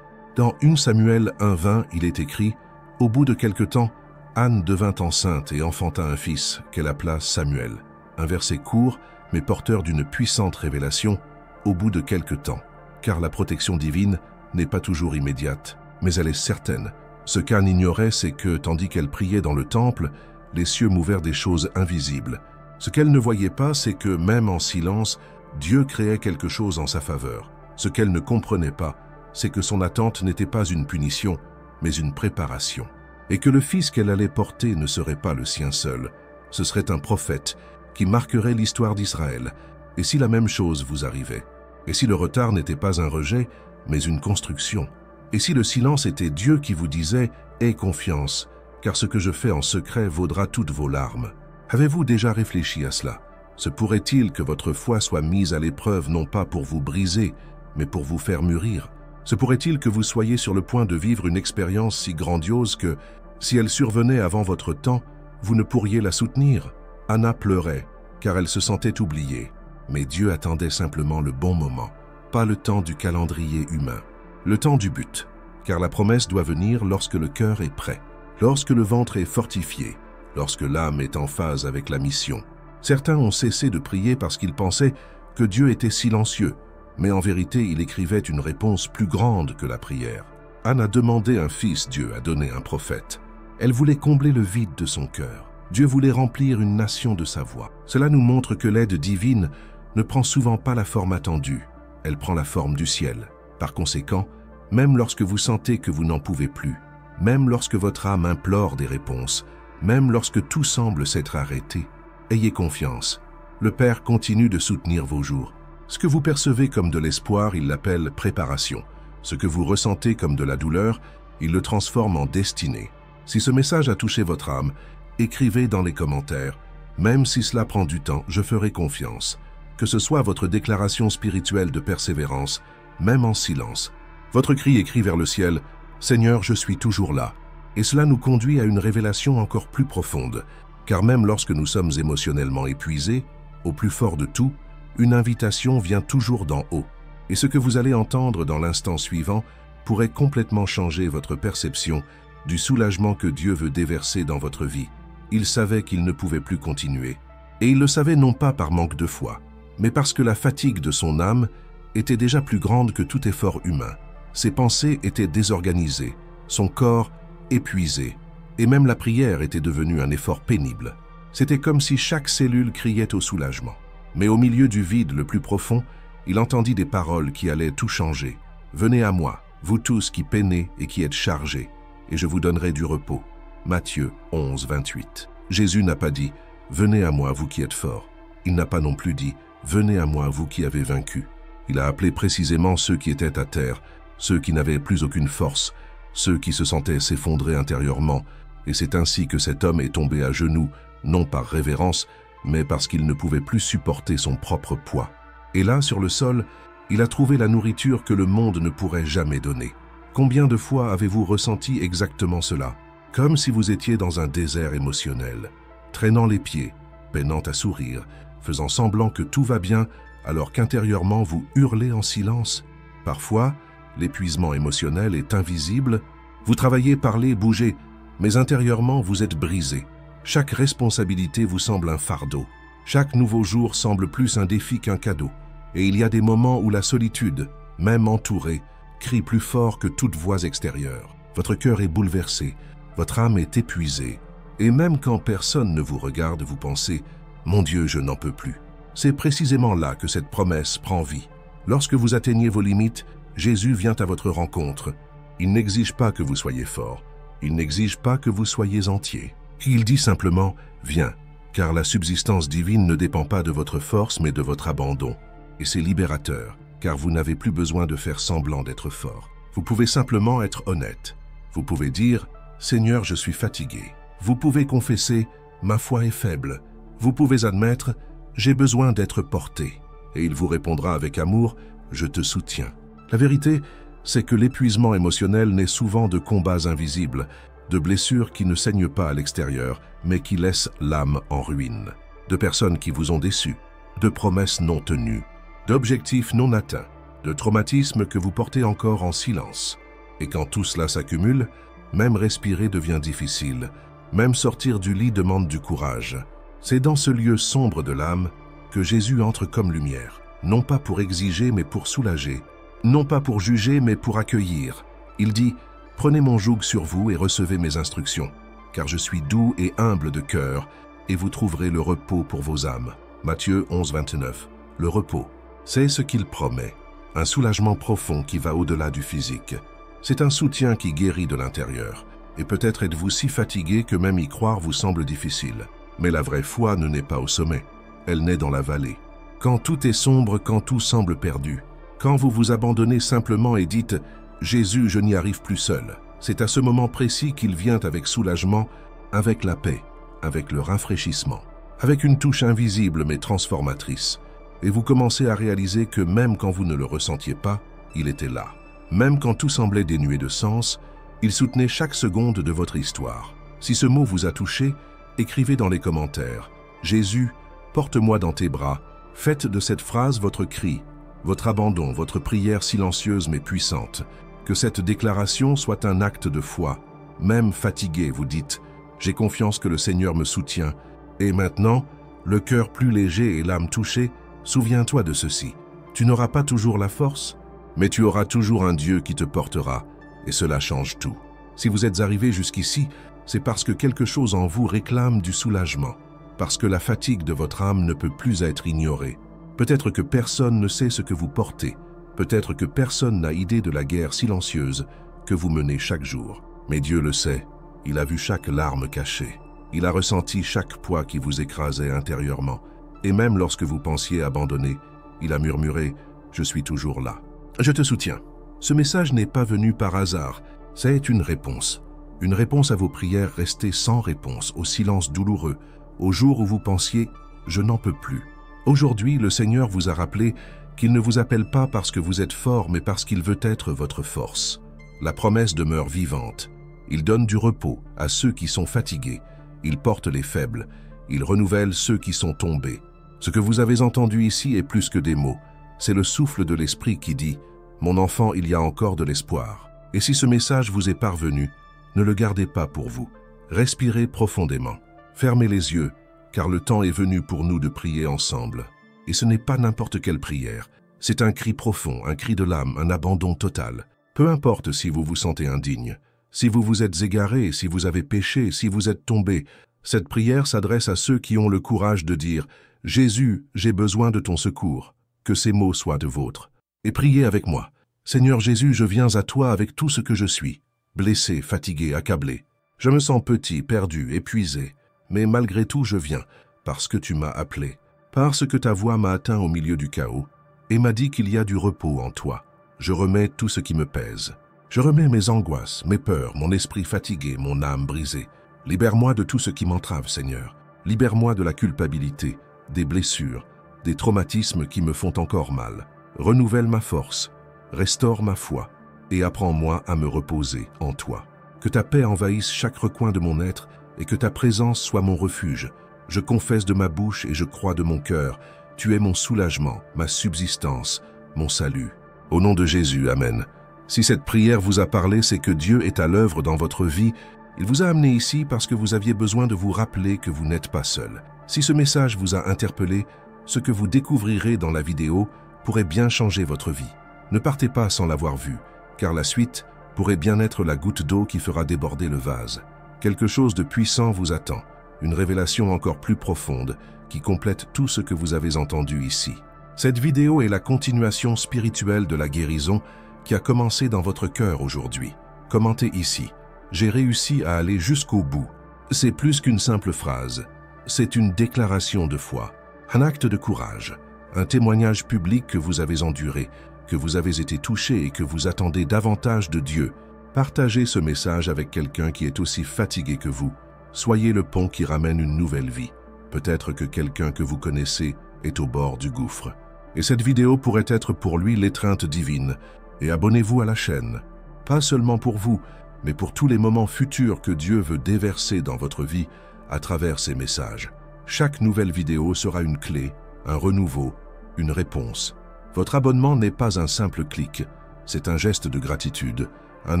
Dans 1 Samuel 1:20, il est écrit « Au bout de quelque temps, Anne devint enceinte et enfanta un fils qu'elle appela Samuel. » Un verset court, mais porteur d'une puissante révélation, au bout de quelque temps. Car la protection divine n'est pas toujours immédiate, mais elle est certaine. Ce qu'Anne ignorait, c'est que, tandis qu'elle priait dans le temple, les cieux mouvèrent des choses invisibles. Ce qu'elle ne voyait pas, c'est que, même en silence, Dieu créait quelque chose en sa faveur. Ce qu'elle ne comprenait pas, c'est que son attente n'était pas une punition, mais une préparation. Et que le fils qu'elle allait porter ne serait pas le sien seul. Ce serait un prophète qui marquerait l'histoire d'Israël. Et si la même chose vous arrivait? Et si le retard n'était pas un rejet, mais une construction? Et si le silence était Dieu qui vous disait « Aie confiance, car ce que je fais en secret vaudra toutes vos larmes ». Avez-vous déjà réfléchi à cela? Se pourrait-il que votre foi soit mise à l'épreuve non pas pour vous briser, mais pour vous faire mûrir? Se pourrait-il que vous soyez sur le point de vivre une expérience si grandiose que, si elle survenait avant votre temps, vous ne pourriez la soutenir? Anna pleurait, car elle se sentait oubliée. Mais Dieu attendait simplement le bon moment, pas le temps du calendrier humain. Le temps du but, car la promesse doit venir lorsque le cœur est prêt, lorsque le ventre est fortifié, lorsque l'âme est en phase avec la mission. Certains ont cessé de prier parce qu'ils pensaient que Dieu était silencieux, mais en vérité il écrivait une réponse plus grande que la prière. Anne a demandé un fils, Dieu a donné un prophète. Elle voulait combler le vide de son cœur. Dieu voulait remplir une nation de sa voix. Cela nous montre que l'aide divine ne prend souvent pas la forme attendue, elle prend la forme du ciel. Par conséquent, même lorsque vous sentez que vous n'en pouvez plus, même lorsque votre âme implore des réponses, même lorsque tout semble s'être arrêté, ayez confiance. Le Père continue de soutenir vos jours. Ce que vous percevez comme de l'espoir, il l'appelle préparation. Ce que vous ressentez comme de la douleur, il le transforme en destinée. Si ce message a touché votre âme, écrivez dans les commentaires « Même si cela prend du temps, je ferai confiance ». Que ce soit votre déclaration spirituelle de persévérance, même en silence. Votre cri écrit vers le ciel, Seigneur, je suis toujours là. Et cela nous conduit à une révélation encore plus profonde, car même lorsque nous sommes émotionnellement épuisés, au plus fort de tout, une invitation vient toujours d'en haut. Et ce que vous allez entendre dans l'instant suivant pourrait complètement changer votre perception du soulagement que Dieu veut déverser dans votre vie. Il savait qu'il ne pouvait plus continuer. Et il le savait non pas par manque de foi, mais parce que la fatigue de son âme était déjà plus grande que tout effort humain. Ses pensées étaient désorganisées, son corps épuisé, et même la prière était devenue un effort pénible. C'était comme si chaque cellule criait au soulagement. Mais au milieu du vide le plus profond, il entendit des paroles qui allaient tout changer. « Venez à moi, vous tous qui peinez et qui êtes chargés, et je vous donnerai du repos. » Matthieu 11, 28. Jésus n'a pas dit « Venez à moi, vous qui êtes forts ». Il n'a pas non plus dit « Venez à moi, vous qui avez vaincu ». Il a appelé précisément ceux qui étaient à terre, ceux qui n'avaient plus aucune force, ceux qui se sentaient s'effondrer intérieurement, et c'est ainsi que cet homme est tombé à genoux, non par révérence, mais parce qu'il ne pouvait plus supporter son propre poids. Et là, sur le sol, il a trouvé la nourriture que le monde ne pourrait jamais donner. Combien de fois avez-vous ressenti exactement cela? Comme si vous étiez dans un désert émotionnel, traînant les pieds, peinant à sourire, faisant semblant que tout va bien, alors qu'intérieurement vous hurlez en silence. Parfois, l'épuisement émotionnel est invisible. Vous travaillez, parlez, bougez, mais intérieurement vous êtes brisé. Chaque responsabilité vous semble un fardeau. Chaque nouveau jour semble plus un défi qu'un cadeau. Et il y a des moments où la solitude, même entourée, crie plus fort que toute voix extérieure. Votre cœur est bouleversé, votre âme est épuisée. Et même quand personne ne vous regarde, vous pensez « Mon Dieu, je n'en peux plus ». C'est précisément là que cette promesse prend vie. Lorsque vous atteignez vos limites, Jésus vient à votre rencontre. Il n'exige pas que vous soyez fort. Il n'exige pas que vous soyez entier. Il dit simplement « Viens », car la subsistance divine ne dépend pas de votre force mais de votre abandon. Et c'est libérateur, car vous n'avez plus besoin de faire semblant d'être fort. Vous pouvez simplement être honnête. Vous pouvez dire « Seigneur, je suis fatigué ». Vous pouvez confesser « Ma foi est faible ». Vous pouvez admettre « J'ai besoin d'être porté ». Et il vous répondra avec amour « Je te soutiens ». La vérité, c'est que l'épuisement émotionnel naît souvent de combats invisibles, de blessures qui ne saignent pas à l'extérieur, mais qui laissent l'âme en ruine, de personnes qui vous ont déçu, de promesses non tenues, d'objectifs non atteints, de traumatismes que vous portez encore en silence. Et quand tout cela s'accumule, même respirer devient difficile, même sortir du lit demande du courage. C'est dans ce lieu sombre de l'âme que Jésus entre comme lumière, non pas pour exiger mais pour soulager, non pas pour juger mais pour accueillir. Il dit « Prenez mon joug sur vous et recevez mes instructions, car je suis doux et humble de cœur, et vous trouverez le repos pour vos âmes. » Matthieu 11, 29. Le repos, c'est ce qu'il promet, un soulagement profond qui va au-delà du physique. C'est un soutien qui guérit de l'intérieur, et peut-être êtes-vous si fatigué que même y croire vous semble difficile. Mais la vraie foi ne naît pas au sommet, elle naît dans la vallée. Quand tout est sombre, quand tout semble perdu, quand vous vous abandonnez simplement et dites « Jésus, je n'y arrive plus seul », c'est à ce moment précis qu'il vient avec soulagement, avec la paix, avec le rafraîchissement, avec une touche invisible mais transformatrice. Et vous commencez à réaliser que même quand vous ne le ressentiez pas, il était là. Même quand tout semblait dénué de sens, il soutenait chaque seconde de votre histoire. Si ce mot vous a touché, écrivez dans les commentaires « Jésus, porte-moi dans tes bras ». Faites de cette phrase votre cri, votre abandon, votre prière silencieuse mais puissante. Que cette déclaration soit un acte de foi. Même fatigué, vous dites « J'ai confiance que le Seigneur me soutient ». Et maintenant, le cœur plus léger et l'âme touchée, souviens-toi de ceci. Tu n'auras pas toujours la force, mais tu auras toujours un Dieu qui te portera. Et cela change tout. Si vous êtes arrivé jusqu'ici, c'est parce que quelque chose en vous réclame du soulagement. Parce que la fatigue de votre âme ne peut plus être ignorée. Peut-être que personne ne sait ce que vous portez. Peut-être que personne n'a idée de la guerre silencieuse que vous menez chaque jour. Mais Dieu le sait, il a vu chaque larme cachée. Il a ressenti chaque poids qui vous écrasait intérieurement. Et même lorsque vous pensiez abandonner, il a murmuré « Je suis toujours là. Je te soutiens ». Ce message n'est pas venu par hasard, c'est une réponse. Une réponse à vos prières restées sans réponse, au silence douloureux, au jour où vous pensiez « Je n'en peux plus ». Aujourd'hui, le Seigneur vous a rappelé qu'il ne vous appelle pas parce que vous êtes fort, mais parce qu'il veut être votre force. La promesse demeure vivante. Il donne du repos à ceux qui sont fatigués. Il porte les faibles. Il renouvelle ceux qui sont tombés. Ce que vous avez entendu ici est plus que des mots. C'est le souffle de l'Esprit qui dit « Mon enfant, il y a encore de l'espoir ». Et si ce message vous est parvenu, ne le gardez pas pour vous. Respirez profondément. Fermez les yeux, car le temps est venu pour nous de prier ensemble. Et ce n'est pas n'importe quelle prière. C'est un cri profond, un cri de l'âme, un abandon total. Peu importe si vous vous sentez indigne, si vous vous êtes égaré, si vous avez péché, si vous êtes tombé. Cette prière s'adresse à ceux qui ont le courage de dire « Jésus, j'ai besoin de ton secours ». Que ces mots soient de vôtres. Et priez avec moi. Seigneur Jésus, je viens à toi avec tout ce que je suis. Blessé, fatigué, accablé. Je me sens petit, perdu, épuisé. Mais malgré tout, je viens, parce que tu m'as appelé, parce que ta voix m'a atteint au milieu du chaos, et m'a dit qu'il y a du repos en toi. Je remets tout ce qui me pèse. Je remets mes angoisses, mes peurs, mon esprit fatigué, mon âme brisée. Libère-moi de tout ce qui m'entrave, Seigneur. Libère-moi de la culpabilité, des blessures, des traumatismes qui me font encore mal. Renouvelle ma force, restaure ma foi, et apprends-moi à me reposer en toi. Que ta paix envahisse chaque recoin de mon être et que ta présence soit mon refuge. Je confesse de ma bouche et je crois de mon cœur. Tu es mon soulagement, ma subsistance, mon salut. Au nom de Jésus, Amen. Si cette prière vous a parlé, c'est que Dieu est à l'œuvre dans votre vie. Il vous a amené ici parce que vous aviez besoin de vous rappeler que vous n'êtes pas seul. Si ce message vous a interpellé, ce que vous découvrirez dans la vidéo pourrait bien changer votre vie. Ne partez pas sans l'avoir vu, car la suite pourrait bien être la goutte d'eau qui fera déborder le vase. Quelque chose de puissant vous attend, une révélation encore plus profonde qui complète tout ce que vous avez entendu ici. Cette vidéo est la continuation spirituelle de la guérison qui a commencé dans votre cœur aujourd'hui. Commentez ici. J'ai réussi à aller jusqu'au bout. C'est plus qu'une simple phrase. C'est une déclaration de foi, un acte de courage, un témoignage public que vous avez enduré, que vous avez été touché et que vous attendez davantage de Dieu. Partagez ce message avec quelqu'un qui est aussi fatigué que vous. Soyez le pont qui ramène une nouvelle vie. Peut-être que quelqu'un que vous connaissez est au bord du gouffre. Et cette vidéo pourrait être pour lui l'étreinte divine. Et abonnez-vous à la chaîne. Pas seulement pour vous, mais pour tous les moments futurs que Dieu veut déverser dans votre vie à travers ces messages. Chaque nouvelle vidéo sera une clé, un renouveau, une réponse. Votre abonnement n'est pas un simple clic, c'est un geste de gratitude, un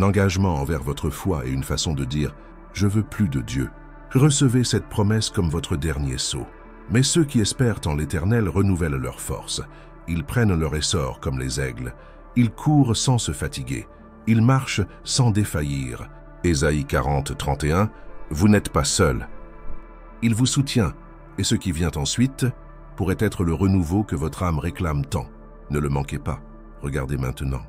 engagement envers votre foi et une façon de dire « Je veux plus de Dieu ». Recevez cette promesse comme votre dernier saut. Mais ceux qui espèrent en l'Éternel renouvellent leur force. Ils prennent leur essor comme les aigles. Ils courent sans se fatiguer. Ils marchent sans défaillir. Ésaïe 40, 31, vous n'êtes pas seul. Il vous soutient, et ce qui vient ensuite pourrait être le renouveau que votre âme réclame tant. Ne le manquez pas. Regardez maintenant.